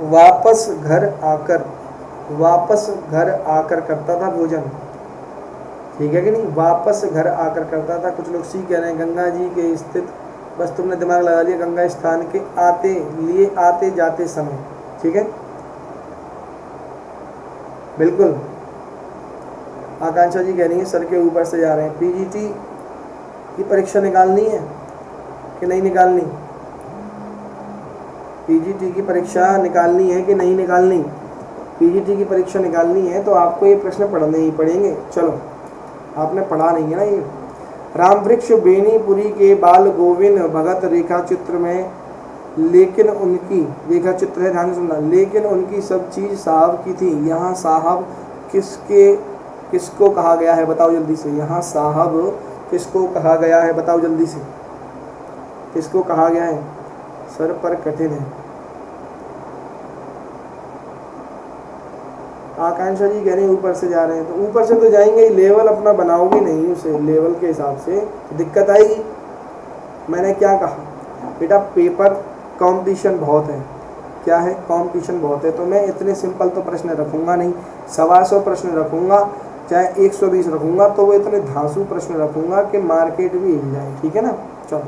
वापस घर आकर करता था भोजन, ठीक है कि नहीं? वापस घर आकर करता था। कुछ लोग सी कह रहे हैं गंगा जी के स्थित, बस तुमने दिमाग लगा लिया, गंगा स्थान के आते जाते समय, ठीक है। बिल्कुल। आकांक्षा जी कह रही है सर के ऊपर से जा रहे हैं। पीजीटी की परीक्षा निकालनी है कि नहीं निकालनी? पीजीटी की परीक्षा निकालनी है कि नहीं निकालनी? पीजीटी की परीक्षा निकालनी है तो आपको ये प्रश्न पढ़ने ही पड़ेंगे। चलो, आपने पढ़ा नहीं है ना ये। रामवृक्ष बेनीपुरी के बाल गोविंद भगत रेखा चित्र में, लेकिन उनकी रेखा चित्र है, ध्यान से सुनना, लेकिन उनकी सब चीज साहब की थी। यहाँ साहब किसको कहा गया है बताओ जल्दी से। यहाँ साहब किसको कहा गया है बताओ जल्दी से, किसको कहा गया है? सर पर कठिन है। आकांक्षा जी कह रहे हैं ऊपर से जा रहे हैं, तो ऊपर से तो जाएंगे ही, लेवल अपना बनाओगे नहीं, उसे लेवल के हिसाब से तो दिक्कत आएगी। मैंने क्या कहा बेटा, पेपर कंपटीशन बहुत है। क्या है? कंपटीशन बहुत है। तो मैं इतने सिंपल तो प्रश्न रखूंगा नहीं, 125 प्रश्न रखूंगा, चाहे 120 रखूंगा, तो वो इतने धांसू प्रश्न रखूंगा कि मार्केट भी हिल जाए। ठीक है ना? चलो,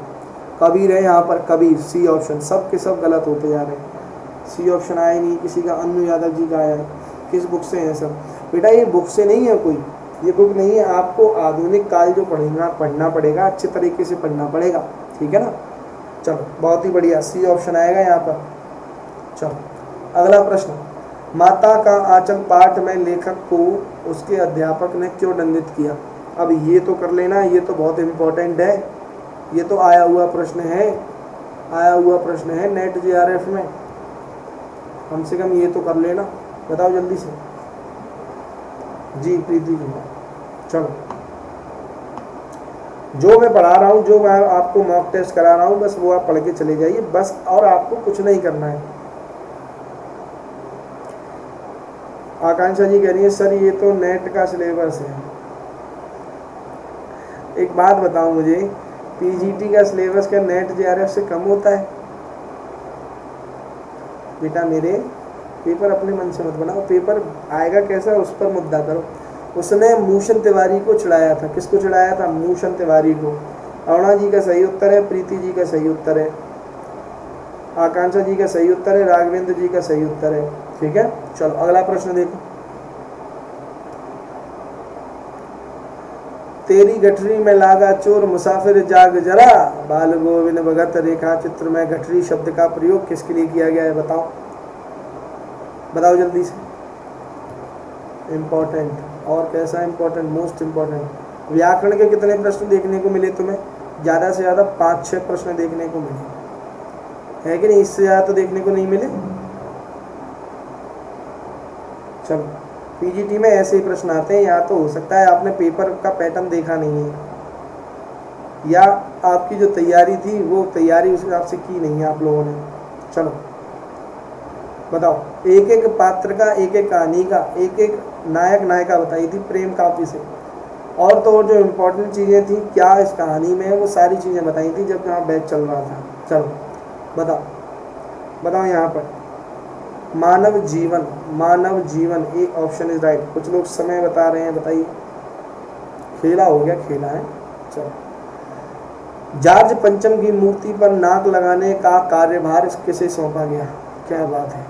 कबीर है यहाँ पर, कबीर, सी ऑप्शन, सब के सब गलत होते जा रहे हैं। सी ऑप्शन आया नहीं, किसी का अन्नू यादव जी का आया है। किस बुक से है सब? बेटा ये बुक से नहीं है कोई, ये बुक नहीं है, आपको आधुनिक काल जो पढ़ना पड़ेगा, अच्छे तरीके से पढ़ना पड़ेगा। ठीक है ना? चलो, बहुत ही बढ़िया, सी ऑप्शन आएगा यहाँ पर। चलो, अगला प्रश्न, माता का आंचल पाठ में लेखक को उसके अध्यापक ने क्यों दंडित किया? अब ये तो कर लेना, ये तो बहुत इम्पोर्टेंट है, ये तो आया हुआ प्रश्न है, आया हुआ प्रश्न है नेट जेआरएफ में, कम से कम ये तो कर लेना। बताओ जल्दी से जी, प्रीति जी। चलो, जो मैं पढ़ा रहा हूँ, जो मैं आपको मॉक टेस्ट करा रहा हूँ, बस वो आप पढ़ के चले जाइए बस, और आपको कुछ नहीं करना है। आकांक्षा जी कह रही है सर ये तो नेट का सिलेबस है। एक बात बताओ मुझे, पीजीटी का सिलेबस क्या नेट जेआरएफ से कम होता है? बेटा मेरे, पेपर अपने मन से मत बनाओ, पेपर आएगा कैसा उस पर मुद्दा करो। उसने मूशन तिवारी को चिढ़ाया था। किसको चिढ़ाया था? मूशन तिवारी को। अरुणा जी का सही उत्तर है, प्रीति जी का सही उत्तर है, आकांक्षा जी का सही उत्तर है, राघवेंद्र जी का सही उत्तर है। ठीक है, चलो अगला प्रश्न देखो। तेरी गठरी में लागा चोर मुसाफिर जाग जरा, बाल गोविंद भगत रेखा चित्र में गठरी शब्द का प्रयोग किसके लिए किया गया है? बताओ, बताओ जल्दी से। इम्पोर्टेंट, और कैसा इम्पोर्टेंट? Most important. व्याकरण के कितने प्रश्न देखने को मिले तुम्हें? ज़्यादा से ज़्यादा 5-6 प्रश्न देखने को मिले, है कि नहीं? इससे ज़्यादा तो देखने को नहीं मिले। चलो, पीजीटी में ऐसे ही प्रश्न आते हैं, या तो हो सकता है आपने पेपर का पैटर्न देखा नहीं है, या आपकी जो तैयारी थी वो तैयारी उस हिसाब से की नहीं है आप लोगों ने। चलो बताओ, एक एक पात्र का, एक एक कहानी का, एक एक नायक नायिका बताई थी प्रेम काव्य से, और तो और जो इम्पोर्टेंट चीज़ें थी क्या इस कहानी में, वो सारी चीज़ें बताई थी जब यहाँ बैच चल रहा था। चलो बताओ, बताओ यहाँ पर मानव जीवन, मानव जीवन, ए ऑप्शन इज राइट। कुछ लोग समय बता रहे हैं, बताइए। खेला हो गया, खेला है। चलो, जॉर्ज पंचम की मूर्ति पर नाक लगाने का कार्यभार किसे सौंपा गया? क्या बात है,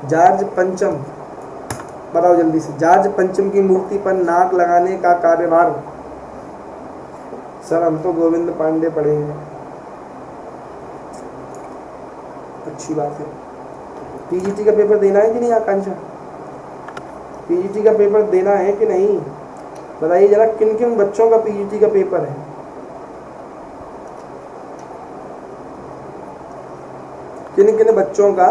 जॉर्ज पंचम, बताओ जल्दी से। जॉर्ज पंचम की मूर्ति पर नाक लगाने का कार्यभार, सर हम तो गोविंद पांडे पढ़ेंगे। अच्छी बात है। पीजीटी का पेपर देना है कि नहीं आकांक्षा? पीजीटी का पेपर देना है कि नहीं? बताइए जरा, किन किन बच्चों का पीजीटी का पेपर है? किन किन बच्चों का?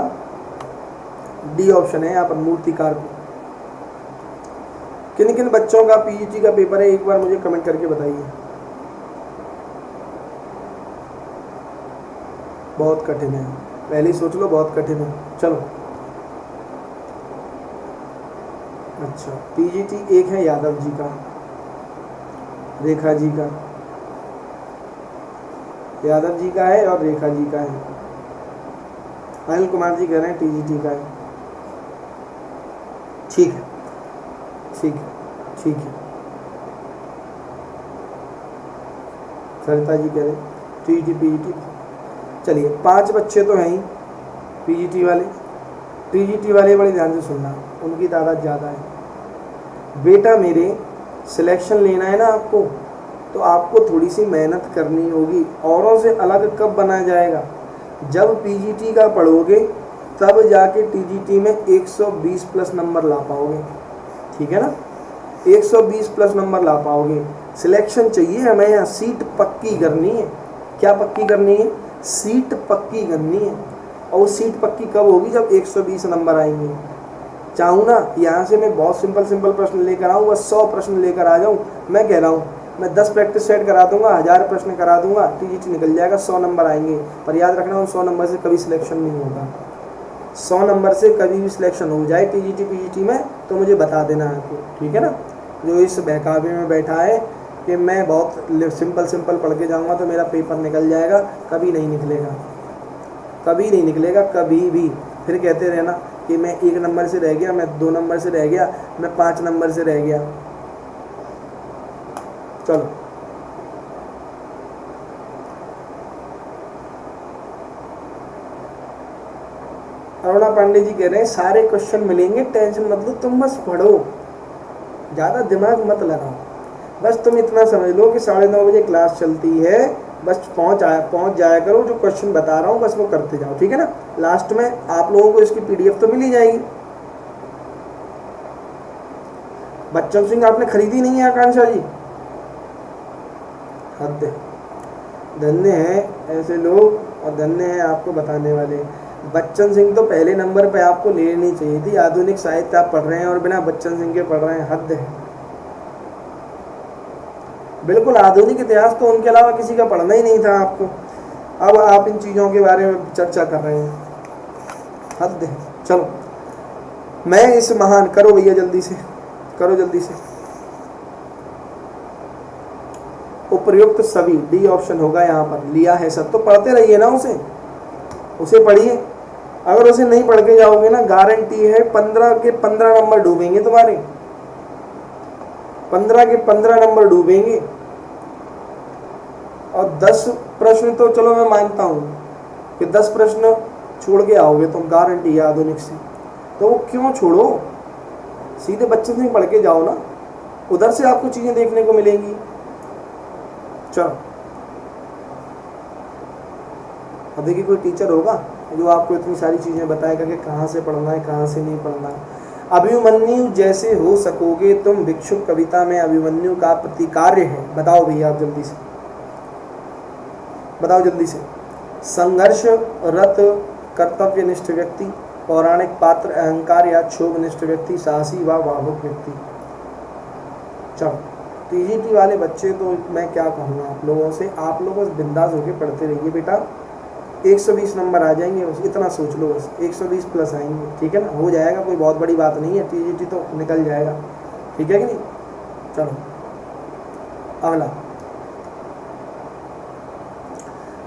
डी ऑप्शन है यहाँ पर, मूर्तिकार को। किन किन बच्चों का पीजीटी का पेपर है, एक बार मुझे कमेंट करके बताइए। बहुत कठिन है, पहले ही सोच लो, बहुत कठिन है। चलो अच्छा, पीजीटी एक है यादव जी का, रेखा जी का, यादव जी का है और रेखा जी का है। अनिल कुमार जी कह रहे हैं टीजीटी का है। ठीक है, ठीक है, ठीक है। सरिता जी कह रहे टीजी पीजीटी। चलिए, 5 बच्चे तो हैं ही पीजीटी वाले, टीजीटी वाले बड़े ध्यान से सुनना, उनकी तादाद ज़्यादा है। बेटा मेरे सिलेक्शन लेना है ना आपको, तो आपको थोड़ी सी मेहनत करनी होगी। औरों से अलग कब बनाया जाएगा? जब पीजीटी का पढ़ोगे तब जाके टीजीटी में 120 प्लस नंबर ला पाओगे, ठीक है ना? 120 प्लस नंबर ला पाओगे। सिलेक्शन चाहिए हमें, यहाँ सीट पक्की करनी है। क्या पक्की करनी है? सीट पक्की करनी है। और वो सीट पक्की कब होगी? जब 120 नंबर आएंगे। चाहूँ ना यहाँ से मैं बहुत सिंपल प्रश्न लेकर आऊँ, बस 100 प्रश्न लेकर आ जाऊँ। मैं कह रहा हूँ मैं 10 प्रैक्टिस सेट करा दूंगा, 1000 प्रश्न करा दूंगा, टीजीटी निकल जाएगा, 100 नंबर आएंगे। पर याद रखना उन 100 नंबर से कभी सिलेक्शन नहीं होगा। 100 नंबर से कभी भी सिलेक्शन हो जाए टीजीटी पीजीटी में तो मुझे बता देना आपको, ठीक है ना? जो इस बहकावे में बैठा है कि मैं बहुत सिंपल पढ़ के जाऊंगा तो मेरा पेपर निकल जाएगा, कभी नहीं निकलेगा, कभी नहीं निकलेगा, कभी भी। फिर कहते रहना कि मैं 1 नंबर से रह गया, मैं 2 नंबर से रह गया, मैं 5 नंबर से रह गया। चलो अरुणा पांडे जी कह रहे हैं सारे क्वेश्चन मिलेंगे, टेंशन मत लो, तुम बस पढ़ो, ज़्यादा दिमाग मत लगाओ। बस तुम इतना समझ लो कि 9:30 बजे क्लास चलती है, बस पहुंच जाया करो, जो क्वेश्चन बता रहा हूँ बस वो करते जाओ, ठीक है ना? लास्ट में आप लोगों को इसकी पीडीएफ तो मिल ही जाएगी। बच्चन सिंह आपने खरीदी नहीं है आकांक्षा जी? हद है। धन्य हैं ऐसे लोग और धन्य हैं आपको बताने वाले। बच्चन सिंह तो पहले नंबर पे आपको ले लेनी चाहिए थी। आधुनिक साहित्य आप पढ़ रहे हैं और बिना बच्चन सिंह के पढ़ रहे हैं, हद है। बिल्कुल आधुनिक इतिहास तो उनके अलावा किसी का पढ़ना ही नहीं था आपको। अब आप इन चीज़ों के बारे में चर्चा कर रहे हैं, हद है। चलो मैं इस महान, करो भैया जल्दी से, करो जल्दी से। उपर्युक्त सभी, डी ऑप्शन होगा यहाँ पर। लिया है सब तो पढ़ते रहिए ना, उसे पढ़िए। अगर उसे नहीं पढ़ के जाओगे ना, गारंटी है 15 के 15 नंबर डूबेंगे तुम्हारे, 15 के 15 नंबर डूबेंगे। और 10 प्रश्न तो चलो मैं मानता हूँ कि 10 प्रश्न छोड़ के आओगे तुम, गारंटी है आधुनिक से। तो वो क्यों छोड़ो, सीधे बच्चे से पढ़ के जाओ ना, उधर से आपको चीज़ें देखने को मिलेंगी। चलो अब देखिए कोई टीचर होगा जो आपको इतनी सारी चीज़ें बताएगा कि कहाँ से पढ़ना है, कहाँ से नहीं पढ़ना है। अभिमन्यु जैसे हो सकोगे तुम, भिक्षुक कविता में अभिमन्यु का प्रतिकार्य है। बताओ भैया आप जल्दी से, बताओ जल्दी से। संघर्ष रत कर्तव्यनिष्ठ व्यक्ति, पौराणिक पात्र, अहंकार या क्षोभनिष्ठ व्यक्ति, साहसी व भावुक व्यक्ति। चलो टीजीटी वाले बच्चे तो मैं क्या कहूँगा आप लोगों से, आप लोग बस बिंदास होकर पढ़ते रहिए बेटा, 120 नंबर आ जाएंगे, बस इतना सोच लो, बस 120 प्लस आएंगे, ठीक है ना? हो जाएगा, कोई बहुत बड़ी बात नहीं है, टीजीटी तो निकल जाएगा, ठीक है कि नहीं? चलो अगला,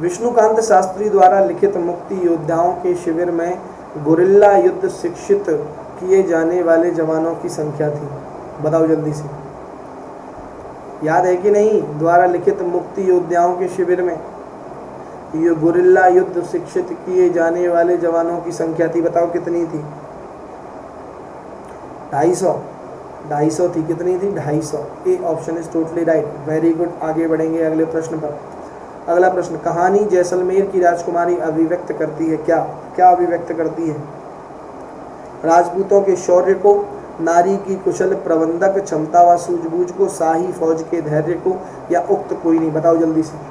विष्णुकांत शास्त्री द्वारा लिखित मुक्ति योद्धाओं के शिविर में गुरिल्ला युद्ध शिक्षित किए जाने वाले जवानों की संख्या थी। बताओ जल्दी से, याद है कि नहीं? द्वारा लिखित मुक्ति योद्धाओं के शिविर में ये गुरिल्ला युद्ध शिक्षित किए जाने वाले जवानों की संख्या थी, बताओ कितनी थी? 250 थी। कितनी थी? 250। ए option is totally right, very good. आगे बढ़ेंगे अगले प्रश्न पर। अगला प्रश्न, कहानी जैसलमेर की राजकुमारी अभिव्यक्त करती है क्या? क्या अभिव्यक्त करती है? राजपूतों के शौर्य को, नारी की कुशल प्रबंधक क्षमता व सूझबूझ को, शाही फौज के धैर्य को, या उक्त कोई नहीं? बताओ जल्दी से।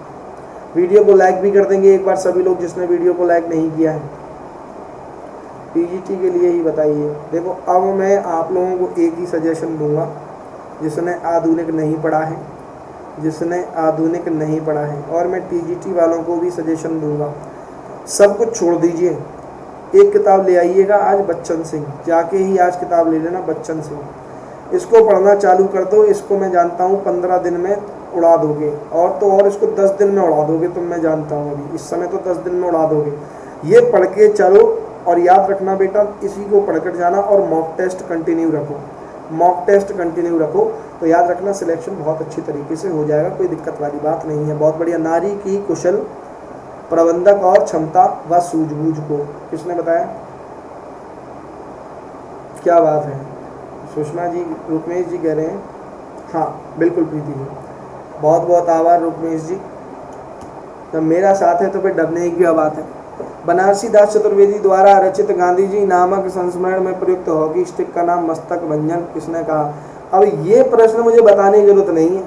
वीडियो को लाइक भी कर देंगे एक बार सभी लोग जिसने वीडियो को लाइक नहीं किया है, पीजीटी के लिए ही बताइए। देखो अब मैं आप लोगों को एक ही सजेशन दूंगा, जिसने आधुनिक नहीं पढ़ा है, जिसने आधुनिक नहीं पढ़ा है, और मैं टीजीटी वालों को भी सजेशन दूंगा, सब कुछ छोड़ दीजिए, एक किताब ले आइएगा आज, बच्चन सिंह, जाके ही आज किताब ले लेना बच्चन सिंह, इसको पढ़ना चालू कर दो। इसको मैं जानता हूँ 15 दिन में उड़ा दोगे, और तो और इसको 10 दिन में उड़ा दोगे तुम, मैं जानता हूँ अभी इस समय तो 10 दिन में उड़ा दोगे। ये पढ़ के चलो, और याद रखना बेटा इसी को पढ़कर जाना, और मॉक टेस्ट कंटिन्यू रखो, मॉक टेस्ट कंटिन्यू रखो, तो याद रखना सिलेक्शन बहुत अच्छी तरीके से हो जाएगा, कोई दिक्कत वाली बात नहीं है। बहुत बढ़िया। नारी की कुशल प्रबंधक और क्षमता व सूझबूझ को, किसने बताया? क्या बात है सुषमा जी, रुकमेश जी कह रहे हैं हाँ बिल्कुल प्रीति जी, बहुत बहुत आभार रुकमेश जी। जब मेरा साथ है तो फिर डरने की क्या बात है। बनारसी दास चतुर्वेदी द्वारा रचित गांधी जी नामक संस्मरण में प्रयुक्त हॉकी स्टिक का नाम मस्तक भंजन किसने कहा। अब ये प्रश्न मुझे बताने की जरूरत नहीं है,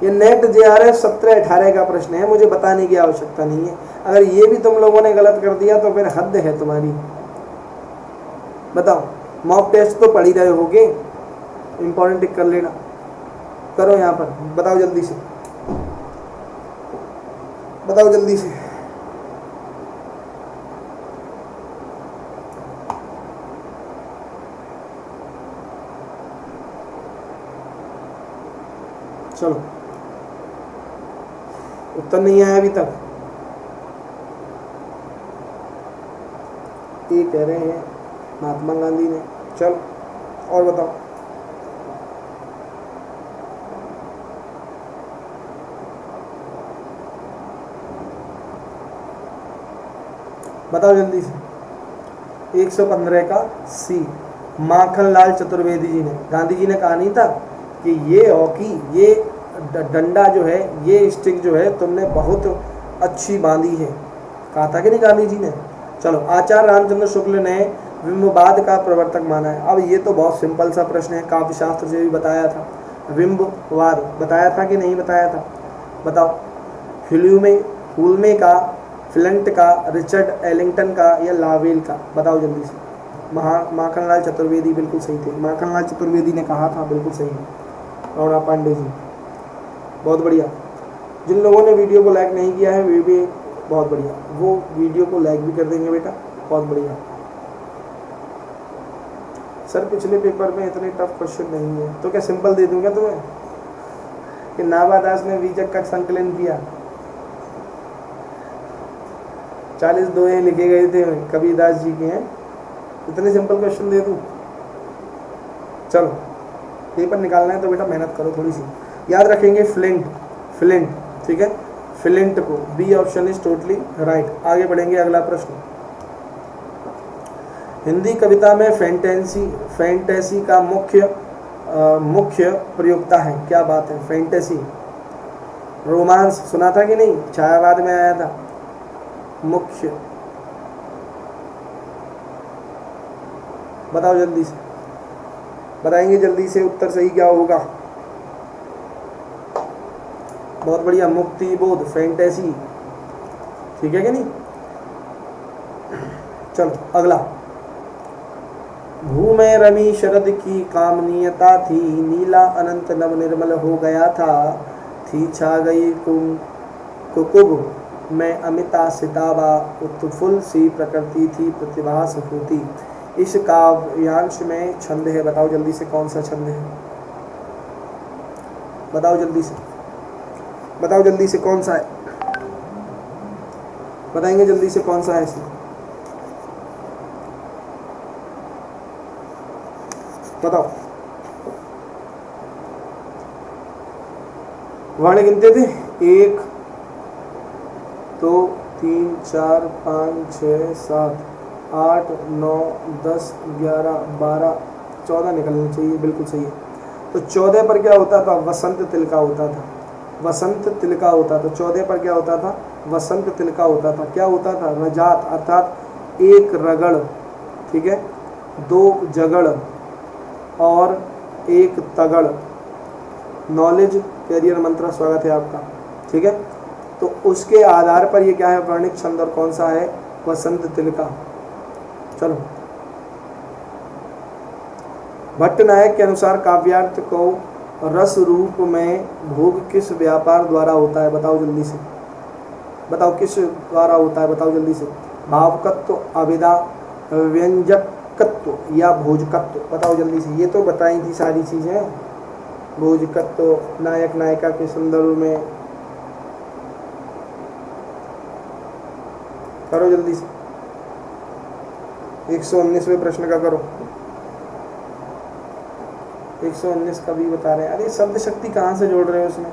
ये नेट JRF 17-18 का प्रश्न है, मुझे बताने की आवश्यकता नहीं है। अगर ये भी तुम लोगों ने गलत कर दिया तो फिर हद है तुम्हारी। बताओ, मॉक टेस्ट तो पढ़ ही रहे होगे, इंपॉर्टेंट टिक कर लेना। करो यहाँ पर, बताओ जल्दी से, बताओ जल्दी से। चलो, उत्तर नहीं आया अभी तक। ये कह रहे हैं महात्मा गांधी ने। चलो और बताओ। बताओ जल्दी से। 115 का सी, माखनलाल चतुर्वेदी जी ने। गांधी जी ने कहा नहीं था कि ये हॉकी, ये डंडा जो है, ये स्टिक जो है तुमने बहुत अच्छी बांधी है, कहा था कि नहीं गांधी जी ने। चलो, आचार्य रामचंद्र शुक्ल ने बिंबवाद का प्रवर्तक माना है। अब ये तो बहुत सिंपल सा प्रश्न है, काव्य शास्त्र से भी बताया था। बिंबवाद बताया था कि नहीं बताया था, बताओ। हुल्मे का, फ्लिंट का, रिचर्ड एलिंगटन का या लावेल का, बताओ जल्दी से। माखनलाल चतुर्वेदी बिल्कुल सही थे, माखनलाल चतुर्वेदी ने कहा था, बिल्कुल सही है। रौना पांडे जी, बहुत बढ़िया। जिन लोगों ने वीडियो को लाइक नहीं किया है वे भी बहुत बढ़िया, वो वीडियो को लाइक भी कर देंगे बेटा, बहुत बढ़िया। सर पिछले पेपर में इतने टफ क्वेश्चन नहीं है, तो क्या सिंपल दे दूंगा तुम्हें कि नाभा दास ने बीजक का संकलन किया, 40 दोहे लिखे गए थे कबीर दास जी के हैं, इतने सिंपल क्वेश्चन दे दूं। चलो, पेपर निकालना है तो बेटा मेहनत करो थोड़ी सी। याद रखेंगे फ्लिंट, फ्लिंट, ठीक है, फ्लिंट को। B option is totally right. आगे बढ़ेंगे, अगला प्रश्न। हिंदी कविता में फैंटेसी का मुख्य प्रयोक्ता है, क्या बात है। फैंटेसी, रोमांस सुना था कि नहीं, छायावाद में आया था। मुख्य, बताओ जल्दी से, बताएंगे जल्दी से उत्तर सही क्या होगा। बहुत बढ़िया, मुक्ति बोध, फैंटेसी, ठीक है कि नहीं। चलो अगला। भू में रमी शरद की कामनीयता थी, नीला अनंत नव निर्मल हो गया था, थी छा गई कुकुब में अमिता सिताबा, उत्फुल्ल सी प्रकृति थी प्रतिभा सफूती। इस काव्यांश में छंद है, बताओ जल्दी से कौन सा छंद है, बताओ जल्दी से, बताओ जल्दी से कौन सा है, बताएंगे जल्दी से कौन सा है इसमें, बताओ। वर्ण गिनते थे, 1 2 3 4 5 6 7 8 9 10 11 12 14 निकलने चाहिए, बिल्कुल सही है। तो 14 पर क्या होता था, वसंत तिलका होता था, वसंत तिलका होता था। 14 पर क्या होता था, वसंत तिलका होता था। क्या होता था, रजात, अर्थात एक रगड़, ठीक है, 2 जगड़ और 1 तगड़। नॉलेज कैरियर मंत्र, स्वागत है आपका, ठीक है। तो उसके आधार पर ये क्या है, वर्णिक छंद, और कौन सा है, वसंत तिलका। चलो, भट्ट नायक के अनुसार काव्यार्थ को रस रूप में भोग किस व्यापार द्वारा होता है, बताओ जल्दी से, बताओ किस द्वारा होता है, बताओ जल्दी से। भावकत्व, अभिधा, व्यंजकत्व या भोजकत्व, बताओ जल्दी से। ये तो बताई थी सारी चीजें, भोजकत्व, नायक नायिका के संदर्भ में। करो जल्दी से, 119वें प्रश्न का करो। 119 का भी बता रहे हैं। अरे शब्द शक्ति कहाँ से जोड़ रहे हो उसमें,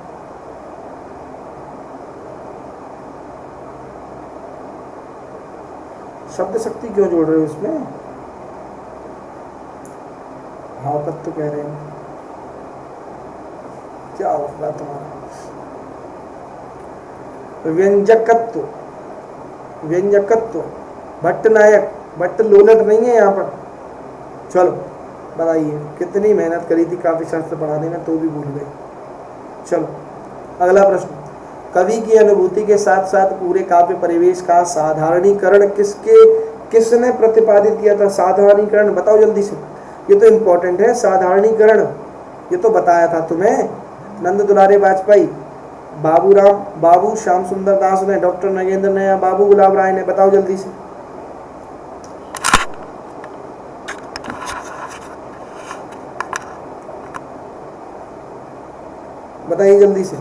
शब्द शक्ति क्यों जोड़ रहे हो उसमें। भावपत्व कह रहे हैं, क्या होगा तुम्हारा? व्यंजकत्व, व्यंजकत्व, भट्टनायक, भट्ट लोलट नहीं है यहाँ पर। चलो बताइए, कितनी मेहनत करी थी काव्य शास्त्र पढ़ाने में तो भी भूल गए। चलो अगला प्रश्न, कवि की अनुभूति के साथ साथ पूरे काव्य परिवेश का साधारणीकरण किसने प्रतिपादित किया था? साधारणीकरण बताओ जल्दी से, ये तो इम्पोर्टेंट है। साधारणीकरण ये तो बताया था तुम्हें, नंद दुलारे वाजपेयी, बाबू श्याम सुंदर दास ने, डॉक्टर नगेंद्र ने या बाबू गुलाब राय ने? बताओ जल्दी से। बताइए जल्दी से।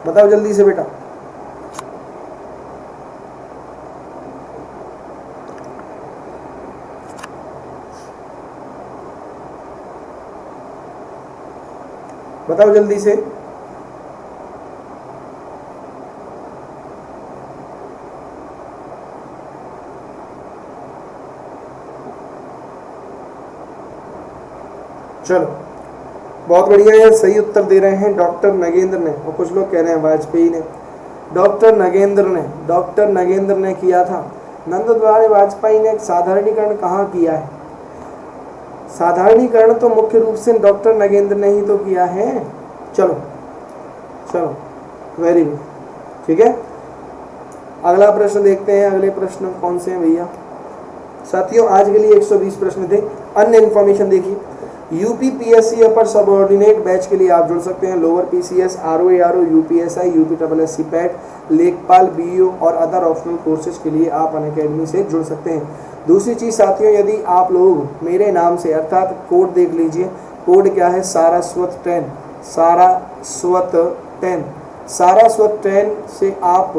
बताओ जल्दी से बेटा। बताओ जल्दी से। चलो बहुत बढ़िया है, सही उत्तर दे रहे हैं डॉक्टर नगेंद्र ने, और कुछ लोग कह रहे हैं वाजपेयी ने। डॉक्टर नगेंद्र ने किया था। नंद दुलारे वाजपेयी ने साधारणीकरण कहाँ किया है? साधारणीकरण तो मुख्य रूप से डॉक्टर नगेंद्र ने ही तो किया है। चलो चलो वेरी गुड, ठीक है। अगला प्रश्न देखते हैं। अगले प्रश्न कौन से हैं भैया? साथियों आज के लिए 120 प्रश्न थे। अन्य इन्फॉर्मेशन देखिए, यूपीपीएससी अपर सबऑर्डिनेट बैच के लिए आप जुड़ सकते हैं। Lower PCS, RO, UPSI, UPSC PAT, लेखपाल, बीईओ और अदर ऑप्शनल कोर्सेज के लिए आप अनअकैडमी से जुड़ सकते हैं। दूसरी चीज़ साथियों, यदि आप लोग मेरे नाम से अर्थात कोड देख लीजिए, कोड क्या है? सारस्वत 10, सारस्वत 10, सारस्वत 10 से आप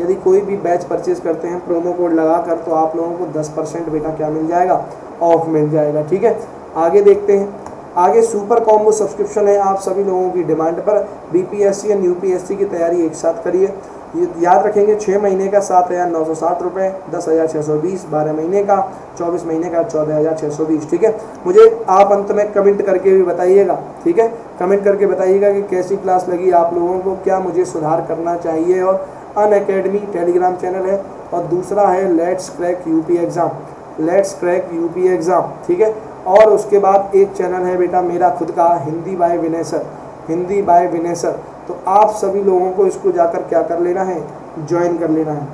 यदि कोई भी बैच परचेज करते हैं प्रोमो कोड लगाकर, तो आप लोगों को 10% बेटा क्या मिल जाएगा? ऑफ मिल जाएगा, ठीक है। आगे देखते हैं। आगे सुपर कॉम्बो सब्सक्रिप्शन है आप सभी लोगों की डिमांड पर। बीपीएससी एंड यूपीएससी की तैयारी एक साथ करिए। याद रखेंगे 6 महीने का 7,960 रुपये, 10,620, 12 महीने का 24 महीने का 14,620, ठीक है। मुझे आप अंत में कमेंट करके भी बताइएगा, ठीक है। कमेंट करके बताइएगा कि कैसी क्लास लगी आप लोगों को, क्या मुझे सुधार करना चाहिए। और अनअकैडमी टेलीग्राम चैनल है, और दूसरा है let's crack UP exam, let's crack UP exam, ठीक है। और उसके बाद एक चैनल है बेटा मेरा खुद का, हिंदी बाय विनय सर, हिंदी बाय विनय सर। तो आप सभी लोगों को इसको जाकर क्या कर लेना है? ज्वाइन कर लेना है।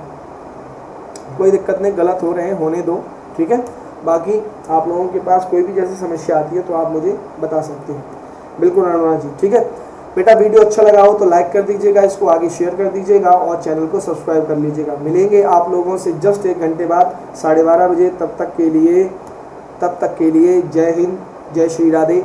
कोई दिक्कत नहीं, गलत हो रहे हैं होने दो, ठीक है। बाकी आप लोगों के पास कोई भी जैसी समस्या आती है तो आप मुझे बता सकते हैं। बिल्कुल अनुराग जी, ठीक है बेटा। वीडियो अच्छा लगा हो तो लाइक कर दीजिएगा, इसको आगे शेयर कर दीजिएगा और चैनल को सब्सक्राइब कर लीजिएगा। मिलेंगे आप लोगों से जस्ट 1 घंटे बाद 12:30 बजे। तब तक के लिए जय हिंद, जय श्री राधे।